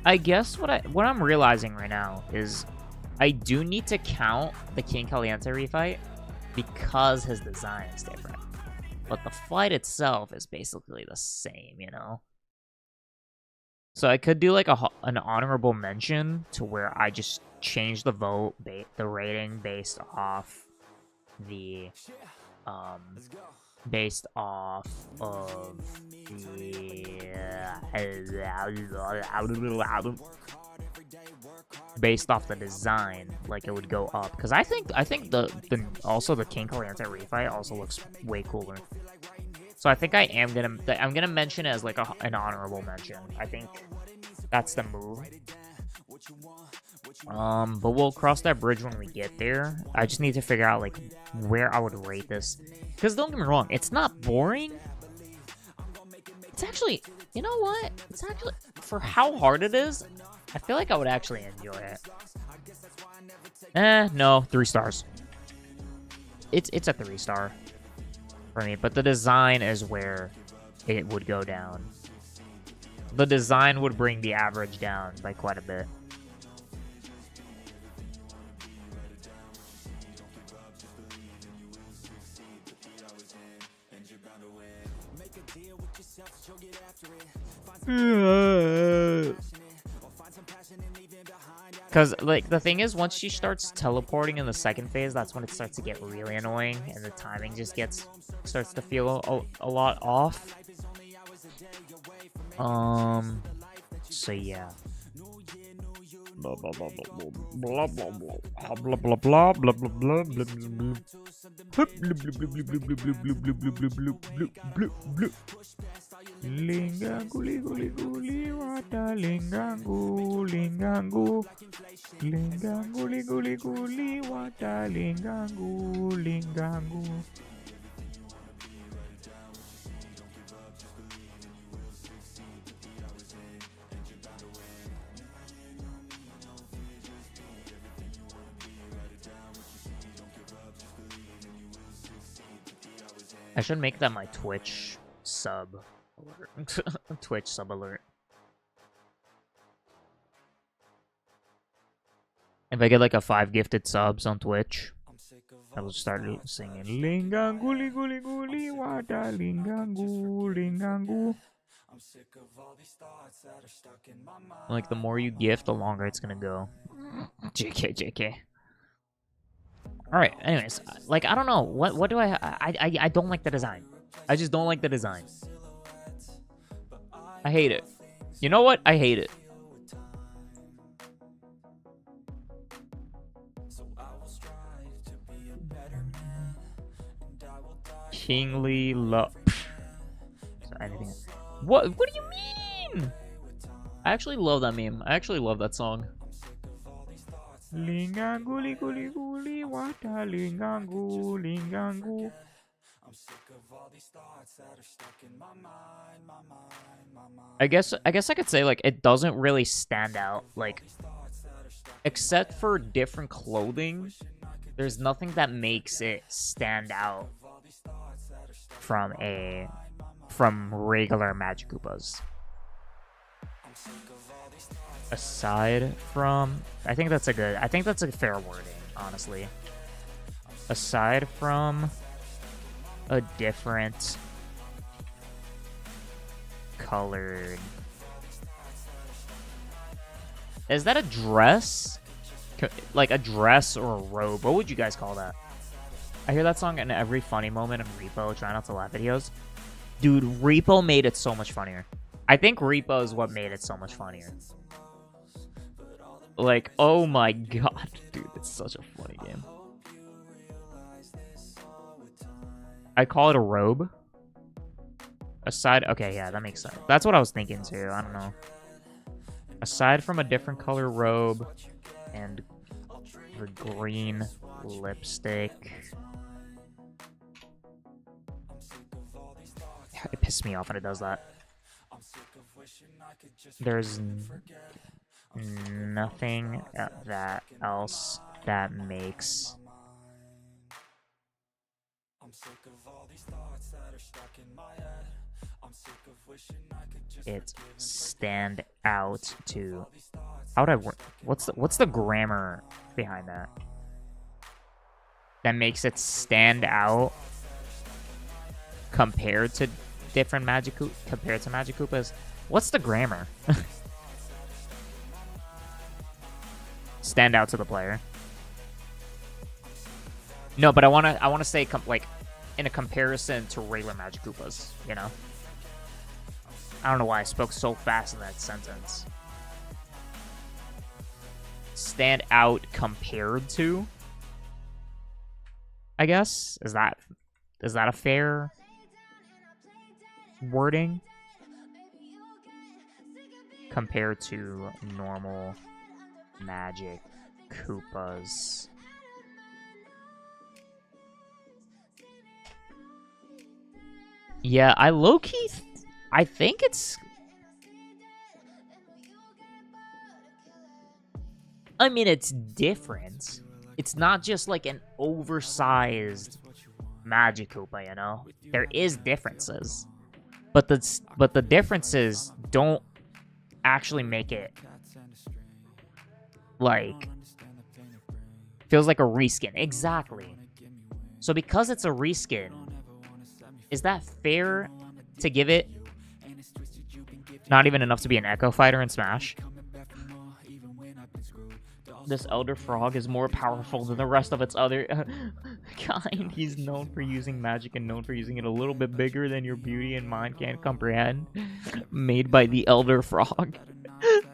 I guess what I'm realizing right now is I do need to count the King Caliente refight because his design is different. But the fight itself is basically the same, you know? So I could do like an honorable mention to where I just change the the rating based off the based off of based off the design, like it would go up, because I think the King Caliente refight also looks way cooler. So I think I'm gonna mention it as like an honorable mention. I think that's the move. But we'll cross that bridge when we get there. I just need to figure out like where I would rate this, because don't get me wrong, it's not boring. It's actually, you know what? It's actually, for how hard it is, I feel like I would actually enjoy it. No, 3 stars. It's a 3-star for me, but the design is where it would go down. The design would bring the average down by quite a bit. Because, like, the thing is, once she starts teleporting in the second phase, that's when it starts to get really annoying, and the timing just starts to feel a lot off. So, yeah. Lingangu, liguli, wata lingangu, lingangu. Lingangu, liguli, wata lingangu, lingangu. I should make that my Twitch sub alert. Twitch sub alert. If I get like a 5 gifted subs on Twitch, I will start singing Lingangu, liguli, guli, wata lingangu, lingangu. Like the more you gift, the longer it's gonna go. JK. Alright, anyways, like, I don't know, what do I don't like the design. I just don't like the design. I hate it. You know what? I hate it. Kingly love. Anything. What do you mean? I actually love that meme. I actually love that song. Lingangu, liguli, guli, wata lingangu, lingangu. I guess I could say like it doesn't really stand out, like except for different clothing. There's nothing that makes it stand out from regular Magic Koopas. Aside from, I think that's a fair wording, honestly. Aside from a different colored, is that a dress? Like a dress or a robe? What would you guys call that? I hear that song in every funny moment of Repo, Try Not to Laugh videos. Dude, Repo made it so much funnier. I think Repo is what made it so much funnier. Like, oh my god, dude, it's such a funny game. I call it a robe. Aside, okay, yeah, that makes sense. That's what I was thinking too, I don't know. Aside from a different color robe and the green lipstick. It pisses me off when it does that. There's nothing that else that makes it stand out to. How would I work? What's the grammar behind that? That makes it stand out compared to different Magic Koopas. What's the grammar? Stand out to the player. No, but I wanna say like in a comparison to regular Magic Koopas, you know. I don't know why I spoke so fast in that sentence. Stand out compared to, I guess, is that a fair wording? Compared to normal Magic Koopas. Yeah, I low-key I think it's, I mean, it's different. It's not just like an oversized Magic Koopa, you know? There is differences. But the differences don't actually make it like feels like a reskin. Exactly. So because it's a reskin, is that fair to give it not even enough to be an Echo Fighter in Smash? This Elder Frog is more powerful than the rest of its other kind. He's known for using magic and known for using it a little bit bigger than your beauty and mind can't comprehend. Made by the Elder Frog.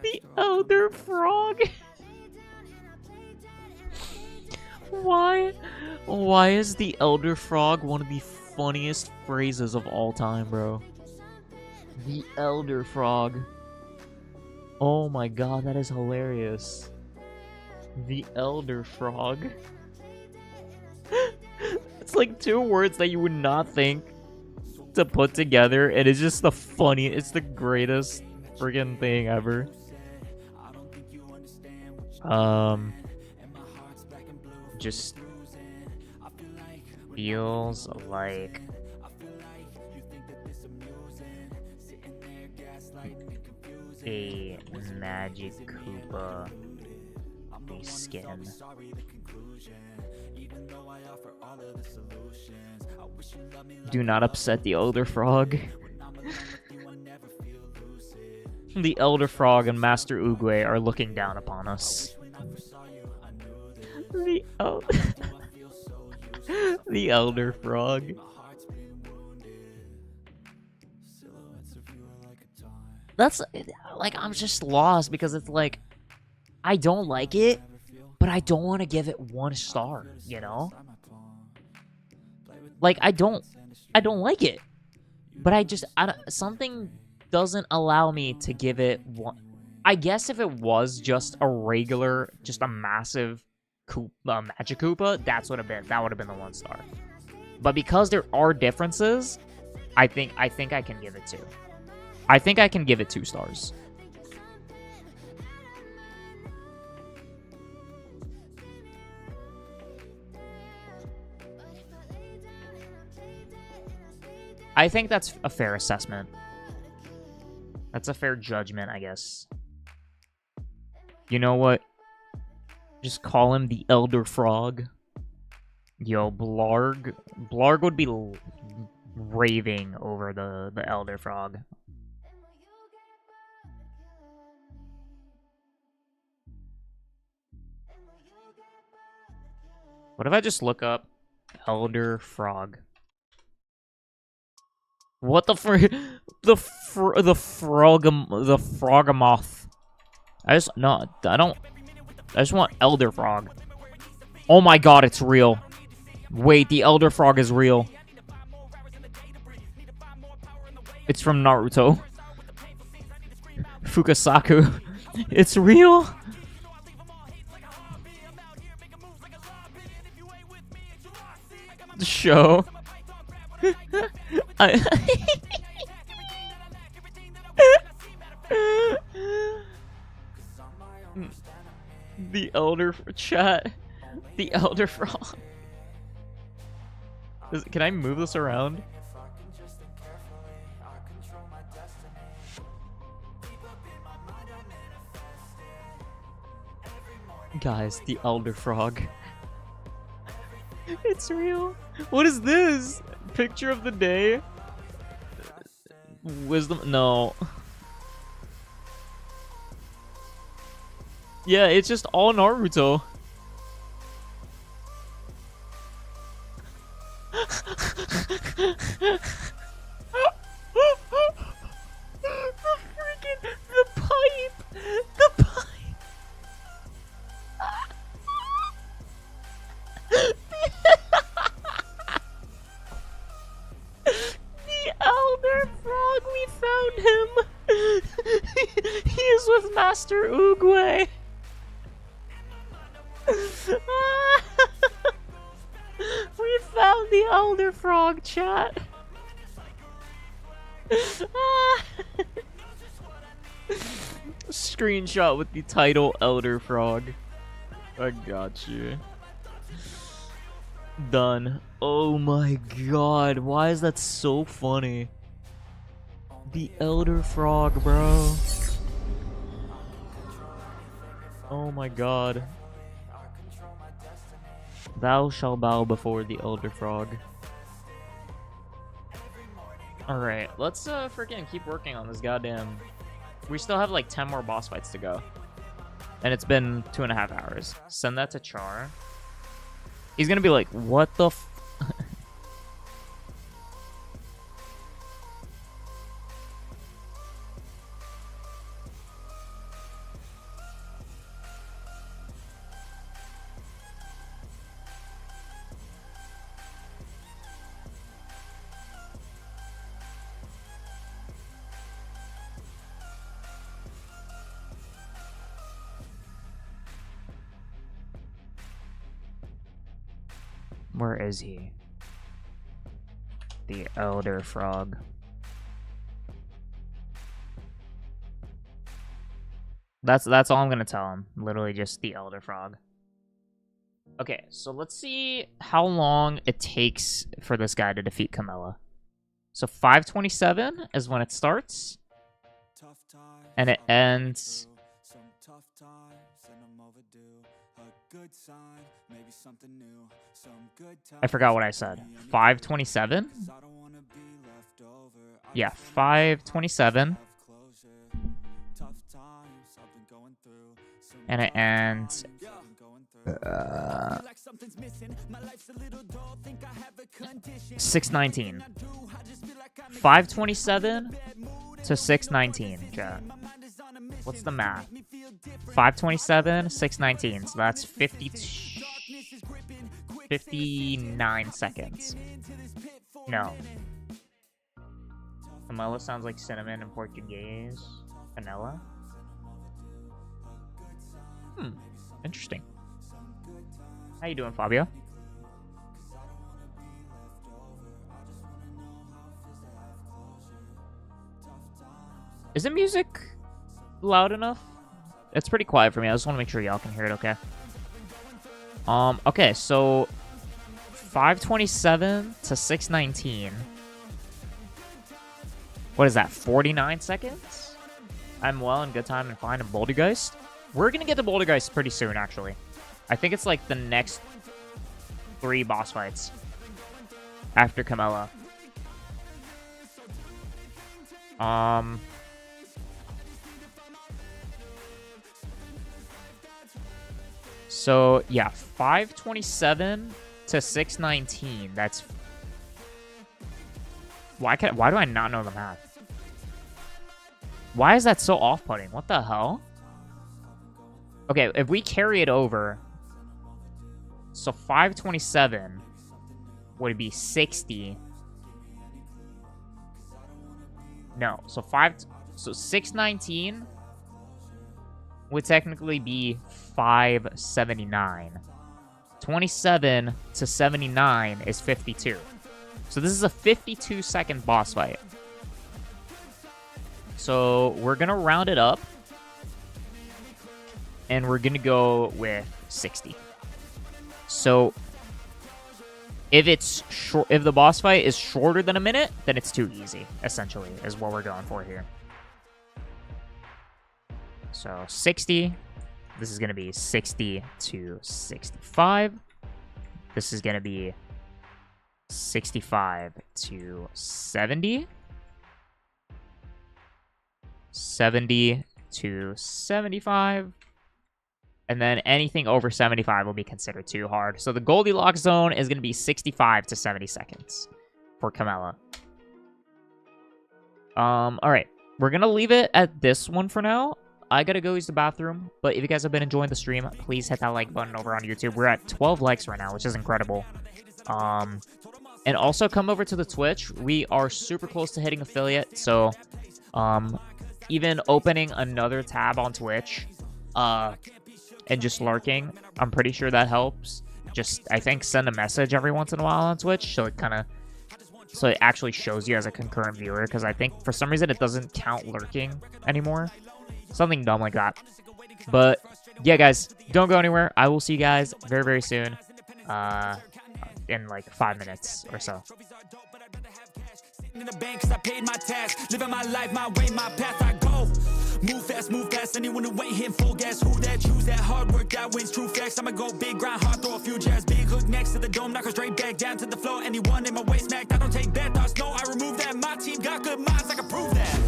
The Elder Frog. Why is the Elder Frog one of the funniest phrases of all time, bro? The Elder Frog. Oh my god, that is hilarious. The Elder Frog. It's like two words that you would not think to put together, and it's just the funniest, it's the greatest friggin' thing ever. Just feels like a Magic Koopa reskin. Do not upset the Elder Frog. The Elder Frog and Master Oogway are looking down upon us. The Elder Frog. That's like, I'm just lost because it's like, I don't like it, but I don't want to give it 1 star, you know? Like, I don't like it, but something doesn't allow me to give it 1. I guess if it was just a regular, just a massive Magic Koopa, that would have been the 1 star. But because there are differences, I think I can give it 2. I think I can give it 2 stars. I think that's a fair assessment. That's a fair judgment, I guess. You know what? Just call him the Elder Frog. Yo, Blarg. Blarg would be raving over the Elder Frog. What if I just look up Elder Frog? What the the Frogamoth. I just want Elder Frog. Oh my god, it's real. Wait, the Elder Frog is real. It's from Naruto. Fukasaku. It's real. The show. The Elder chat. The Elder Frog. Can I move this around? Guys, the Elder Frog. It's real. What is this? Picture of the day? Wisdom? No. Yeah, it's just all Naruto. The pipe! The pipe! The Elder Frog, we found him! He is with Master Oogway! We found the Elder Frog, chat! Screenshot with the title Elder Frog. I got you. Done. Oh my god, why is that so funny? The Elder Frog, bro. Oh my god. Thou shalt bow before the Elder Frog. Alright, let's freaking keep working on this goddamn... We still have like 10 more boss fights to go. And it's been 2.5 hours. Send that to Char. He's gonna be like, what the f... Where is he? The Elder Frog. That's all I'm gonna tell him. Literally just the Elder Frog. Okay, so let's see how long it takes for this guy to defeat Camilla. So 5:27 is when it starts. And it ends... I forgot what I said. 5:27? Yeah, 5:27. And it ends... 6:19. 5:27 to 6:19, chat. What's the math? 5:27, 6:19. So that's 59 seconds. No. Vanilla sounds like cinnamon in Portuguese. Vanilla? Interesting. How you doing, Fabio? Is the music loud enough? It's pretty quiet for me. I just want to make sure y'all can hear it okay. Okay, so 5:27 to 6:19. What is that, 49 seconds? I'm well in good time and fine in Bouldergeist. We're gonna get to Bouldergeist pretty soon, actually. I think it's like the next 3 boss fights after Camilla. So yeah, 5:27 to 6:19. That's why do I not know the math? Why is that so off-putting? What the hell? Okay, if we carry it over, so 5:27 would be 60. No, so 6:19 would technically be 5:79. 27 to 79 is 52. So this is a 52-second boss fight. So we're gonna round it up, and we're gonna go with 60. So if it's short, if the boss fight is shorter than a minute, then it's too easy. Essentially, is what we're going for here. So 60. This is gonna be 60 to 65. This is gonna be 65 to 70. 70 to 75. And then anything over 75 will be considered too hard. So the Goldilocks zone is going to be 65 to 70 seconds for Camilla. All right. We're going to leave it at this one for now. I got to go use the bathroom. But if you guys have been enjoying the stream, please hit that like button over on YouTube. We're at 12 likes right now, which is incredible. And also come over to the Twitch. We are super close to hitting affiliate. So even opening another tab on Twitch and just lurking, I'm pretty sure that helps. Just, I think, send a message every once in a while on Twitch, so it actually shows you as a concurrent viewer, because I think for some reason it doesn't count lurking anymore. Something dumb like that. But yeah, guys, don't go anywhere. I will see you guys very, very soon, in like 5 minutes or so. In the bank, 'cause I paid my tax, living my life, my way, my path. I go move fast. Anyone who ain't hitting full gas, who that choose that hard work that wins, true facts. I'ma go big, grind hard, throw a few jabs, big hook next to the dome, knock her straight back down to the floor. Anyone in my way smacked, I don't take bad thoughts, no, I remove that. My team got good minds, I can prove that.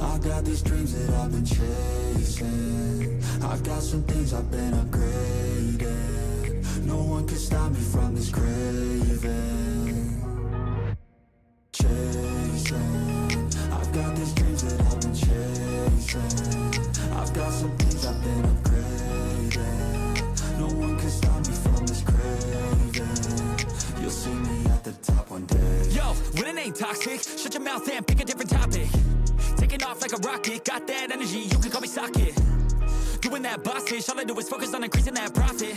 I got these dreams that I've been chasing. I got some things I've been upgrading. No one can stop me from this craving. Chasing, I've got these dreams that I've been chasing. I've got some things I've been upgrading. No one can stop me from this craving. You'll see me at the top one day. Yo, when it ain't toxic, shut your mouth and pick a different topic. Taking off like a rocket, got that energy, you can call me socket. Doing that boss ish, all I do is focus on increasing that profit.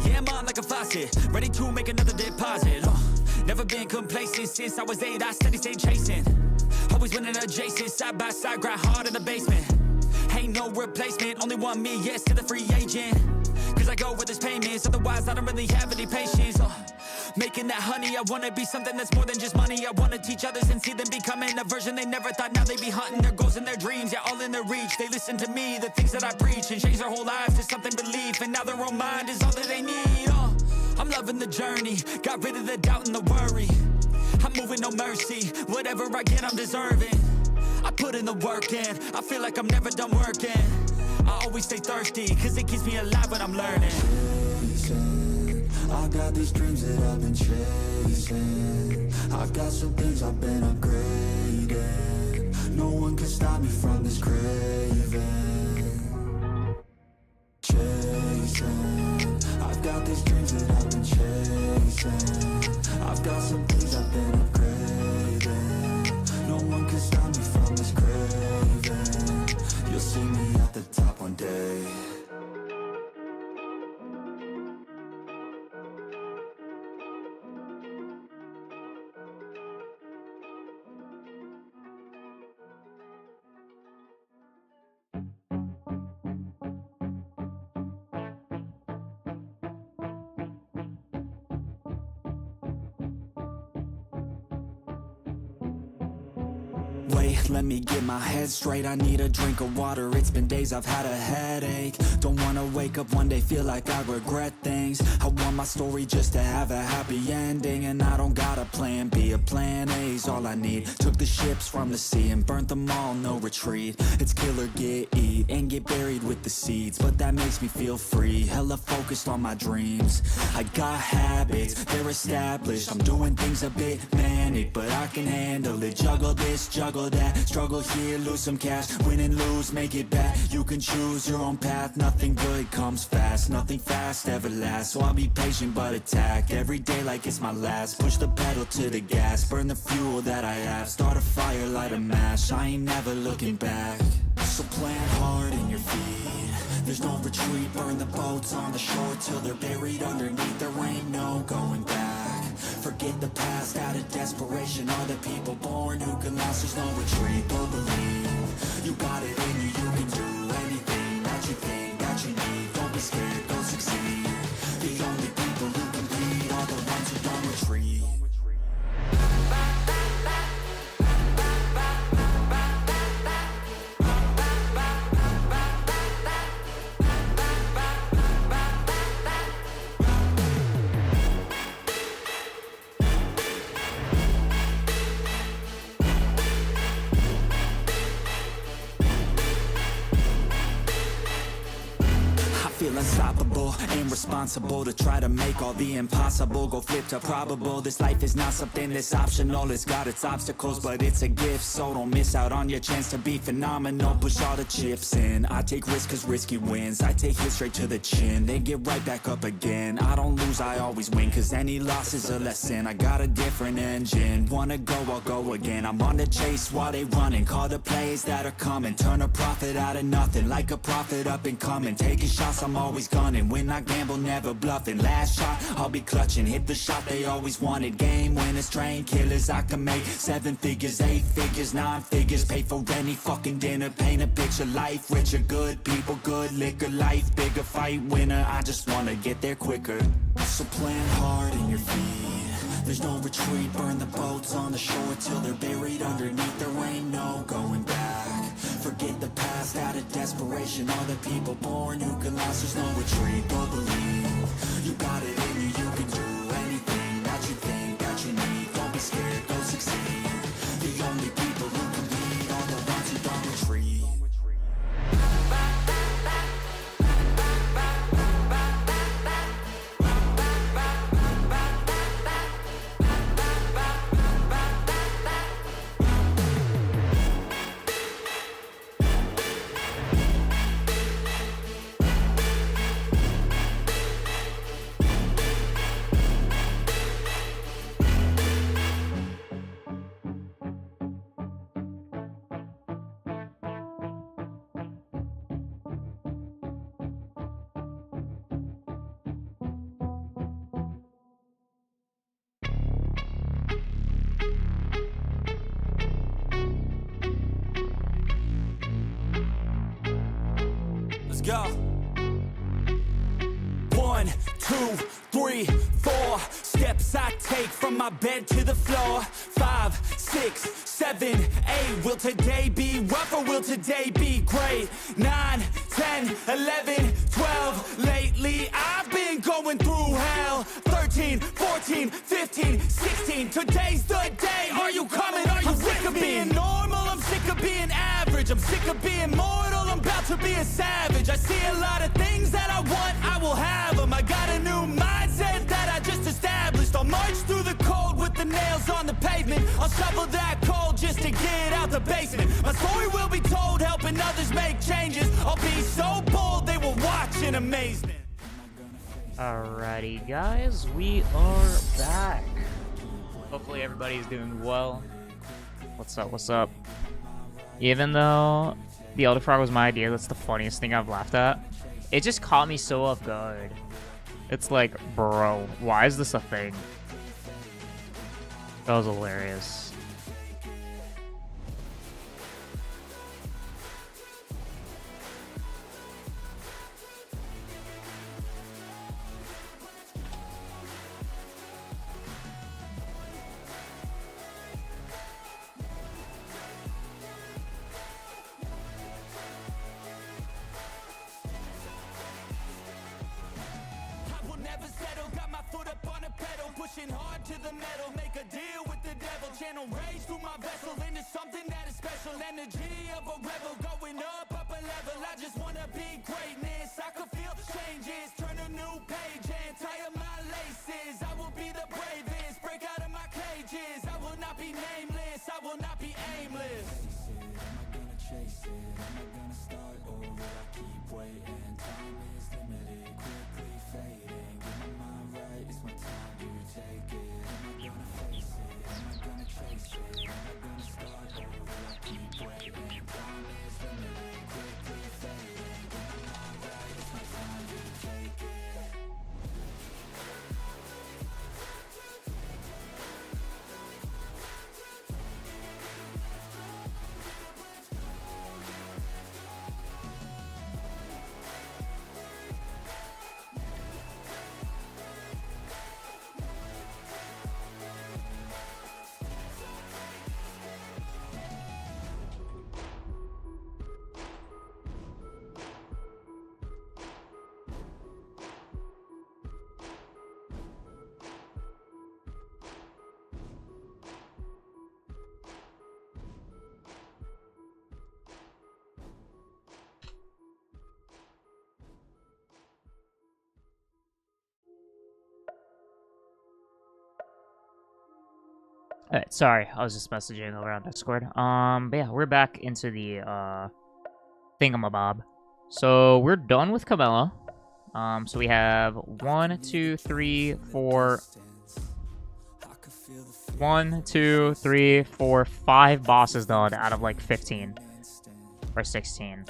Yeah, I'm on like a faucet. faucet, ready to make another deposit. Never been complacent since I was 8, I steady stay chasing. Always winning adjacent, side by side, grind hard in the basement. Ain't no replacement, only want me, yes to the free agent. Cause I go where there's payments, otherwise I don't really have any patience. Making that honey, I wanna be something that's more than just money. I wanna teach others and see them becoming a version they never thought. Now they be hunting their goals and their dreams, yeah, all in their reach. They listen to me, the things that I preach, and change their whole lives to something belief. And now their own mind is all that they need. I'm loving the journey, got rid of the doubt and the worry. I'm moving no mercy, whatever I get I'm deserving. I put in the work in, I feel like I'm never done working. I always stay thirsty, cause it keeps me alive when I'm learning. Chasing, I got these dreams that I've been chasing. I've got some things I've been upgrading. No one can stop me from this craving. Chasing, I've got these dreams that I've been chasing. I've got some things I've been upgrading. No one can stop me from this craving. You'll see me at the top one day. Wait, let me get my head straight, I need a drink of water. It's been days I've had a headache. Don't wanna wake up one day, feel like I regret things. I want my story just to have a happy ending. And I don't got a plan B, a plan A's all I need. Took the ships from the sea and burnt them all, no retreat. It's kill or get, eat, and get buried with the seeds. But that makes me feel free, hella focused on my dreams. I got habits, they're established. I'm doing things a bit manic, but I can handle it. Juggle this, juggle that, struggle here, lose some cash. Win and lose, make it back. You can choose your own path, nothing good comes fast. Nothing fast ever lasts, so I'll be patient but attack. Every day like it's my last, push the pedal to the gas. Burn the fuel that I have, start a fire, light a match. I ain't never looking back. So plant hard in your feet, there's no retreat. Burn the boats on the shore till they're buried underneath. There ain't no going back. Forget the past out of desperation. Are the people born who can last? There's no retreat, don't believe. You got it in you, you can do anything that you think that you need. Don't be scared, go succeed. The only people who compete are the ones who don't retreat. Feel unstoppable and responsible to try to make all the impossible go flip to probable. This life is not something that's optional, it's got its obstacles, but it's a gift. So don't miss out on your chance to be phenomenal. Push all the chips in, I take risks cause risky wins. I take hits straight to the chin, then get right back up again. I don't lose, I always win, cause any loss is a lesson. I got a different engine, wanna go, I'll go again. I'm on the chase while they running, call the plays that are coming. Turn a profit out of nothing, like a prophet up and coming. Taking shots, I'm always gunning. When I gamble, never bluffing. Last shot, I'll be clutching. Hit the shot they always wanted. Game winners, train killers. I can make 7 figures, 8 figures, 9 figures. Pay for any fucking dinner. Paint a picture, life richer. Good people, good liquor. Life bigger, fight winner. I just wanna get there quicker. So plant hard in your feet, there's no retreat. Burn the boats on the shore till they're buried underneath. There ain't no going back. Forget the past out of desperation. Are the people born who can last? There's no retreat, don't believe. You got it in you, you can do anything that you think that you need. Don't be scared, go succeed. The only people who compete are the ones who don't retreat. Go. 1, 2, 3, 4 steps I take from my bed to the floor. 5, 6, 7, 8. Will today be rough or will today be great? 9, 10, 11, 12. Lately I've been going through hell. 13, 14, 15, 16. Today's the day. Are you coming? Are you sick of being normal? I'm sick of being average. I'm sick of being mortal. I'm about to be a savage. I see a lot of things that I want, I will have them. I got a new mindset that I just established. I'll march through the cold with the nails on the pavement. I'll shovel that coal just to get out the basement. My story will be told, helping others make changes. I'll be so bold they will watch in amazement. Alrighty, guys, we are back. Hopefully everybody's doing well. What's up, what's up? Even though the Elder Frog was my idea, that's the funniest thing I've laughed at. It just caught me so off guard. It's like, bro, why is this a thing? That was hilarious. Pushing hard to the metal, make a deal with the devil. Channel rage through my vessel into something that is special. Energy of a rebel, going up a level. I just wanna be greatness. I could feel changes, turn a new page and tie up my laces. I will be the bravest, break out of my cages. I will not be nameless, I will not be aimless. Am I gonna chase it? Am I gonna start over? I keep waiting. Time is limited, quickly fading. Get my mind right, it's my time to take it. Am I gonna face it? Am I gonna chase it? Am I gonna start over? I keep waiting. Time is limited, quickly fading. Get my mind right, it's my time to take it. Alright, sorry, I was just messaging over on Discord. But yeah, we're back into the thingamabob. So we're done with Camilla. So we have 1, 2, 3, 4. 1, 2, 3, 4, 5 bosses done out of like 15 or 16.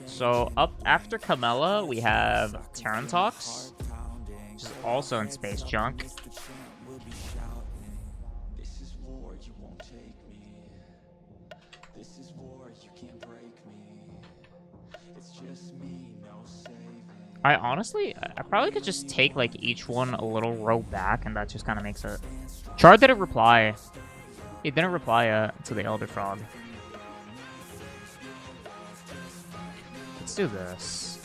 So up after Camilla, we have Tarantox, which is also in Space Junk. I honestly, I probably could just take like each one a little row back, and that just kind of makes it. Char didn't reply. He didn't reply to the Elder Frog. Let's do this.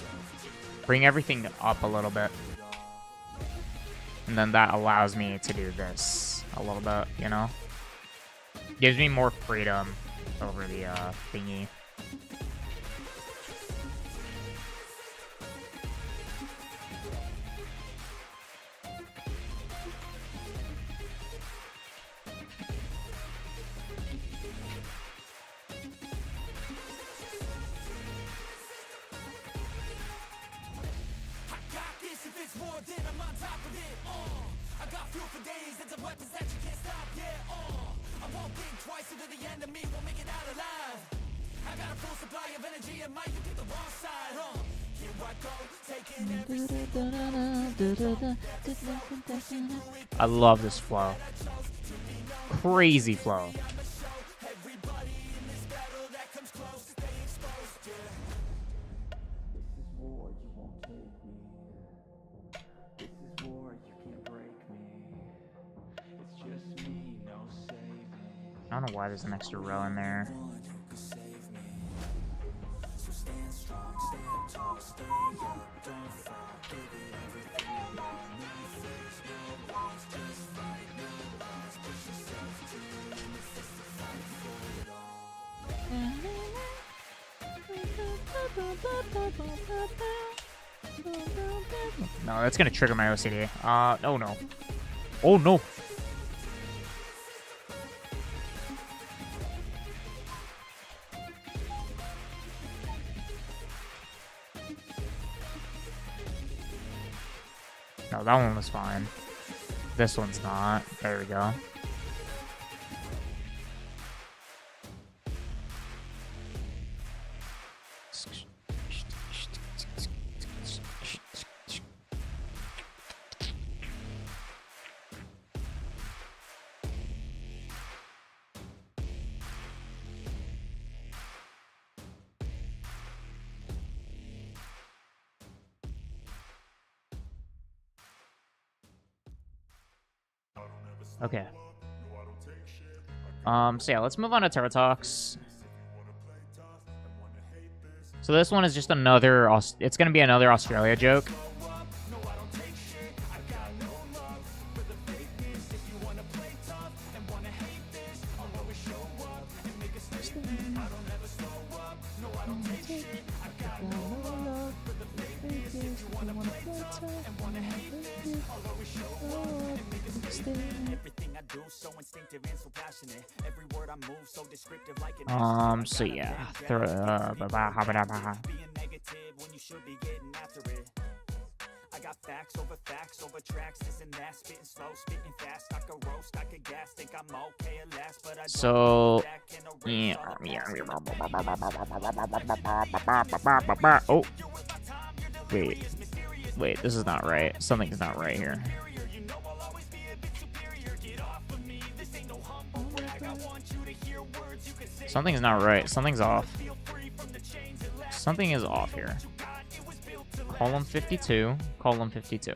Bring everything up a little bit. And then that allows me to do this a little bit, you know? Gives me more freedom over the thingy. I love this flow. Crazy flow. I don't know why there's an extra row in there. No, that's gonna trigger my OCD. Oh no. Oh no. No, that one was fine. This one's not. There we go. Okay. So yeah, let's move on to Turtle Talks. So this one is just another, it's gonna be another Australia joke. So yeah, I got facts over tracks, this and that, spitting slow, spitting fast, I could roast, I could gas, think I'm okay at last, but I so yeah. Oh, wait, this is not right. Something's not right here. Something's not right. Something's off. Something is off here. Column 52. Column 52.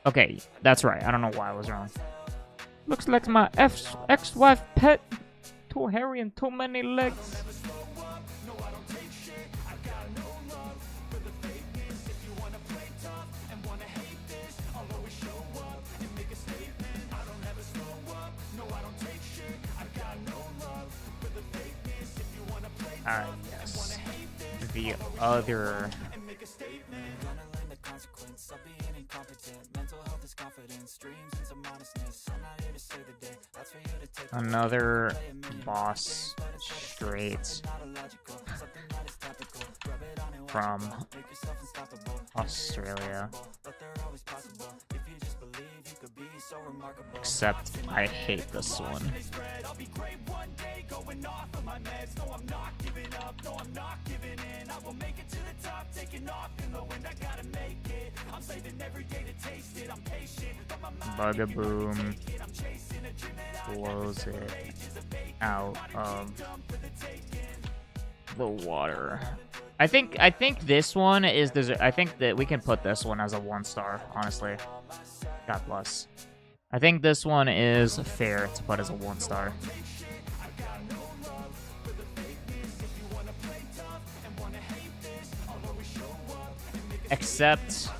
Okay, that's right. I don't know why I was wrong. Looks like my ex-wife pet. Too hairy and too many legs. Yes. The other. Another boss straight from Australia. Except I hate this one. Bugaboom blows it out of the water. I think this one is I think that we can put this one as a 1-star, honestly. God bless. I think this one is fair to put as a 1-star. Except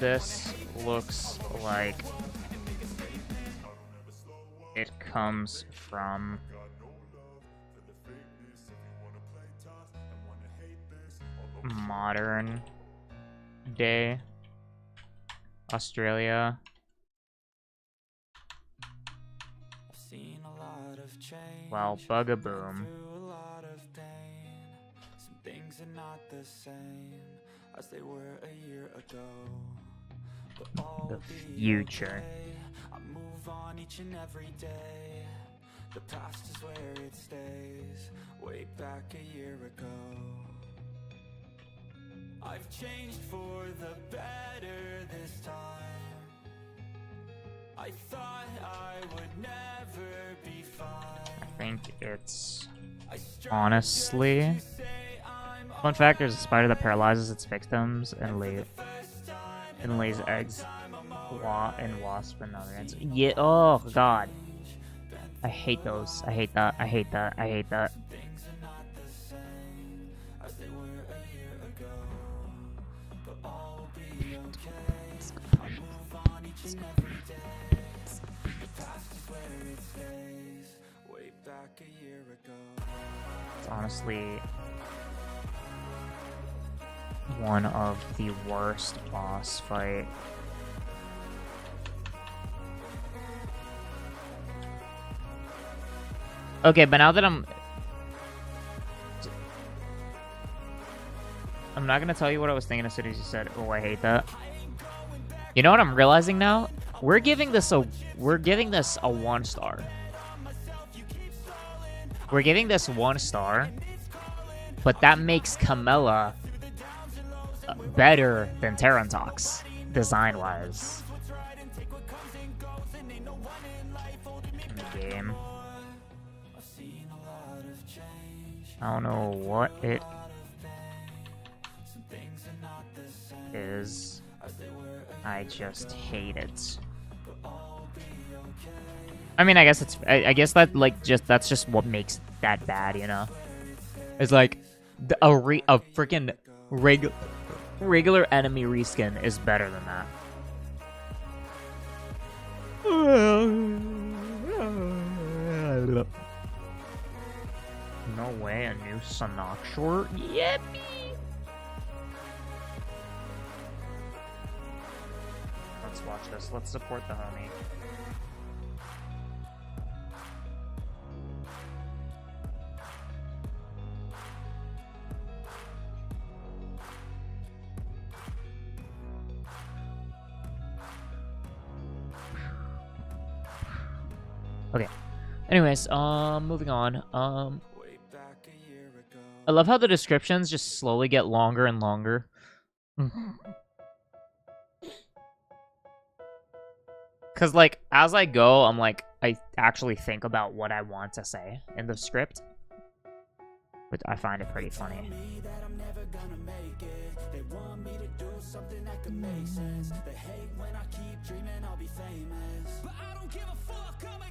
this looks like it comes from modern day Australia. Well, Bugaboom. Some things are not the same as they were a year ago. But all The future. I move on each and every day. The past is where it stays, way back a year ago. I've changed for the better this time. I thought I would never be fine. I think it's honestly. Fun fact: there's a spider that paralyzes its victims and lays eggs, and wasp and other ants. Yeah. Oh God. I hate those. I hate that. I hate that. I hate that. It's honestly one of the worst boss fight. Okay, but now that I'm not gonna tell you what I was thinking as soon as you said, "Oh, I hate that." You know what I'm realizing now? We're giving this a 1 star. We're giving this 1 star, but that makes Camilla better than Terrantox, design-wise. In the game. I don't know what it is. I just hate it. I mean, I guess it's. I guess that that's just what makes that bad, you know. It's like a freaking regular enemy reskin is better than that. No way, a new Sanok short? Yippee! Let's watch this. Let's support the homie. Okay. Anyways, moving on. I love how the descriptions just slowly get longer and longer. Cause like as I go, I'm like I actually think about what I want to say in the script, but I find it pretty funny.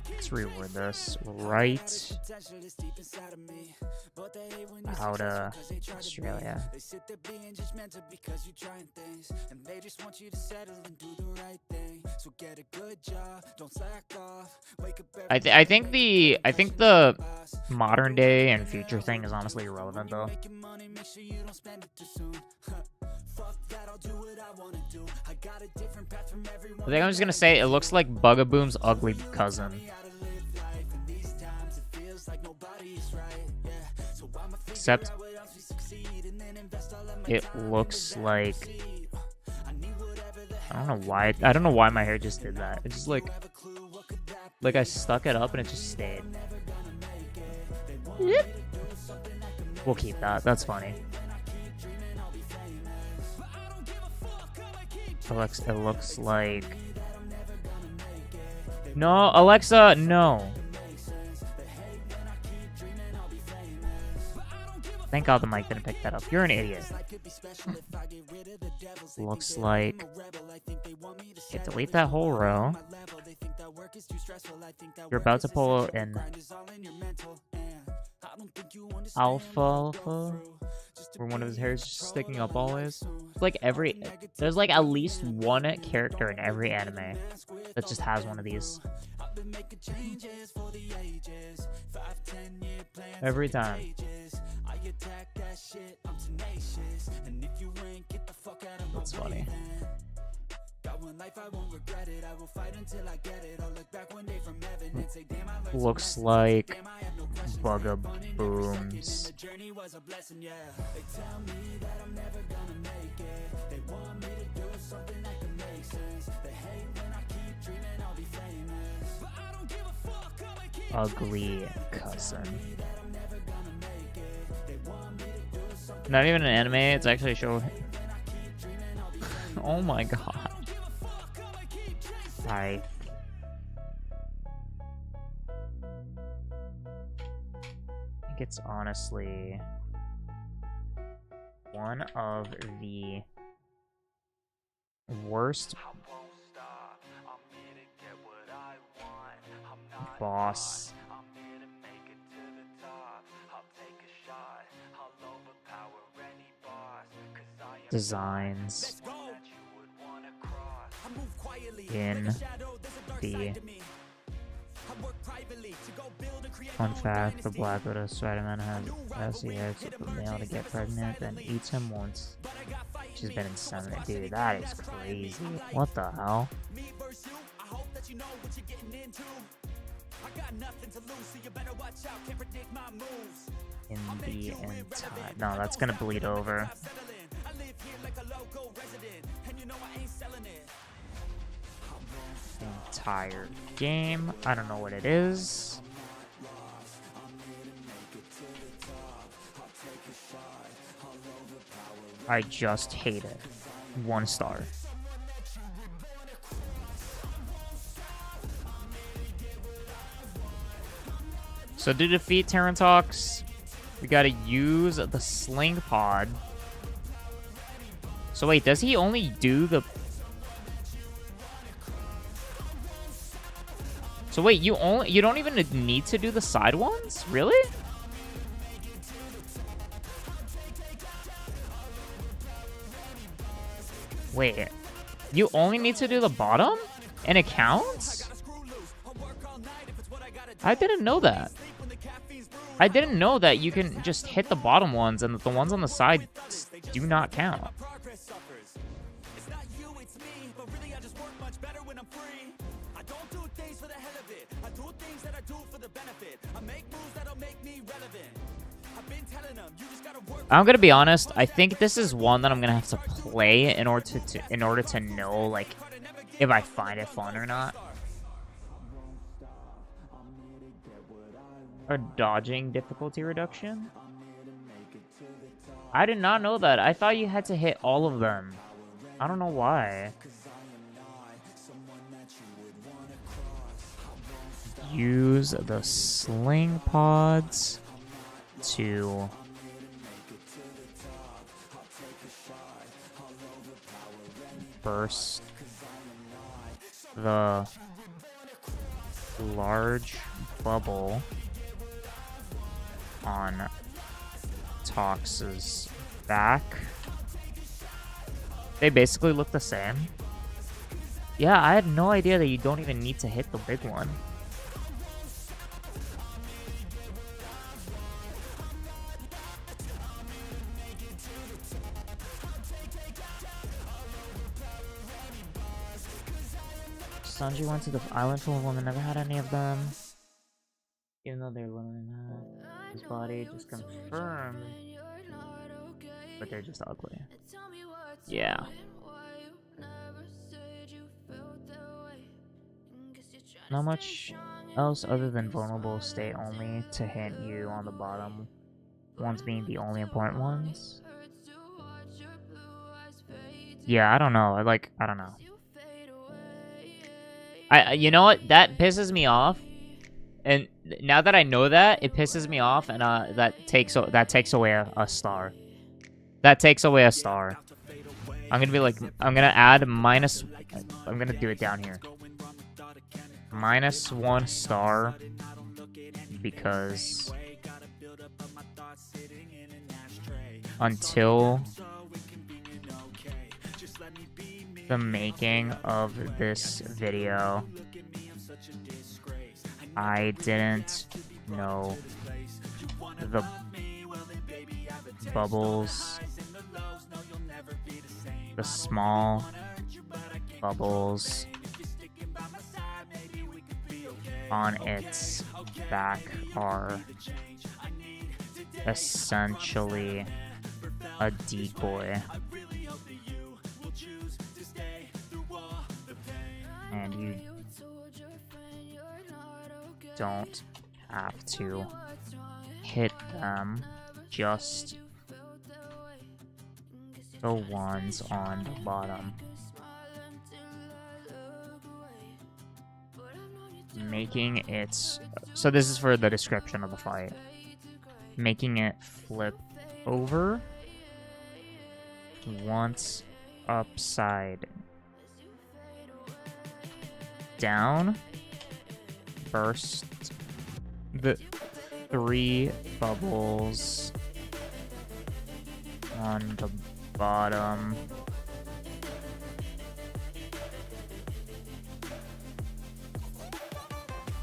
Let's reword this. Right out of Australia. I think the modern day and future thing is honestly irrelevant though. I think I'm just gonna say it looks like Bugaboom's ugly cousin. Except it looks like I don't know why my hair just did that. It's just like I stuck it up and it just stayed. Yep. We'll keep that. That's funny. Alexa, it looks like... No, Alexa, no. Thank God the mic didn't pick that up. You're an idiot. Looks like... Okay, delete that whole row. You're about to pull in Alpha, where one of his hairs just sticking up always. It's like there's like at least one character in every anime that just has one of these. Every time. That's funny. Looks like Bugabooms. ugly cousin. Not even an anime, it's actually a show. Oh my god. I think it's honestly one of the worst boss designs in the fun fact, the Black Widow Spider-Man has SEX with a male to get pregnant, then eats him once she's been inseminated. Dude, that is crazy. What the hell? In the entire... No, that's gonna bleed over. Entire game. I don't know what it is. I just hate it. 1 star. So to defeat Terrantox, we gotta use the sling pod. So wait, does he only do the... So wait, you don't even need to do the side ones? Really? Wait, you only need to do the bottom? And it counts? I didn't know that. I didn't know that you can just hit the bottom ones and the ones on the side do not count. I'm gonna be honest, I think this is one that I'm gonna have to play in order to know, like, if I find it fun or not. A dodging difficulty reduction? I did not know that. I thought you had to hit all of them. I don't know why. Use the sling pods to burst the large bubble on Tox's back. They basically look the same. Yeah, I had no idea that you don't even need to hit the big one. Sanji went to the island full of women, never had any of them. Even though they're limited in his body, just confirmed. But they're just ugly. Yeah. Not much else other than vulnerable state only to hit you on the bottom ones being the only important ones. Yeah, I don't know. I don't know. You know what? That pisses me off. And now that I know that, it pisses me off, and that takes away a star. That takes away a star. I'm gonna be like, I'm gonna add minus. I'm gonna do it down here. -1 star because until the making of this video, I didn't know the bubbles, the small bubbles on its back are essentially a decoy. And you don't have to hit them, just the ones on the bottom. Making it... So this is for the description of the fight. Making it flip over once upside down, burst the 3 bubbles on the bottom.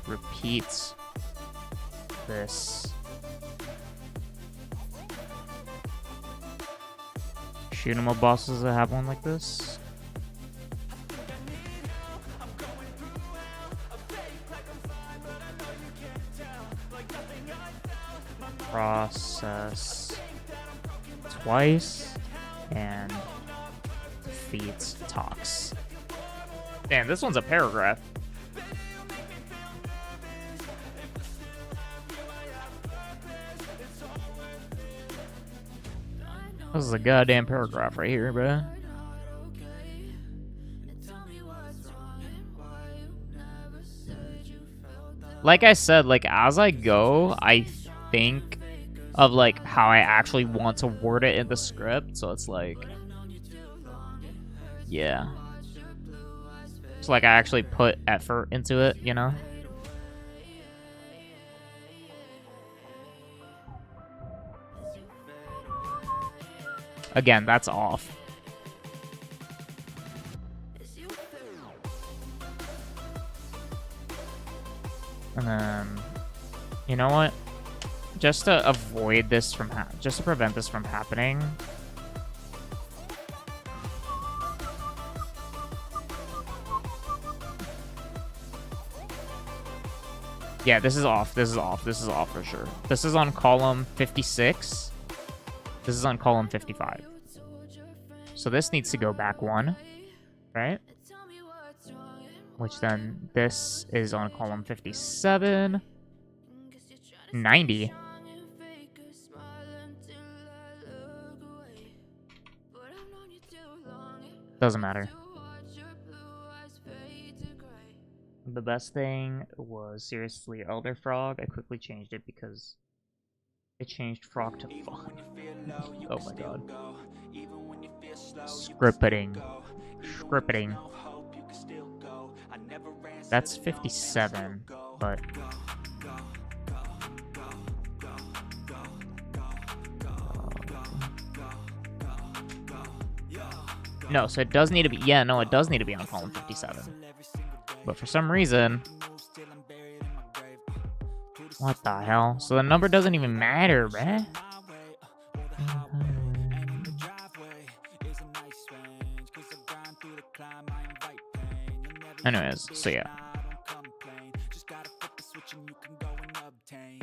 Repeat this. Shoot 'em up bosses that have one like this. Process twice and defeat Tox. Damn, this one's a paragraph. This is a goddamn paragraph right here, bro. Like I said, like as I go, I think of like how I actually want to word it in the script, so it's like, yeah. It's like I actually put effort into it, you know? Again, that's off. And then, you know what? Just to avoid this from just to prevent this from happening. Yeah, this is off. This is off. This is off for sure. This is on column 56. This is on column 55. So this needs to go back 1, right? Which then this is on column 57. 90. Doesn't matter. The best thing was seriously Elder Frog. I quickly changed it because it changed Frog to Fun. Oh my god. Scripting. Scripting. That's 57, but... No, so it does need to be... Yeah, no, it does need to be on column 57. But for some reason... What the hell? So the number doesn't even matter, bruh. Anyways, so yeah.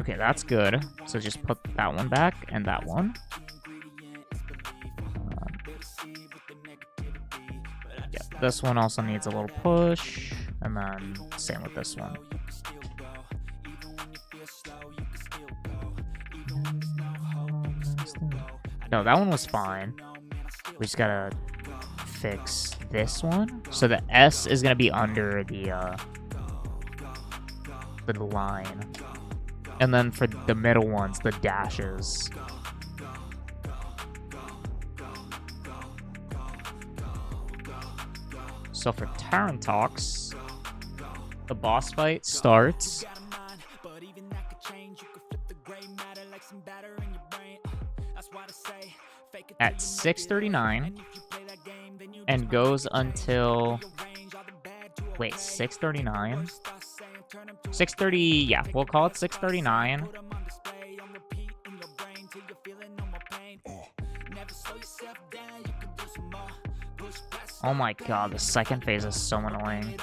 Okay, that's good. So just put that one back and that one. Yeah, this one also needs a little push. And then same with this one. No, that one was fine. We just gotta fix this one. So the S is gonna be under the line. And then for the middle ones, the dashes. So for Tarantox, the boss fight starts at 6:39 and goes until... Wait, 6:39? 6:30, yeah, we'll call it 6:39. Oh my god, the second phase is so annoying.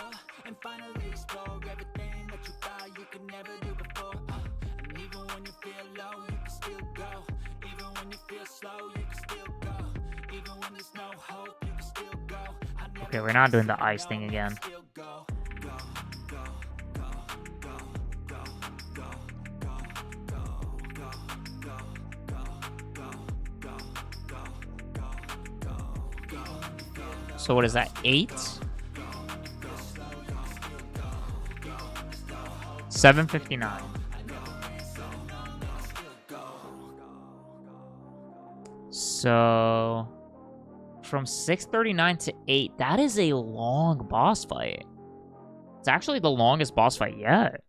Okay, we're not doing the ice thing again. So what is that? 8? 7:59. So from 6:39 to 8, that is a long boss fight. It's actually the longest boss fight yet.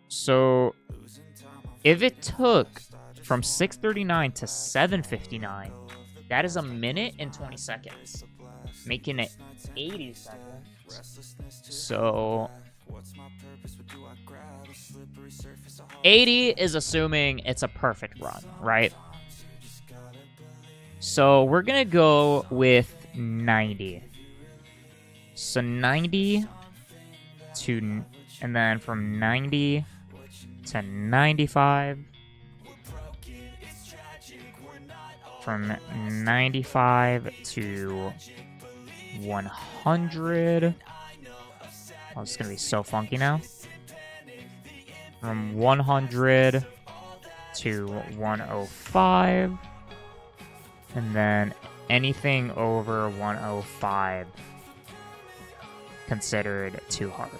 So if it took from 6:39 to 7:59, that is 1 minute and 20 seconds, making it 80 seconds. So 80 is assuming it's a perfect run, right? So we're gonna go with 90. So 90 to, and then from 90 to 95. From 95 to 100. Oh, it's gonna be so funky now. From 100 to 105. And then anything over 105 considered too hard.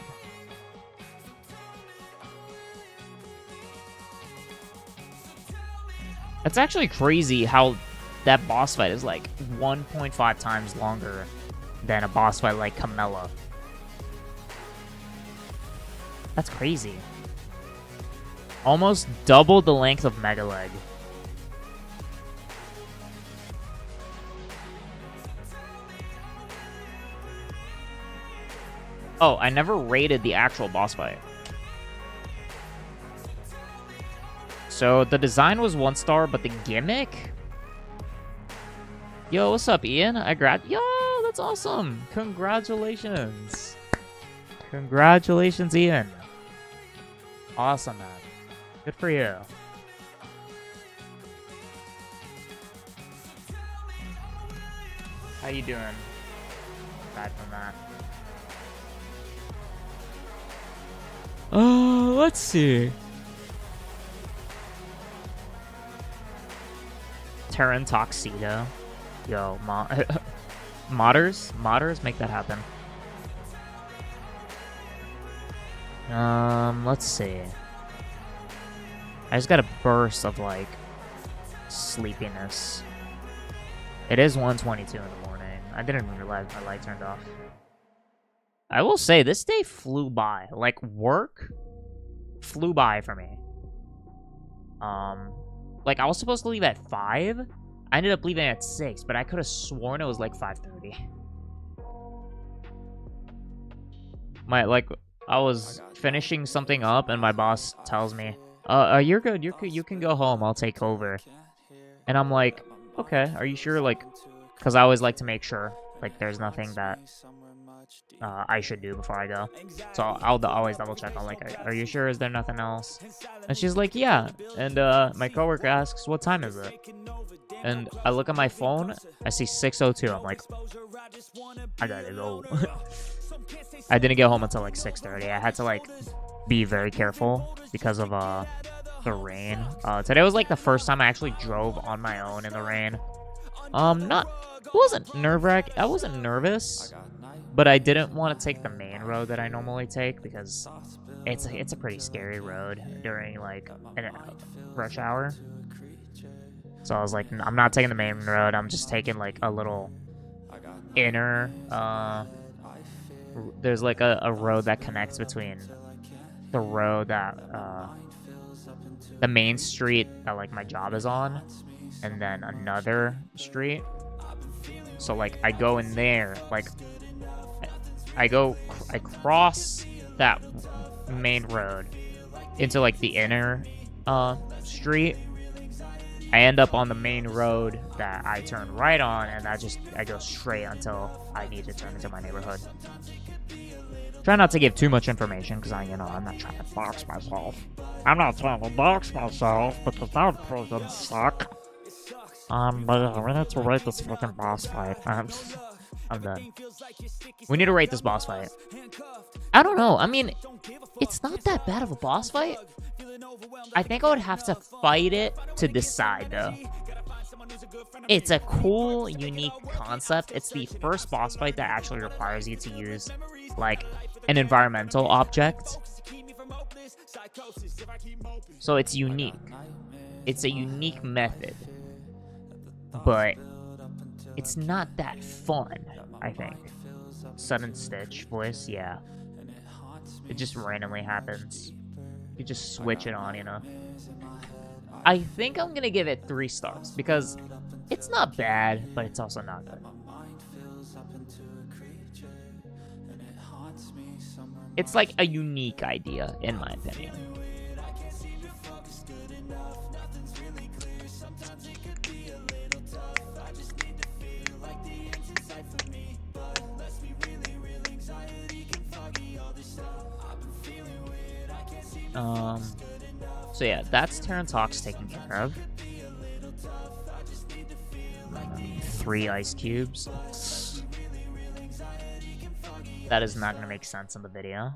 That's actually crazy how that boss fight is like 1.5 times longer than a boss fight like Camella. That's crazy. Almost double the length of Mega Leg. Oh, I never rated the actual boss fight. So the design was 1 star, but the gimmick? Yo, what's up, Ian? Yo, that's awesome. Congratulations. Congratulations, Ian. Awesome, man. Good for you. How you doing? Aside from that. Let's see. Terran Tuxedo. Yo, modders, make that happen. Let's see. I just got a burst of, like, sleepiness. It is 1:22 in the morning. I didn't even realize my light turned off. I will say, this day flew by. Like, work flew by for me. Like, I was supposed to leave at 5. I ended up leaving at 6, but I could have sworn it was, like, 5:30. I was finishing something up, and my boss tells me, you're good. You can go home. I'll take over. And I'm like, okay, are you sure? Like, because I always like to make sure, like, there's nothing that I should do before I go. So I'll always double check. I'm like, are you sure? Is there nothing else? And she's like, yeah. And my coworker asks, what time is it? And I look at my phone. I see 6:02. I'm like, I gotta go. I didn't get home until like 6:30. I had to like be very careful because of the rain. Today was like the first time I actually drove on my own in the rain. It wasn't nerve-wracking. I wasn't nervous, but I didn't want to take the main road that I normally take because it's a pretty scary road during like a rush hour. So I was like, I'm not taking the main road. I'm just taking like a little inner. There's like a road that connects between the road that the main street that like my job is on, and then another street. So like I go in there, like I cross that main road into like the inner street. I end up on the main road that I turn right on, and I go straight until I need to turn into my neighborhood. Try not to give too much information, because I'm not trying to box myself. I'm not trying to box myself, because that would freaking suck. But yeah, we need to rate this freaking boss fight. I'm done. We need to rate this boss fight. I don't know. I mean, it's not that bad of a boss fight. I think I would have to fight it to decide, though. It's a cool, unique concept. It's the first boss fight that actually requires you to use, like, an environmental object. So it's unique. It's a unique method. But it's not that fun, I think. Sudden Stitch voice, yeah. It just randomly happens. You just switch it on, you know. I think I'm gonna give it 3 stars because it's not bad, but it's also not good. It's like a unique idea, in my opinion. So yeah, that's Terrence Hawks taken care of. 3 ice cubes. That is not going to make sense in the video.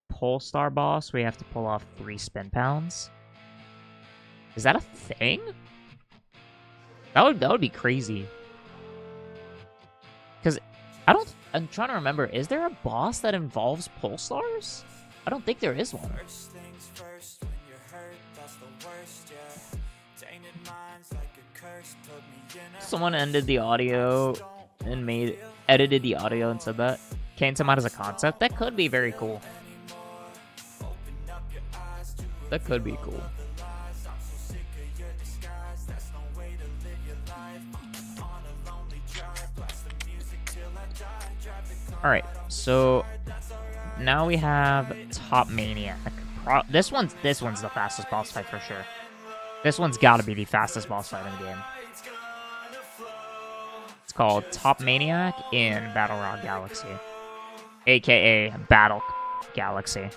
Polestar boss, we have to pull off 3 spin pounds. Is that a thing? That would be crazy. Because I'm trying to remember, is there a boss that involves Polestars? I don't think there is one. Someone ended the audio and edited the audio and said that. Came to mind as a concept. That could be very cool. That could be cool. Alright, so now we have Top Maniac. This one's the fastest boss fight for sure. This one's gotta be the fastest boss fight in the game. It's called Top Maniac in Battle Rock Galaxy, aka Battle Galaxy.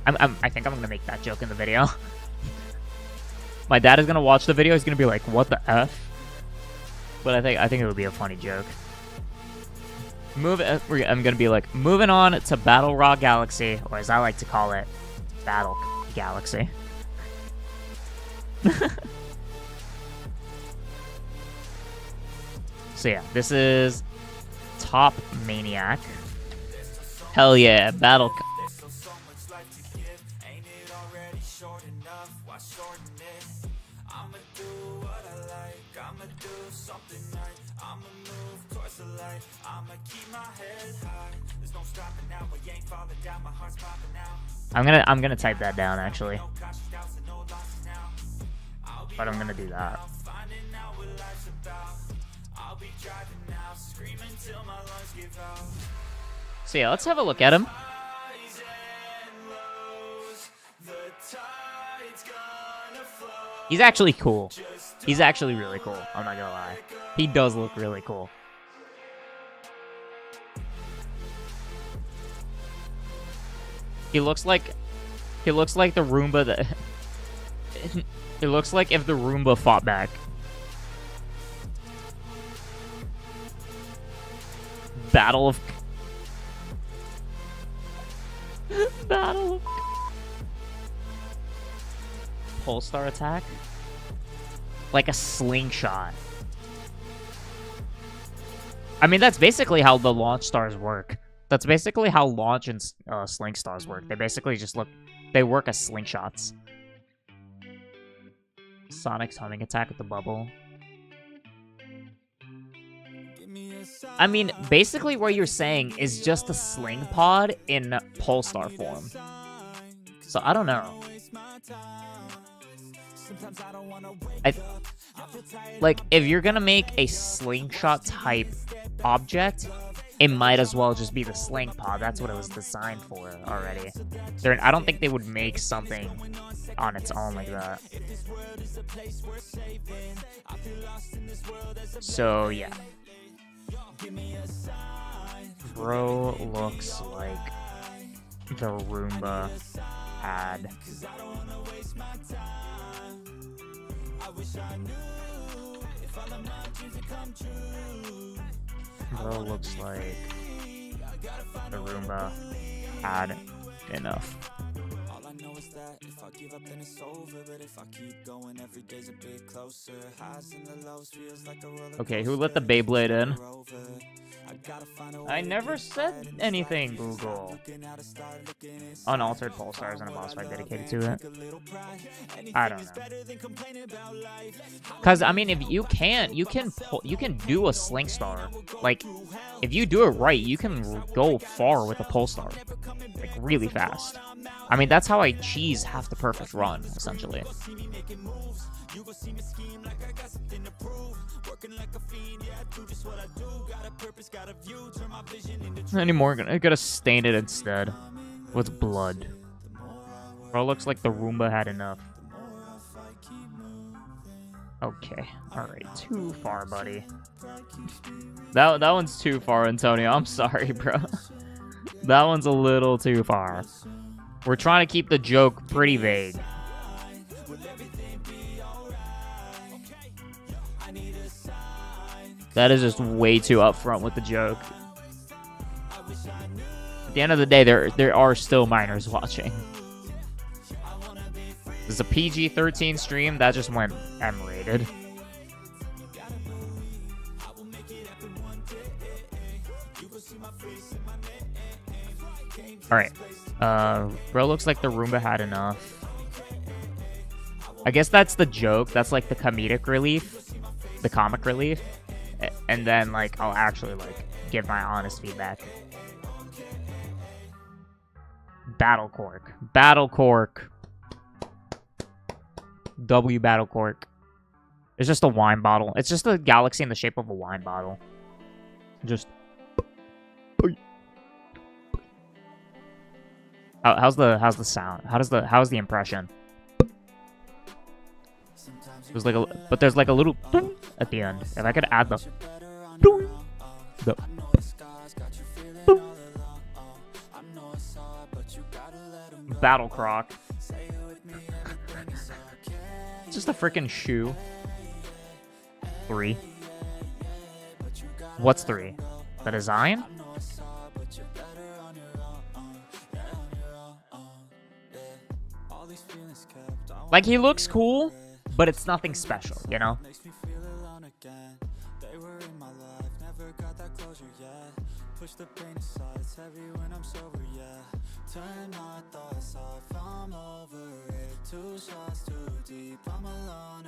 I think I'm gonna make that joke in the video. My dad is gonna watch the video. He's gonna be like, "What the f?" But I think it would be a funny joke. I'm gonna be like, moving on to Battle Rock Galaxy, or as I like to call it, Battle Galaxy. So yeah, this is Top Maniac. Hell yeah, Battle. I'm gonna type that down actually, but I'm gonna do that. So yeah, let's have a look at him. He's actually cool. He's actually really cool. I'm not gonna lie. He does look really cool. He looks like the Roomba that it looks like if the Roomba fought back. Battle of Polestar attack? Like a slingshot. I mean, that's basically how the launch stars work. That's basically how launch and sling stars work. They basically just they work as slingshots. Sonic's humming attack with the bubble. I mean, basically what you're saying is just a sling pod in Polestar form. So I don't know. Like, if you're gonna make a slingshot type object, it might as well just be the sling pod. That's what it was designed for already. I don't think they would make something on its own like that. So yeah. Bro looks like the Roomba had. Bro, looks like the Roomba had enough. All I know is that if I give up then it's over, but if I keep going every day's a bit closer. Highs and the lows feels like a roller Okay, who let the Beyblade in? coaster. I gotta find a I way never to said get anything, Google. looking out, I start looking inside. Unaltered pulsars and a boss fight dedicated to it. A little pride. I don't Anything is know. better than complaining about life. Cause I mean, if you can do a sling star. Like, if you do it right, you can go far with a pulsar, like really fast. I mean, that's how I cheese half the perfect run, essentially. You gon' see me scheme like I got something to prove. Working like a fiend, yeah, I do just what I do. Got a purpose, got a view, turn my vision into Anymore, I gotta stain it instead with blood. Bro, looks like the Roomba had enough. Okay, alright, too far, buddy. That one's too far, Antonio. I'm sorry, bro. That one's a little too far. We're trying to keep the joke pretty vague. That is just way too upfront with the joke. At the end of the day, there are still minors watching. This is a PG-13 stream that just went M-rated. Alright. Bro, looks like the Roomba had enough. I guess that's the joke. That's like the comedic relief. The comic relief. And then, like, I'll actually, like, give my honest feedback. Battle Cork. Battle Cork. W Battle Cork. It's just a wine bottle. It's just a galaxy in the shape of a wine bottle. Just... how's the sound? How's the impression? There's like but there's like a little at the end. If I could add the Battle Croc. It's just a freaking shoe. 3. What's 3? The design? Like, he looks cool, but it's nothing special, you know?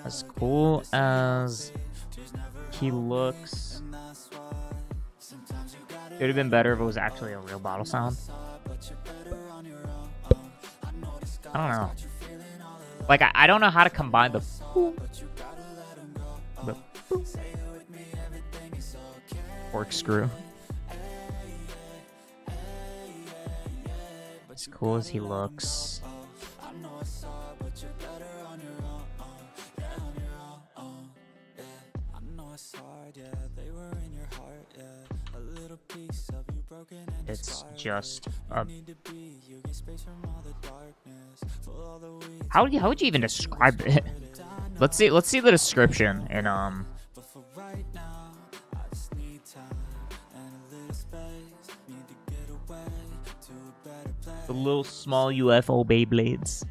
As cool as he looks, it would have been better if it was actually a real bottle sound. I don't know. Like, I don't know how to combine the corkscrew. As cool as he looks. It's just a... How would you even describe it? Let's see the description in the little small UFO Beyblades.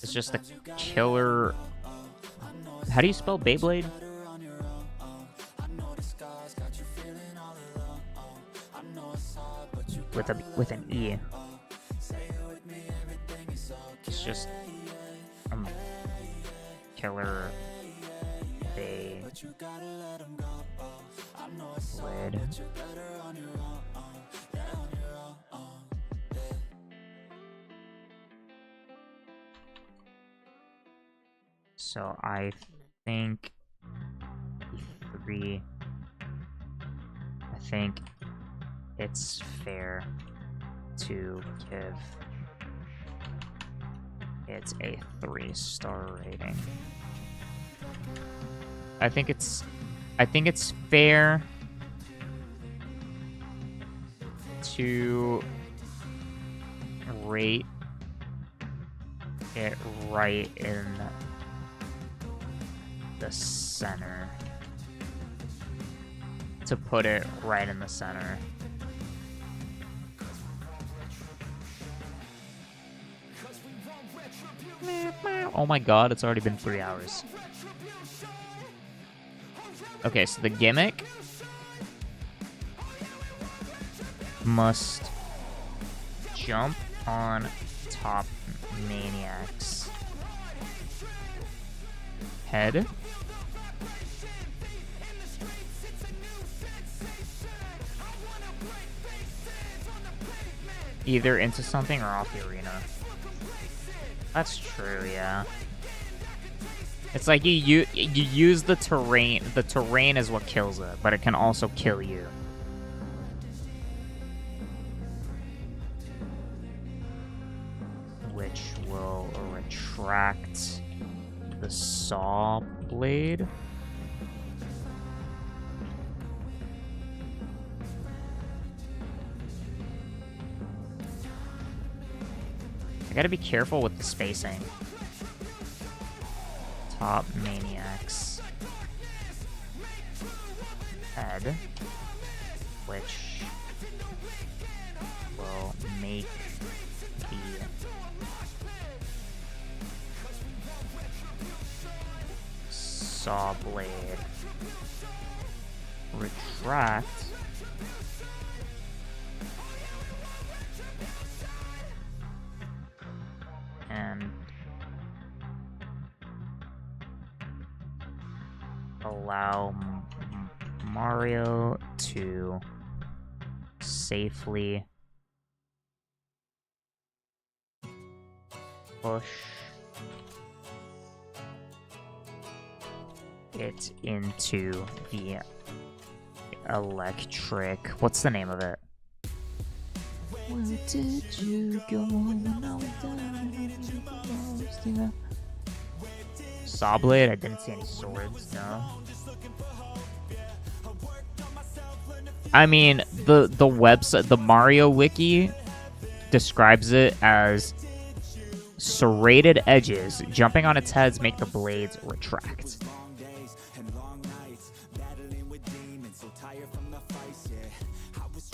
It's just a killer. How do you spell Beyblade? With an E. It's just killer Beyblade. So I think E3. I think it's fair to give it a 3-star rating. I think it's fair to rate it right in the center. To put it right in the center. Oh my god, it's already been 3 hours. Okay, so the gimmick must jump on top maniac's head. Either into something or off the arena. That's true, yeah. It's like you use the terrain. The terrain is what kills it, but it can also kill you. Which will retract the saw blade. I gotta be careful with the spacing. Top maniac's head, which will make the saw blade retract and allow Mario to safely push it into the electric. What's the name of it? Where did you go when I was down? Saw blade? I didn't see any swords, no. I mean, the website, the Mario Wiki describes it as serrated edges jumping on its heads make the blades retract.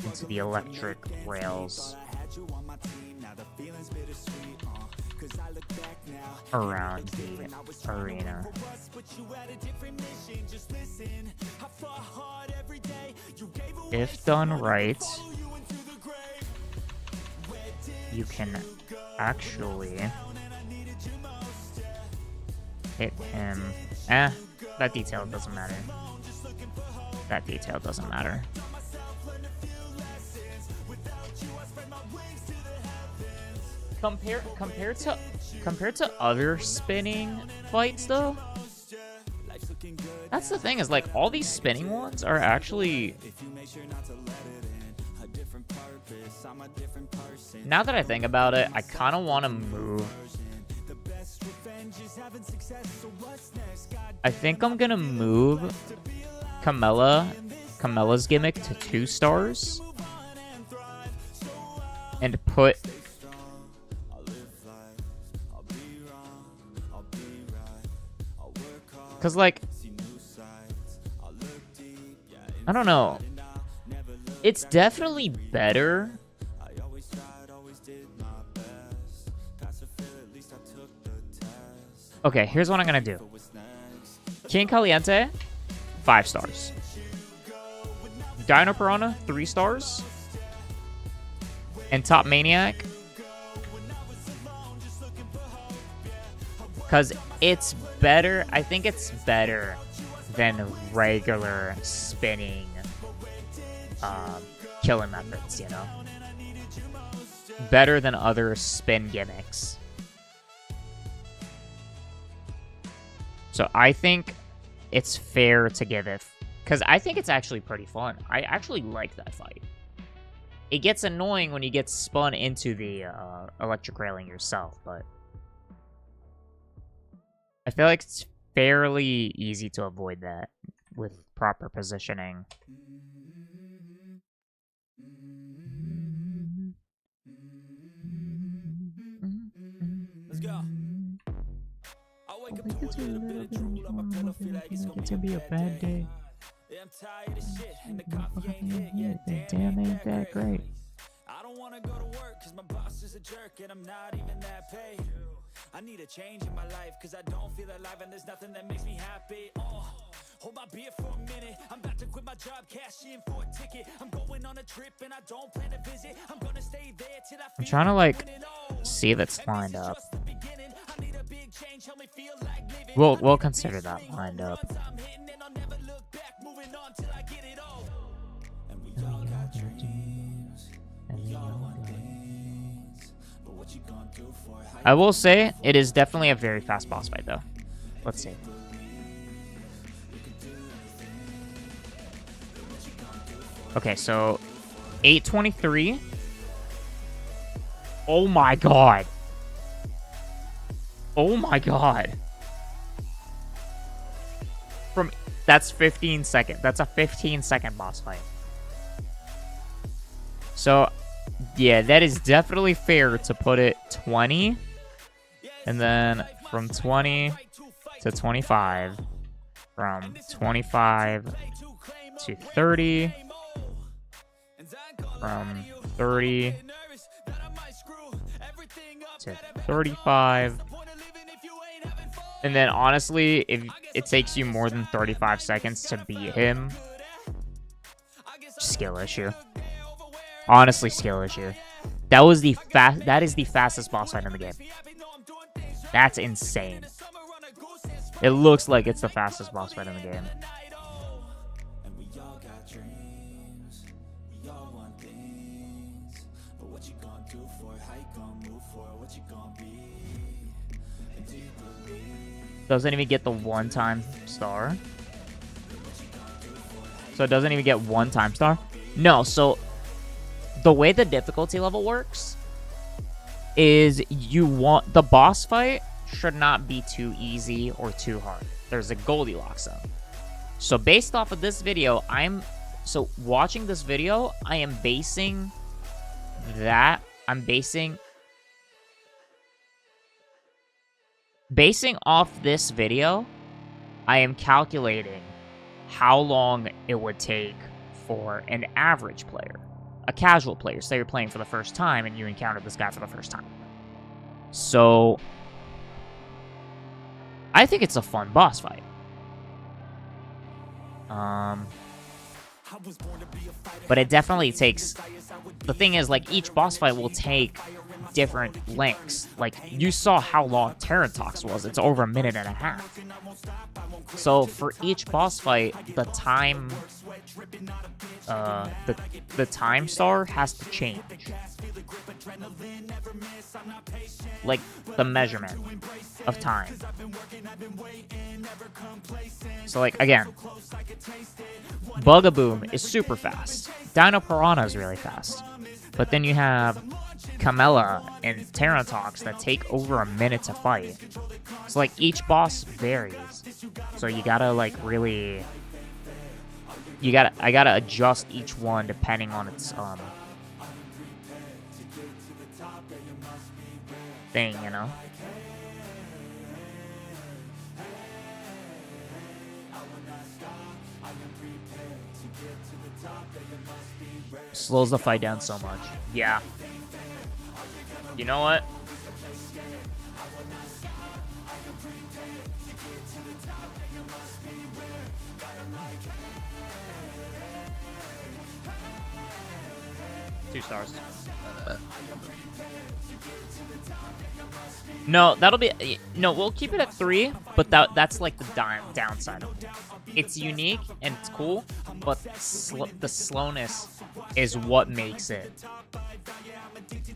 Into the electric rails around the arena. If done right, you can actually hit him. That detail doesn't matter. That detail doesn't matter. Compared to other spinning fights though, that's the thing, is like all these spinning ones are actually, now that I think about it, I kind of want to move. I think I'm gonna move Camella's gimmick to 2 stars and put because, like, I don't know. It's definitely better. Okay, here's what I'm gonna do. King Caliente, 5 stars. Dino Piranha, 3 stars. And Top Maniac, because it's better. I think it's better than regular spinning killing methods, you know? Better than other spin gimmicks. So I think it's fair to give it, because I think it's actually pretty fun. I actually like that fight. It gets annoying when you get spun into the electric railing yourself, but I feel like it's fairly easy to avoid that with proper positioning. like, it's a little bit informal. It's gonna be a bad day. Damn, ain't that great. I don't wanna go to work cause my boss is a jerk and I'm not even that paid. I need a change in my life cause I don't feel alive and there's nothing that makes me happy. Hold my beer for a minute. I'm about to quit my job, cash in for a ticket. I'm going on a trip and I don't plan to visit. I'm gonna stay there till I feel. I'm trying to like see if it's lined up. We'll consider that lined up. I will say it is definitely a very fast boss fight though. Let's see. Okay, so 8:23. Oh my god. Oh my god. That's 15 seconds. That's a 15-second boss fight. So, yeah, that is definitely fair to put it 20. And then from 20 to 25. From 25 to 30. From 30 to 35. And then honestly, if it takes you more than 35 seconds to beat him, skill issue. Honestly, skill issue. That is the fastest boss fight in the game. That's insane. It looks like it's the fastest boss fight in the game. Doesn't even get the one-time star. So it doesn't even get one-time star? No, so the way the difficulty level works is the boss fight should not be too easy or too hard. There's a Goldilocks zone. So based off of this video, watching this video, I am basing off this video, I am calculating how long it would take for an average player, a casual player. Say you're playing for the first time and you encounter this guy for the first time. So, I think it's a fun boss fight. But it definitely takes... The thing is, like, each boss fight will take different lengths. Like, you saw how long Terrantox was. It's over 1.5 minutes. So, for each boss fight, the time... the time star has to change. Like, the measurement of time. So, like, again, Bugaboom is super fast. Dino Piranha is really fast. But then you have Camella and Terrantox that take over 1 minute to fight. So, like, each boss varies. So you gotta, like, really... I gotta adjust each one depending on its, thing, you know? Slows the fight down so much. Yeah. You know what? Two stars. No, that'll be... No, we'll keep it at 3, but that's like the downside of it. It's unique and it's cool, but the slowness is what makes it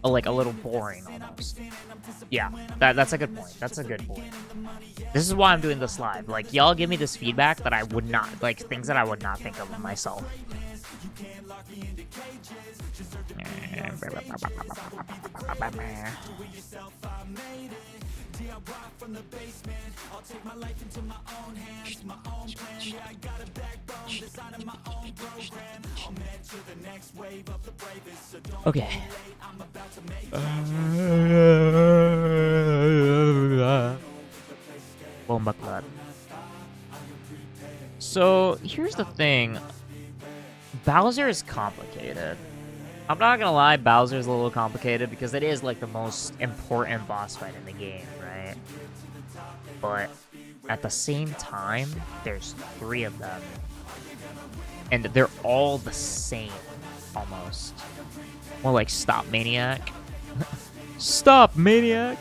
like a little boring almost. Yeah, that's a good point. That's a good point. This is why I'm doing this live. Like, y'all give me this feedback that I would not... Like, things that I would not think of myself. Okay. Boom, So, here's the thing. Bowser is complicated. I'm not gonna lie, Bowser's a little complicated because it is, like, the most important boss fight in the game, right? But at the same time, there's 3 of them. And they're all the same, almost. More like Stop Maniac. Stop Maniac!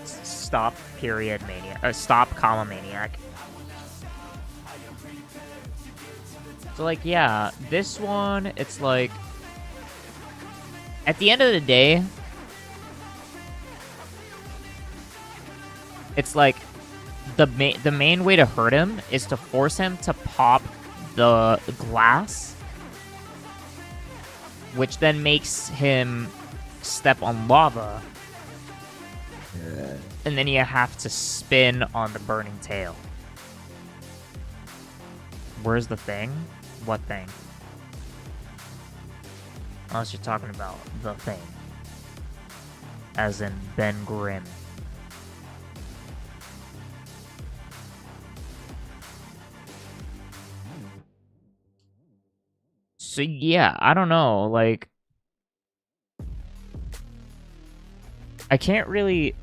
Stop period Maniac. Stop comma Maniac. So, like, yeah, this one, it's like... At the end of the day... It's like... The main way to hurt him is to force him to pop the glass, which then makes him step on lava, and then you have to spin on the burning tail. Where's the thing? What thing? Unless you're talking about the thing, as in Ben Grimm. So yeah, I don't know, like... I can't really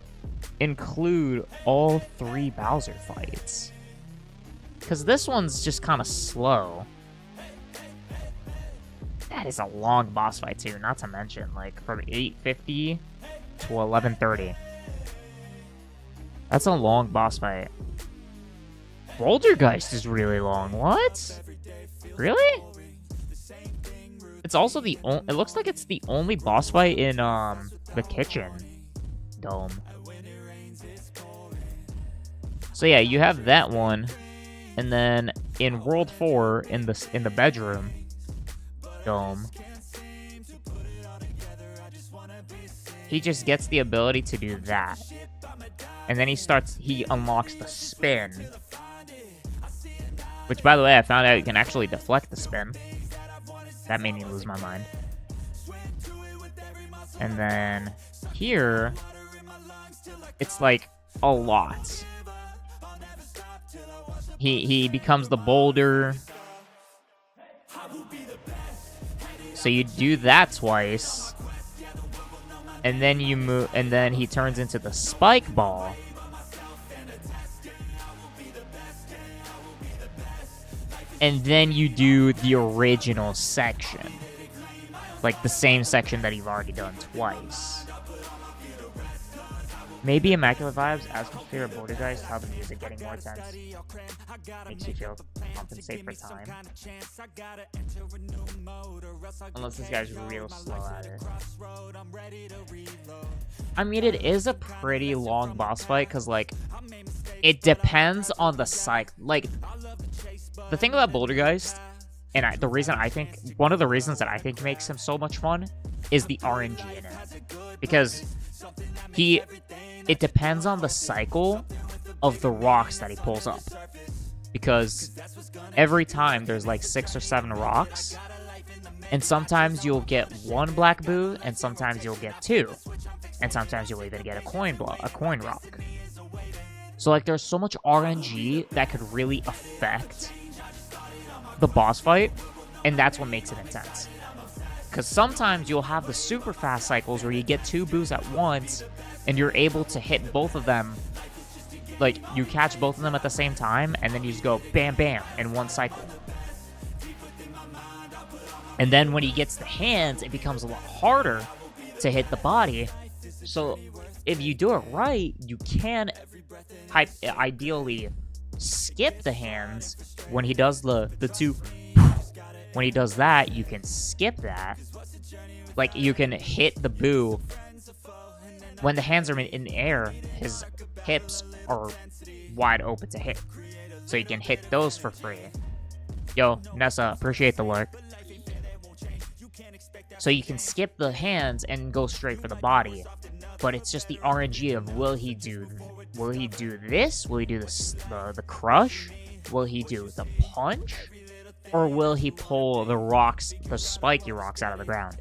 include all 3 Bowser fights. Because this one's just kind of slow. That is a long boss fight too, not to mention, like, from 8:50 to 11:30. That's a long boss fight. Bouldergeist is really long, what? Really? It's also the only... It looks like it's the only boss fight in, the kitchen dome. So yeah, you have that one, and then in World 4, in the bedroom dome, he just gets the ability to do that, and then he unlocks the spin, which, by the way, I found out you can actually deflect the spin. That made me lose my mind. And then here, it's like a lot. He becomes the boulder. So you do that twice. And then you move, and then he turns into the spike ball. And then you do the original section. Like the same section that you've already done twice. Maybe Immaculate Vibes, ask your favorite border guys how the music getting more tense. Makes you feel compensate for time. Unless this guy's real slow at it. I mean, it is a pretty long boss fight, because, like, it depends on the cycle. Like, the thing about Bouldergeist, and one of the reasons that I think makes him so much fun, is the RNG in it. Because it depends on the cycle of the rocks that he pulls up. Because every time there's like 6 or 7 rocks, and sometimes you'll get 1 black boo, and sometimes you'll get 2. And sometimes you'll even get a coin rock. So, like, there's so much RNG that could really affect the boss fight, and that's what makes it intense. Because sometimes you'll have the super fast cycles where you get 2 boos at once, and you're able to hit both of them. Like, you catch both of them at the same time, and then you just go bam bam in one cycle. And then when he gets the hands, it becomes a lot harder to hit the body. So if you do it right, you can ideally skip the hands when he does the 2. When he does that, you can skip that. Like, you can hit the boo. When the hands are in the air, his hips are wide open to hit. So you can hit those for free. Yo, Nessa, appreciate the lurk. So you can skip the hands and go straight for the body. But it's just the RNG of, will he do this? Will he do the crush? Will he do the punch? Or will he pull the rocks, the spiky rocks out of the ground?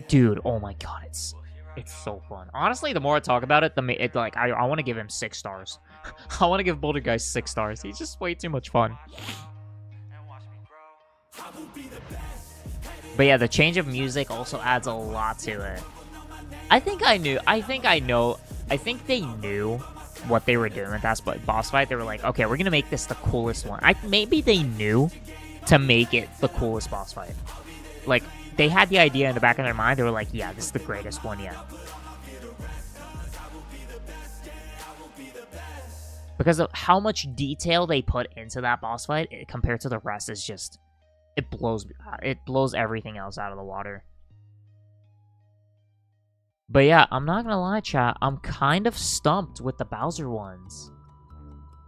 Dude, oh my god, it's so fun. Honestly, the more I talk about it, I want to give him 6 stars. I want to give Boulder Guy 6 stars. He's just way too much fun. But yeah, the change of music also adds a lot to it. I think they knew what they were doing with that boss fight. They were like, okay, we're gonna make this the coolest one. Maybe they knew to make it the coolest boss fight. Like, they had the idea in the back of their mind. They were like, yeah, this is the greatest one yet. Because of how much detail they put into that boss fight compared to the rest is just, it blows everything else out of the water. But yeah, I'm not gonna lie, chat, I'm kind of stumped with the Bowser ones.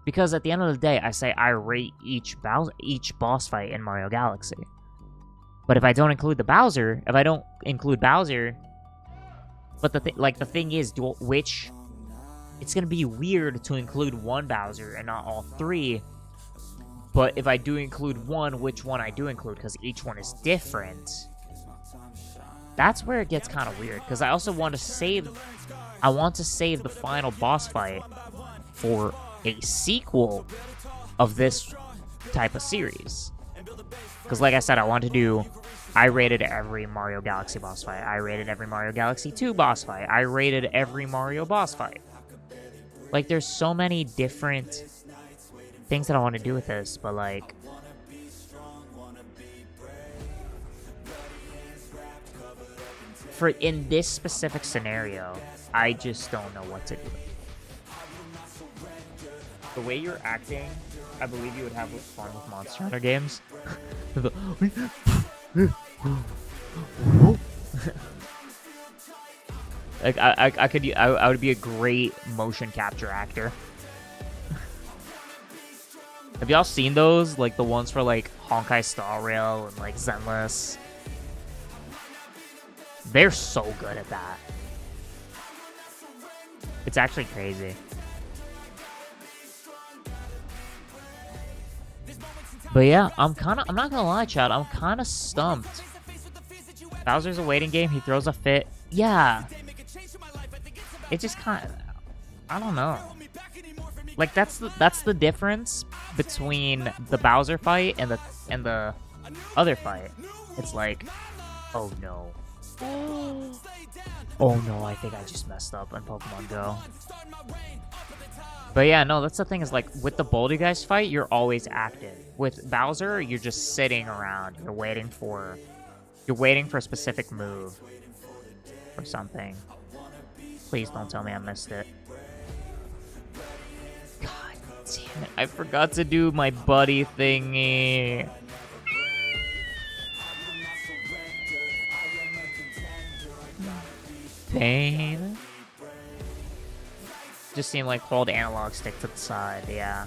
Because at the end of the day, I say I rate each boss fight in Mario Galaxy. But if I don't include but the thing is, it's gonna be weird to include one Bowser and not all three. But if I do include one, which one I do include, because each one is different. That's where it gets kind of weird, because I also want to save the final boss fight for a sequel of this type of series. Because like I said, I rated every Mario Galaxy boss fight. I rated every Mario Galaxy 2 boss fight. I rated every Mario boss fight. Like, there's so many different things that I want to do with this, but like, in this specific scenario, I just don't know what to do. The way you're acting, I believe you would have fun with Monster Hunter games. Like, I would be a great motion capture actor. Have y'all seen those? Like the ones for like Honkai Star Rail and like Zenless. They're so good at that. It's actually crazy. But yeah, I'm not gonna lie, chat, I'm kinda stumped. Bowser's a waiting game, he throws a fit. Yeah. It just kinda, I don't know. Like, that's the difference between the Bowser fight and the other fight. It's like, oh no. Oh no, I think I just messed up on Pokemon Go. But yeah, no, that's the thing, is like, with the Boulder Guys fight, you're always active. With Bowser, you're just sitting around. You're waiting for a specific move or something. Please don't tell me I missed it. God damn it, I forgot to do my buddy thingy. Pain. Just seemed like hold analog stick to the side, yeah.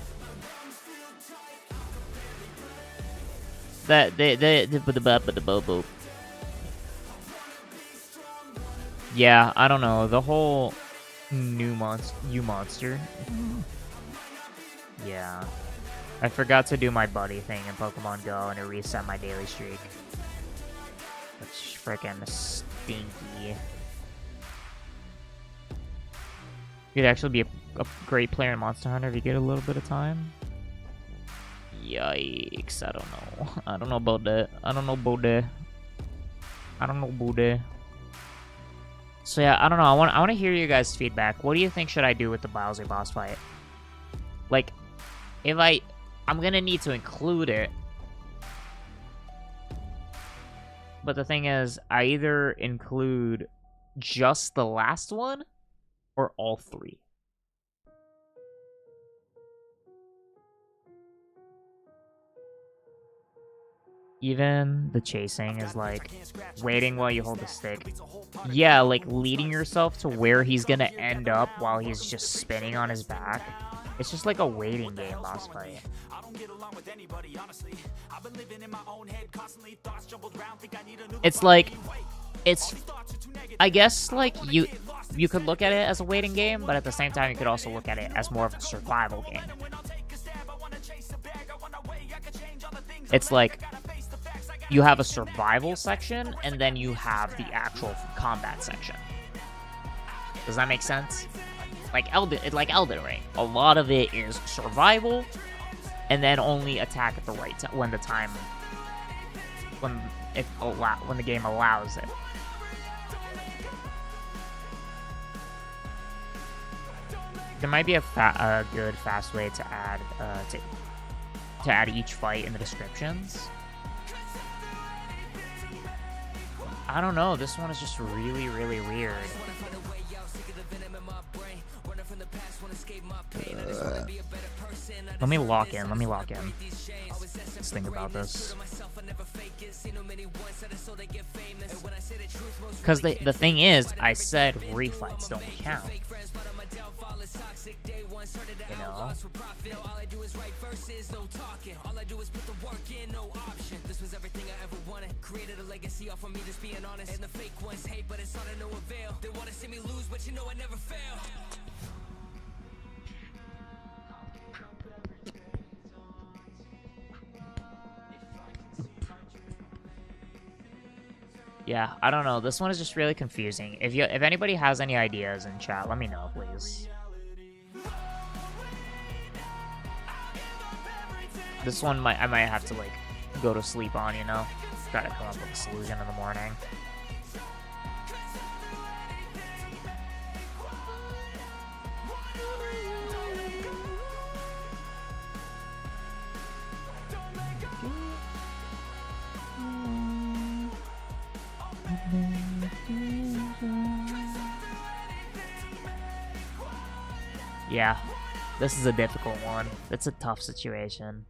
Yeah, I don't know. The whole new monster. Yeah. I forgot to do my buddy thing in Pokemon Go and to reset my daily streak. That's freaking stinky. You'd actually be a great player in Monster Hunter if you get a little bit of time. Yikes, I don't know. I don't know about that. So yeah, I don't know. I want to hear you guys' feedback. What do you think should I do with the Bowser boss fight? Like, if I'm gonna need to include it. But the thing is, I either include just the last one or all three. Even the chasing is like waiting while you hold the stick. Yeah, like leading yourself to where he's gonna end up while he's just spinning on his back. It's just like a waiting game boss fight. It's like, I guess like you could look at it as a waiting game, but at the same time you could also look at it as more of a survival game. It's like you have a survival section and then you have the actual combat section. Does that make sense? like Elden Ring. A lot of it is survival, and then only attack at the right time when the game allows it. There might be a good fast way to add each fight in the descriptions. I don't know. This one is just really, really weird. Let me lock in. Let's think about this. Because the thing is, I said refights don't count. You know? Yeah, I don't know. This one is just really confusing. If anybody has any ideas in chat, let me know, please. This one I might have to like go to sleep on, you know? Try to come up with a solution in the morning. Yeah, this is a difficult one. It's a tough situation.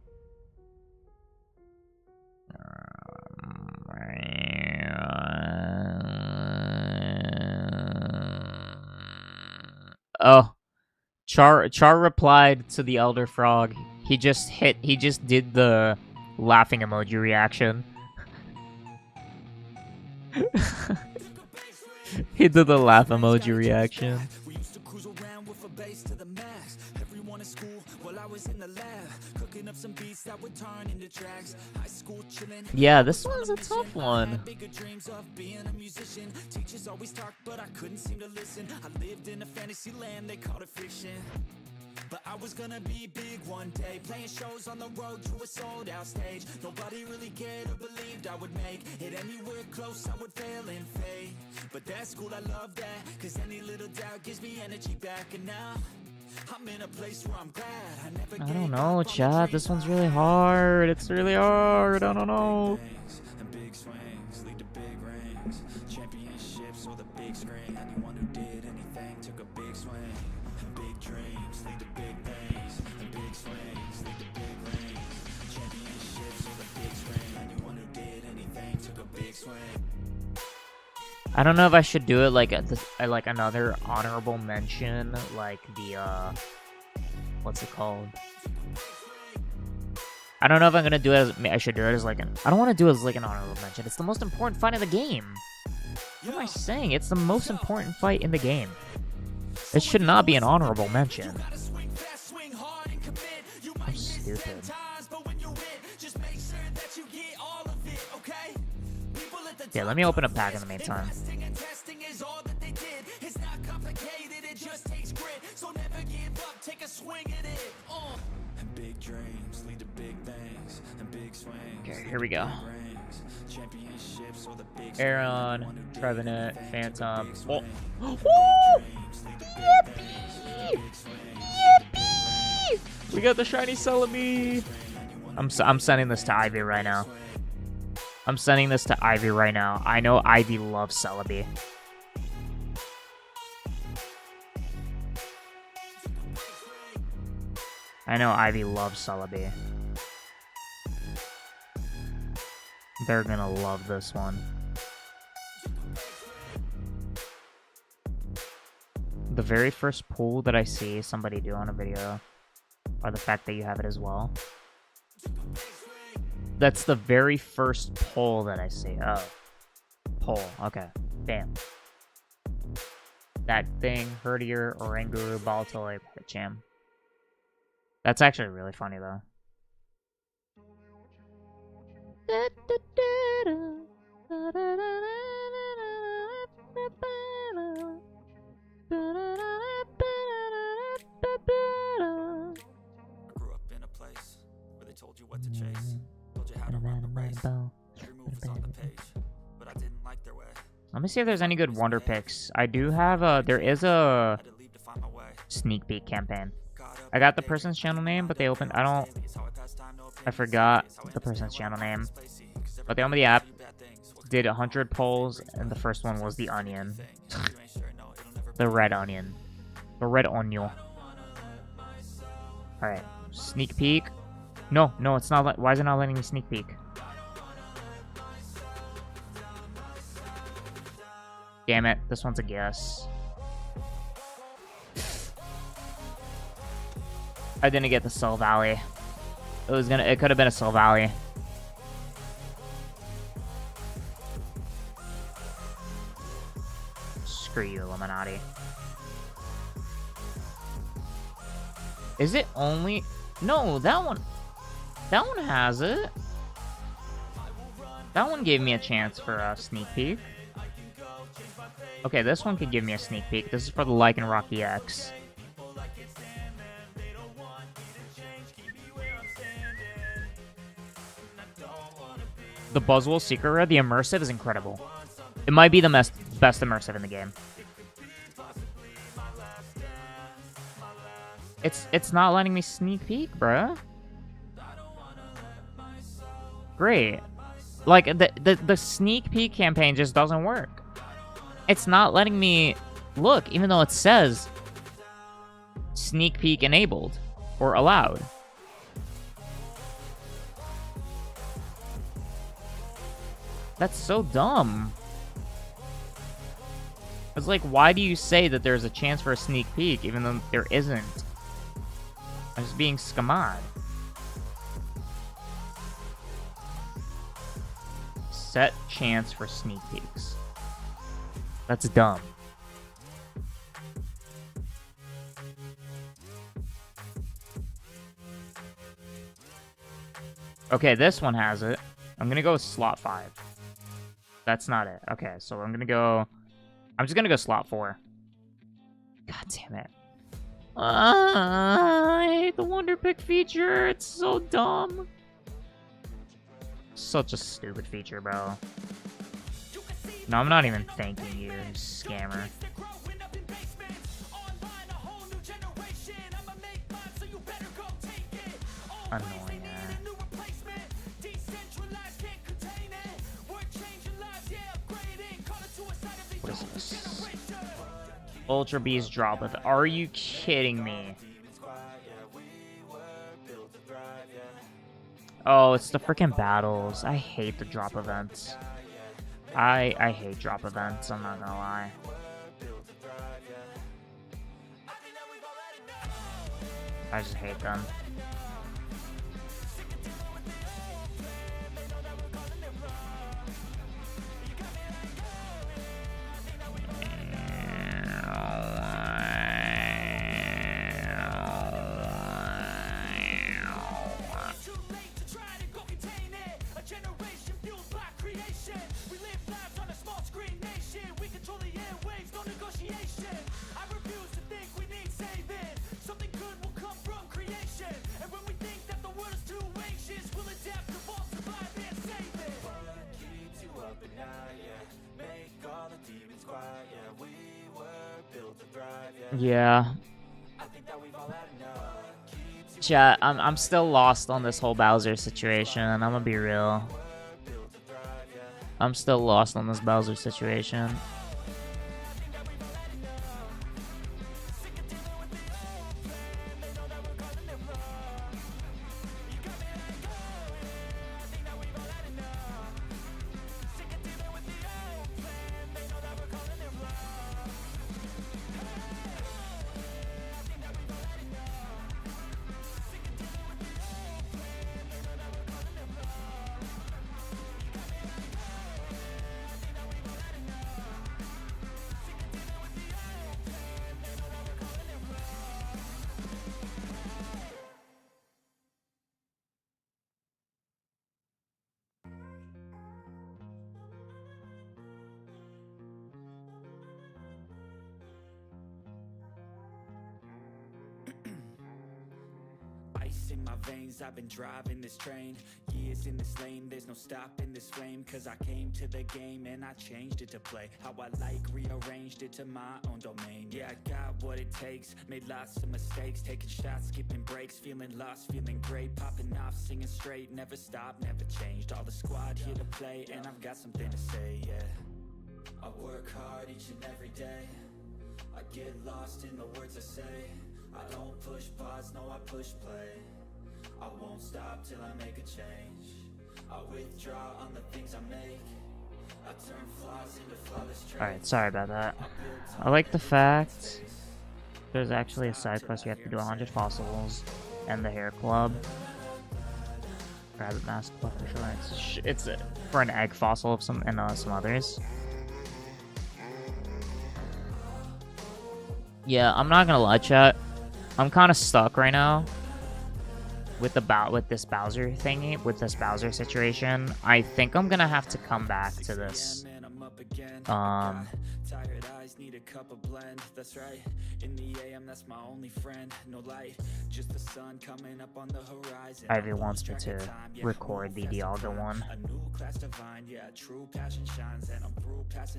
Oh, Char replied to the Elder Frog. He just did the laughing emoji reaction. He did the laugh emoji reaction. Yeah, this one's a tough one. But I was gonna be big one day, playing shows on the road to a sold out stage. Nobody really cared or believed I would make it anywhere close. I would fail and fade, but that's cool, I love that, cause any little doubt gives me energy back. And now I'm in a place where I'm glad I never I don't know, chat. This one's really hard. It's really hard. I don't know. and big swings lead to big rings, championships or the big screen. Anyone who did anything took a big swing, and big dreams lead to big things, and big swings lead to big rings, championships or the big screen. Anyone who did anything took a big swing. I don't know if I should do it like like another honorable mention, like the what's it called? I don't know if I'm gonna do it as I should do it as like an. I don't want to do it as like an honorable mention. It's the most important fight of the game. What am I saying? It's the most important fight in the game. It should not be an honorable mention. I'm stupid. Yeah, let me open a pack in the meantime. Okay, here we go. Aaron, Trevenant, Phantom. Oh. Yippee! Yippee! We got the shiny Celebi! I'm sending this to Ivy right now. I'm sending this to Ivy right now. I know Ivy loves Celebi. I know Ivy loves Celebi. They're gonna love this one. The very first pull that I see somebody do on a video, or the fact that you have it as well. That's the very first poll that I see. Oh. Poll. Okay. Damn. That thing, Herdier, Oranguru, Baltoy, Pitcham. That's actually really funny, though. told you what to chase. Told you how to run the race. Every move was on the page, but I didn't like their way. Let me see if there's any good wonder picks. I do have a... There is a I had to leave to find my way. sneak peek campaign. Got up I got the person's channel name, but they opened... I don't... daily, it's how I pass time, no I forgot the person's channel name. But they opened the app, did 100 polls, and the first one was the onion. The red onion. The red onion. Alright. Sneak peek. No, no, it's not... Why is it not letting me sneak peek? Damn it, this one's a guess. I didn't get the Soul Valley. It could have been a Soul Valley. Screw you, Illuminati. Is it only... No, that one has it. That one gave me a chance for a sneak peek. Okay, this one could give me a sneak peek. This is for the Lycan Rocky X. The Buzzwole Secret Rare, the immersive, is incredible. It might be the best immersive in the game. It's not letting me sneak peek, bruh. Great. Like, the sneak peek campaign just doesn't work. It's not letting me look, even though it says sneak peek enabled or allowed. That's so dumb. It's like, why do you say that there's a chance for a sneak peek even though there isn't? I'm just being scammed. Set chance for sneak peeks. That's dumb. Okay, this one has it. I'm gonna go with slot 5. That's not it. Okay, so I'm just gonna go slot 4. God damn it. I hate the Wonder Pick feature. It's so dumb. Such a stupid feature, bro. No, I'm not even thanking you, scammer. Annoying, What is this? Ultra Beast drop with... Are you kidding me? Oh, it's the freaking battles. I hate the drop events. I hate drop events, I'm not gonna lie. I just hate them. Yeah. Chat, I'm still lost on this whole Bowser situation. I'm gonna be real. I'm still lost on this Bowser situation. in my veins, I've been driving this train. Years in this lane, there's no stopping this flame. Cause I came to the game and I changed it to play how I like, rearranged it to my own domain. Yeah, I got what it takes, made lots of mistakes, taking shots, skipping breaks, feeling lost, feeling great, popping off, singing straight, never stopped, never changed. All the squad here to play, and I've got something to say, yeah. I work hard each and every day, I get lost in the words I say. I don't push pause, no I push play. I won't stop till I make a change. I withdraw on the things I make. I turn flaws into flawless traits. Alright, sorry about that. I like the fact there's actually a side quest. You have to do 100 fossils and the hair club. Rabbit mask collector. It's for an egg fossil of some and some others. Yeah, I'm not gonna lie, chat. I'm kind of stuck right now with this Bowser thingy, with this Bowser situation. I think I'm gonna have to come back to this. Tired eyes need a cup of blend. That's right. In the AM, that's my only friend. No light, just the sun coming up on the horizon. Ivy wants me to record the Dialga one.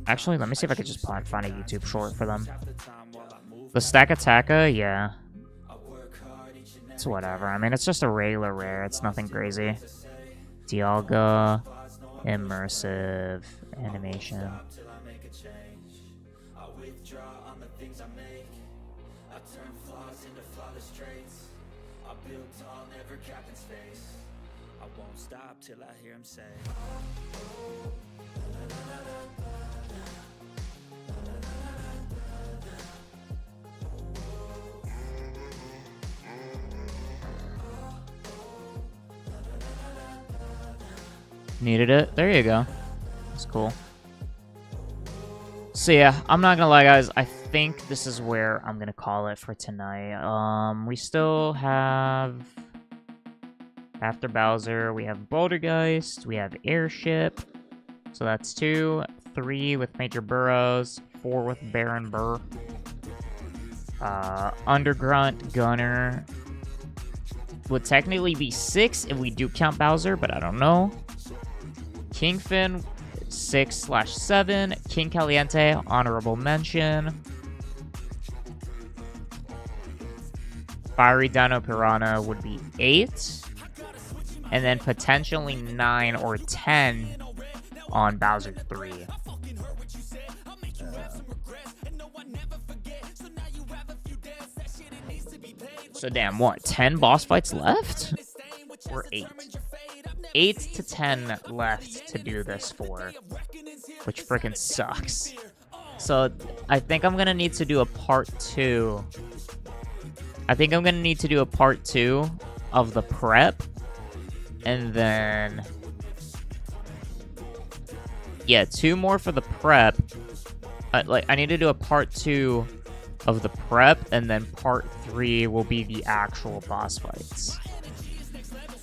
Actually, let me see if I could just find a YouTube short for them. The Stack Attacka, yeah. It's whatever. I mean, it's just a regular rare. It's nothing crazy. Dialga, immersive animation. Stop till I hear him say. Needed it. There you go. That's cool. So yeah, I'm not gonna lie, guys. I think this is where I'm gonna call it for tonight. We still have. After Bowser, we have Bouldergeist, we have Airship, so that's 2, 3 with Major Burrows, 4 with Baron Burr, Undergrunt, Gunner, would technically be 6 if we do count Bowser, but I don't know. Kingfin, 6/7, King Caliente, honorable mention. Fiery Dino Piranha would be 8. And then potentially 9 or 10 on Bowser 3. So damn, what? 10 boss fights left? Or 8? 8 to 10 left to do this for. Which freaking sucks. So I think I'm gonna need to do a part 2. I think I'm gonna need to do a part 2 of the prep. And then, yeah, 2 more for the prep. I need to do a part 2 of the prep, and then part 3 will be the actual boss fights.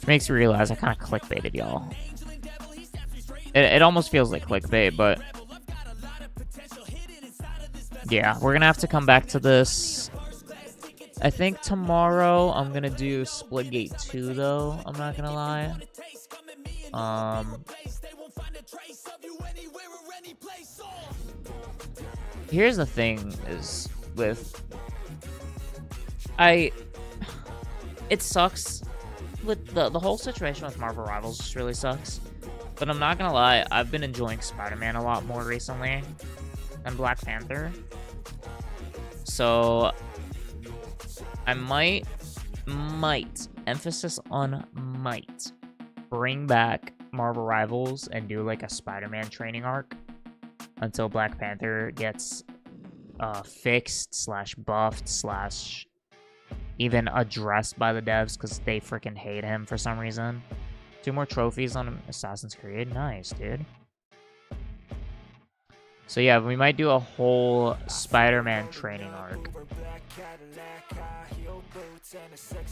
Makes me realize I kind of clickbaited y'all. It almost feels like clickbait, but yeah, we're gonna have to come back to this. I think tomorrow I'm gonna do Splitgate 2 though, I'm not gonna lie. Here's the thing is with it sucks with the whole situation with Marvel Rivals just really sucks. But I'm not gonna lie, I've been enjoying Spider-Man a lot more recently than Black Panther. So I might, emphasis on might, bring back Marvel Rivals and do like a Spider-Man training arc until Black Panther gets fixed / buffed / even addressed by the devs because they freaking hate him for some reason. 2 more trophies on Assassin's Creed. Nice, dude. So yeah, we might do a whole Spider-Man training arc.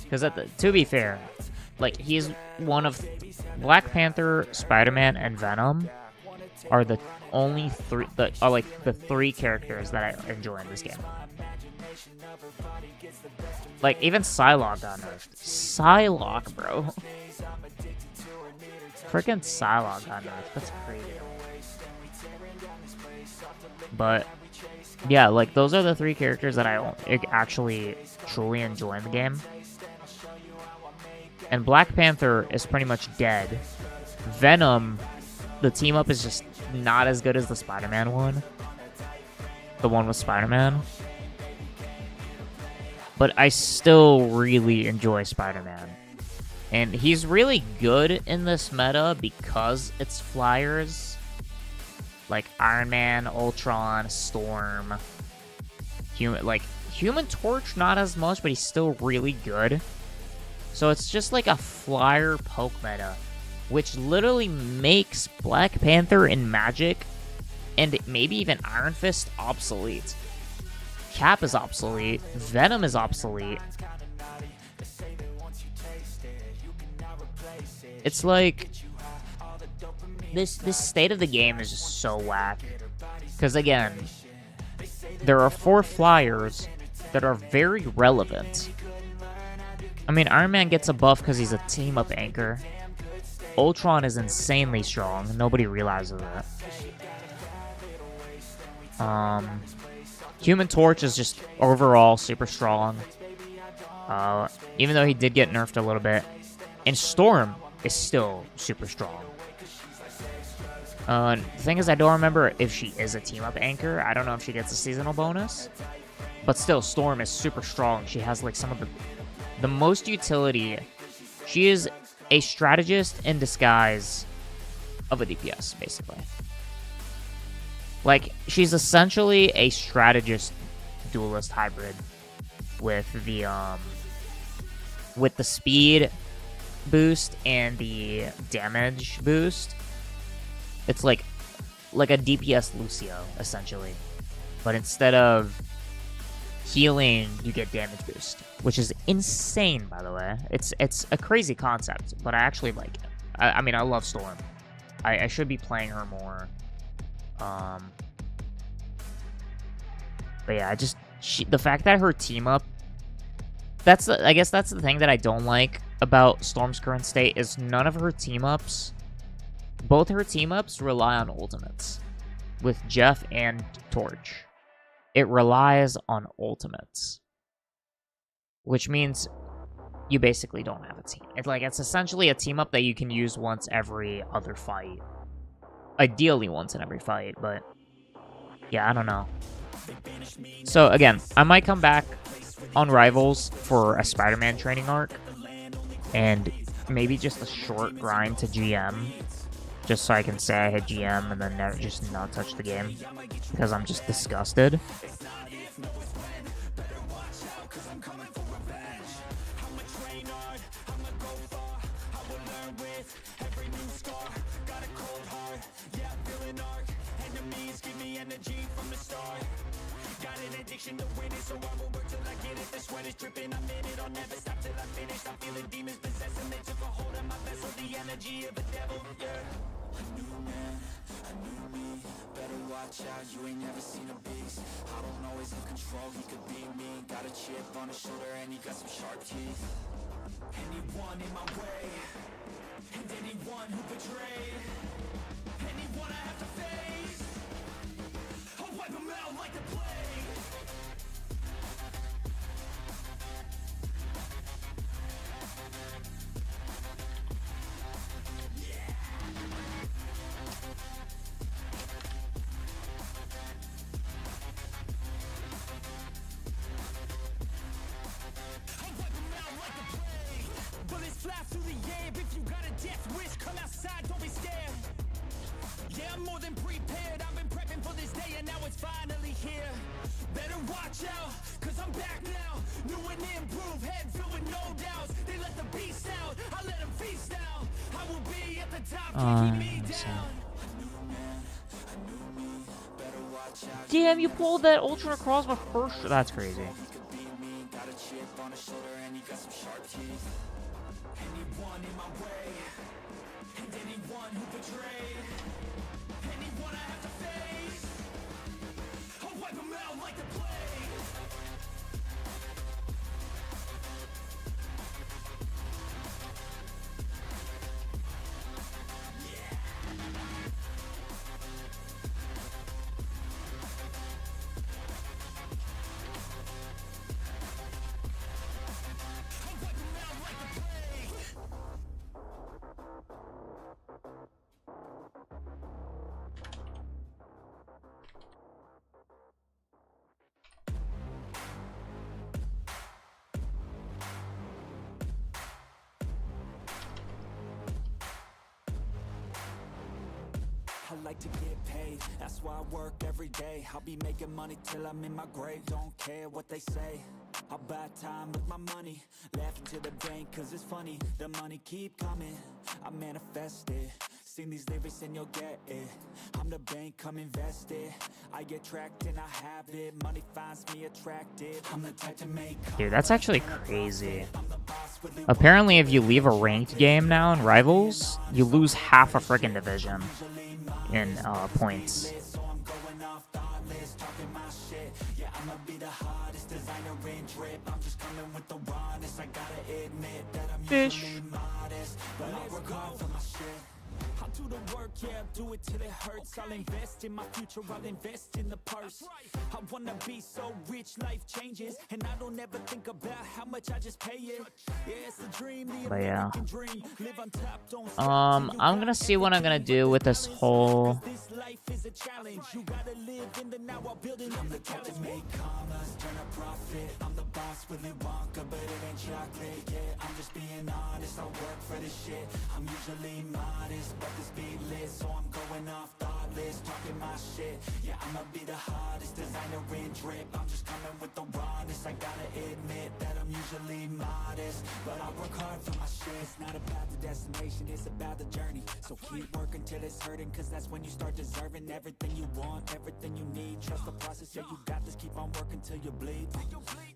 Because to be fair, like, he's one of Black Panther, Spider-Man, and Venom are the only 3 the 3 characters that I enjoy in this game. Like, even Psylocke got nerfed. Psylocke, bro. Freaking Psylocke got nerfed. That's crazy. But, yeah, like, those are the 3 characters that I actually truly enjoy in the game. And Black Panther is pretty much dead. Venom, the team up is just not as good as the Spider-Man one. The one with Spider-Man. But I still really enjoy Spider-Man. And he's really good in this meta because it's flyers. Like Iron Man, Ultron, Storm. Human Torch, not as much, but he's still really good. So it's just like a flyer poke meta, which literally makes Black Panther and Magic, and maybe even Iron Fist, obsolete. Cap is obsolete. Venom is obsolete. It's like this state of the game is just so whack. Because again, there are 4 flyers that are very relevant. I mean, Iron Man gets a buff because he's a team-up anchor. Ultron is insanely strong. Nobody realizes that. Human Torch is just overall super strong. Even though he did get nerfed a little bit. And Storm is still super strong. The thing is, I don't remember if she is a team-up anchor. I don't know if she gets a seasonal bonus. But still, Storm is super strong. She has like some of the most utility. She is a strategist in disguise of a DPS, basically. Like, she's essentially a strategist duelist hybrid with the speed boost and the damage boost. It's like a DPS Lucio, essentially. But instead of healing, you get damage boost, which is insane, by the way. It's a crazy concept, but I actually like it. I mean, I love Storm. I should be playing her more. But yeah, the fact that her team up, I guess that's the thing that I don't like about Storm's current state, is none of her team ups, both her team ups rely on ultimates with Jeff and Torch. It relies on ultimates, which means you basically don't have a team. It's essentially a team up that you can use once every other fight. Ideally once in every fight, but yeah, I don't know. So again, I might come back on Rivals for a Spider-Man training arc, and maybe just a short grind to GM, just so I can say I hit GM and then just not touch the game, because I'm just disgusted. Watch out, you ain't never seen a beast. I don't always in control, he could be me. Got a chip on his shoulder and he got some sharp teeth. Anyone in my way, and anyone who betrayed, anyone I have to face, I'll wipe them out like the plague. Damn, you pulled that Ultra across my first. That's crazy. like to get paid, that's why I work every day. I'll be making money till I'm in my grave. Don't care what they say, I'll buy time with my money. Laughing to the bank cause it's funny. The money keep coming, I manifest it. Sing these lyrics and you'll get it. I'm the bank, come invest it. I get tracked and I have it. Money finds me attractive. I'm the type to make. Dude, that's actually crazy. Apparently, if you leave a ranked game now in Rivals, you lose half a freaking division in points. Fish. I'll do the work, yeah, I'll do it till it hurts. I'll invest in my future, I'll invest in the purse. I wanna be so rich, life changes, and I don't ever think about how much I just pay it. Yeah, it's a dream, the American dream. Live on top, don't stop. I'm gonna see what I'm gonna do with this whole. This life is a challenge. You gotta live in the now while building on the couch. Make commas, turn a profit. I'm the boss, Willy Wonka, but it ain't chocolate. Yeah, I'm just being honest. I work for this shit. I'm usually modest, but this beat lit, so I'm going off thoughtless, talking my shit. Yeah, I'ma be the hottest designer in drip. I'm just coming with the rawness. I gotta admit that I'm usually modest, but I work hard for my shit. It's not about the destination, it's about the journey. So keep working till it's hurting, cause that's when you start deserving everything you want, everything you need. Trust the process, yeah, you got this. Keep on working till you bleed.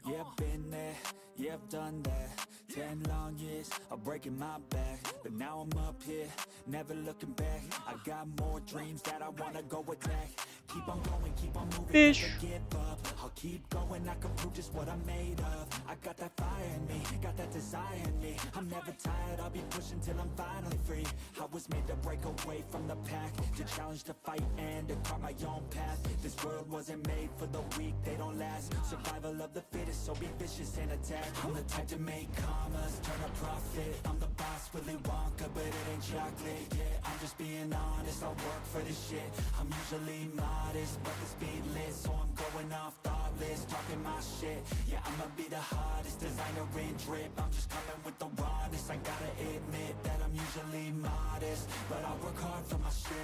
Yeah, I've been there, yeah, I've done that. 10 long years of breaking my back, but now I'm up here, never looking back. I got more dreams that I wanna go attack. Keep on going, keep on moving, Fish. never give up. I'll keep going, I can prove just what I'm made of. I got that fire in me, got that desire in me. I'm never tired, I'll be pushing till I'm finally free. I was made to break away from the pack, to challenge, to fight, and to carve my own path. This world wasn't made for the weak, they don't last. Survival of the fittest, so be vicious and attack. I'm the type to make commas, turn a profit. I'm the boss, Willy Wonka, but it ain't chocolate. Yeah, I'm just being honest, I work for this shit. I'm usually modest, but this beat lit, so I'm going off thoughtless, talking my shit. Yeah, I'ma be the hottest designer in drip. I'm just coming with the rawness. I gotta admit that I'm usually modest, but I work hard for my shit.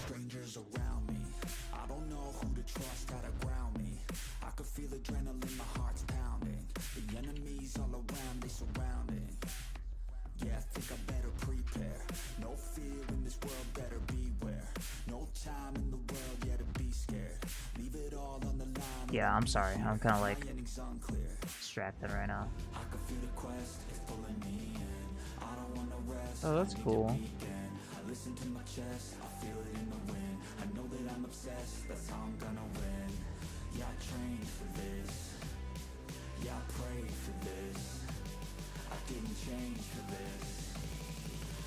Strangers around me, I don't know who to trust, how to ground me. I could feel adrenaline, my heart's pounding. The enemies all around, they surrounding. Yeah, I think I better prepare. No fear in this world, better beware. No time in the world, yeah, to be scared. Leave it all on the line. Yeah, I'm sorry. I'm kind of like distracted right now. I could feel the quest, it's pulling me in. I don't wanna rest. Oh, that's cool. I listen to my chest, I feel it in the wind. I know that I'm obsessed, that's how I'm gonna win. Yeah, I trained for this. Yeah, I prayed for this. I didn't change for this.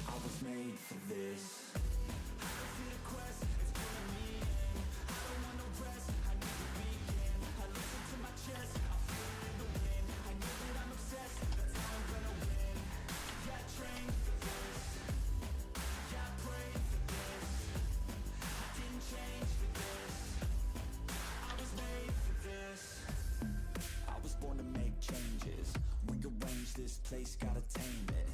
I was made for this. This place, gotta tame it.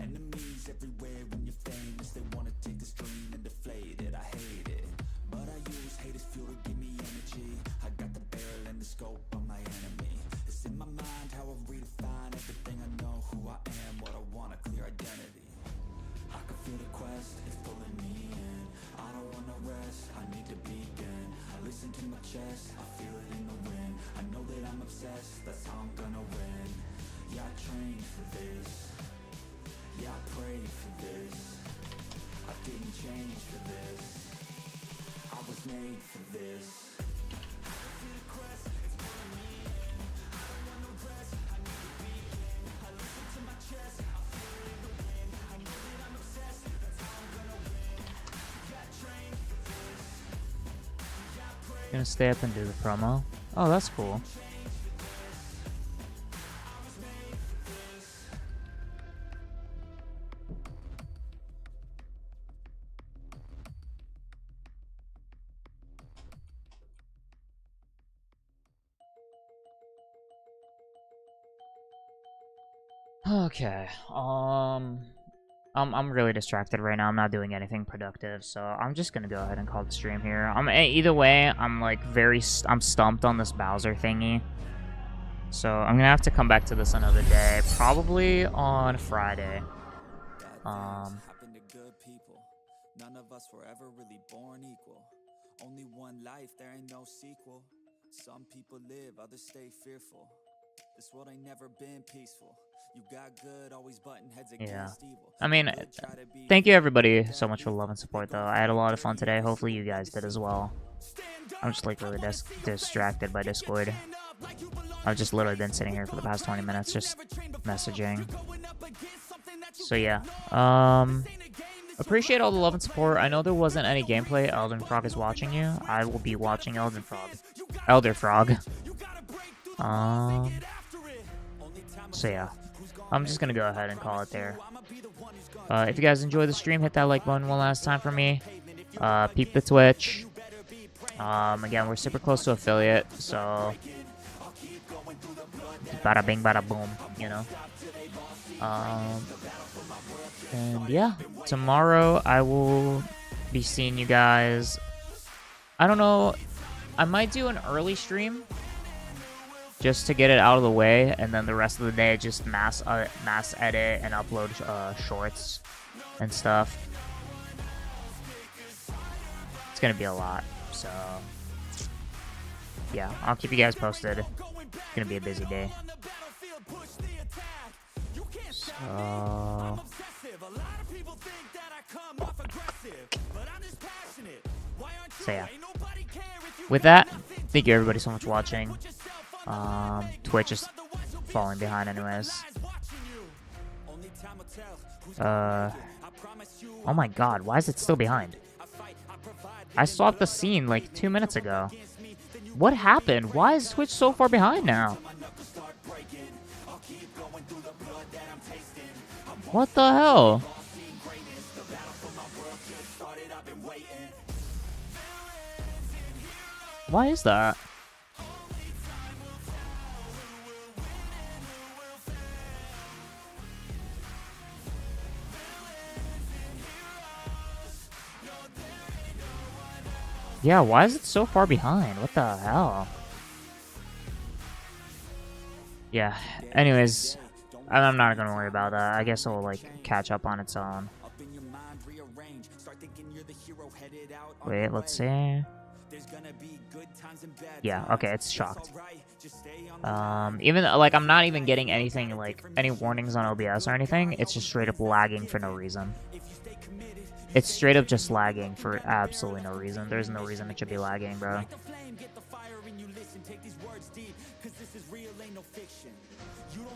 Enemies everywhere when you're famous. They wanna take this dream and deflate it. I hate it, but I use hate as fuel to give me energy. I got the barrel and the scope on my enemy. It's in my mind how I redefine everything. I know who I am, what I want, a clear identity. I can feel the quest, it's pulling me in. I don't wanna rest, I need to begin. I listen to my chest, I feel it in the wind. I know that I'm obsessed, that's how I'm gonna win. Yeah, I trained for this. Yeah, I prayed for this. I didn't change for this. I was made for this. Gonna stay up and do the promo. Oh, that's cool. Okay. I'm really distracted right now. I'm not doing anything productive, so I'm just gonna go ahead and call the stream here. Either way, I'm like I'm stumped on this Bowser thingy. So I'm gonna have to come back to this another day, probably on Friday. Happen to good people. None of us were ever really born equal. Only one life, there ain't no sequel. Some people live, others stay fearful. This world ain't never been peaceful. You got good, always button heads against evil. I mean, thank you everybody so much for the love and support though. I had a lot of fun today. Hopefully you guys did as well. I'm just like really distracted by Discord. I've just literally been sitting here for the past 20 minutes just messaging. So yeah, appreciate all the love and support. I know there wasn't any gameplay. Elden Frog is watching you. I will be watching Elder Frog. So yeah, I'm just gonna go ahead and call it there. If you guys enjoyed the stream, hit that like button one last time for me. Peep the Twitch. Again, we're super close to affiliate, so bada bing, bada boom, you know. And yeah, tomorrow I will be seeing you guys. I don't know, I might do an early stream just to get it out of the way, and then the rest of the day just mass edit and upload shorts and stuff. It's gonna be a lot, so yeah, I'll keep you guys posted. It's gonna be a busy day. So yeah, with that, thank you everybody so much for watching. Twitch is falling behind anyways. Oh my god, why is it still behind? I swapped the scene like 2 minutes ago. What happened? Why is Twitch so far behind now? What the hell? Why is that? Yeah, why is it so far behind? What the hell? Yeah, anyways, I'm not gonna worry about that. I guess it'll, like, catch up on its own. Wait, let's see. Yeah, okay, it's shocked. Even, like, I'm not even getting anything, like, any warnings on OBS or anything. It's just straight up lagging for no reason. It's straight up just lagging for absolutely no reason. There's no reason it should be lagging, bro.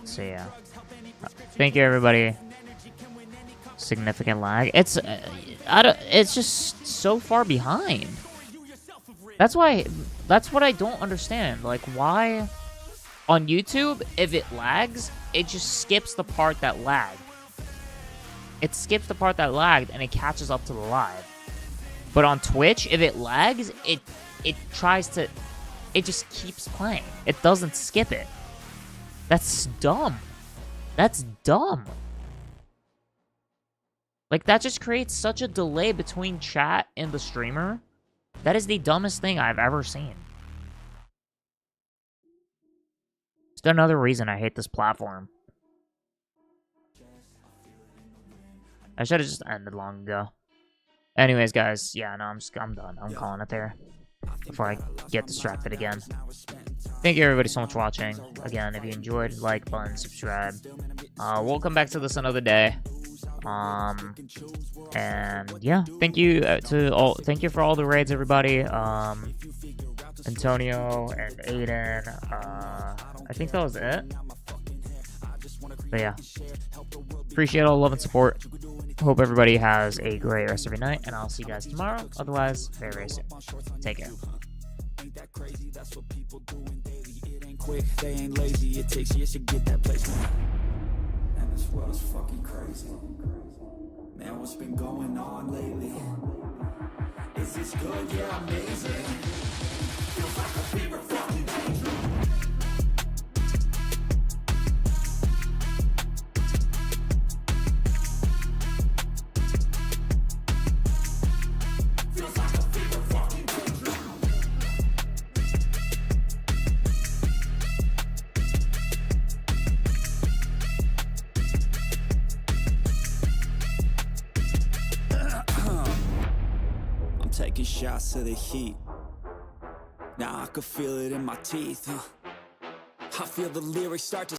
So yeah, thank you everybody. Significant lag. It's it's just so far behind. That's what I don't understand. Like, why on YouTube, if it lags, it just skips the part that lagged. It skips the part that lagged and it catches up to the live. But on Twitch, if it lags, it just keeps playing. It doesn't skip it. That's dumb. That's dumb. Like, that just creates such a delay between chat and the streamer. That is the dumbest thing I've ever seen. It's another reason I hate this platform. I should have just ended long ago. Anyways, guys, yeah, no, I'm done. I'm calling it there before I get distracted again. Thank you everybody so much for watching. Again, if you enjoyed, like button, subscribe. We'll come back to this another day. And yeah, thank you thank you for all the raids, everybody. Antonio and Aiden. I think that was it. But yeah, appreciate all the love and support. Hope everybody has a great rest of your night, and I'll see you guys tomorrow. Otherwise, very, very soon. Take care. Ain't that crazy? That's what people doing daily. It ain't quick, they ain't lazy. It takes years to get that placement. And this world's fucking crazy. Man, what's been going on lately? Is this good? Yeah, amazing. Feels like a fever fucking danger. taking shots of the heat. Now I can feel it in my teeth, I feel the lyrics start to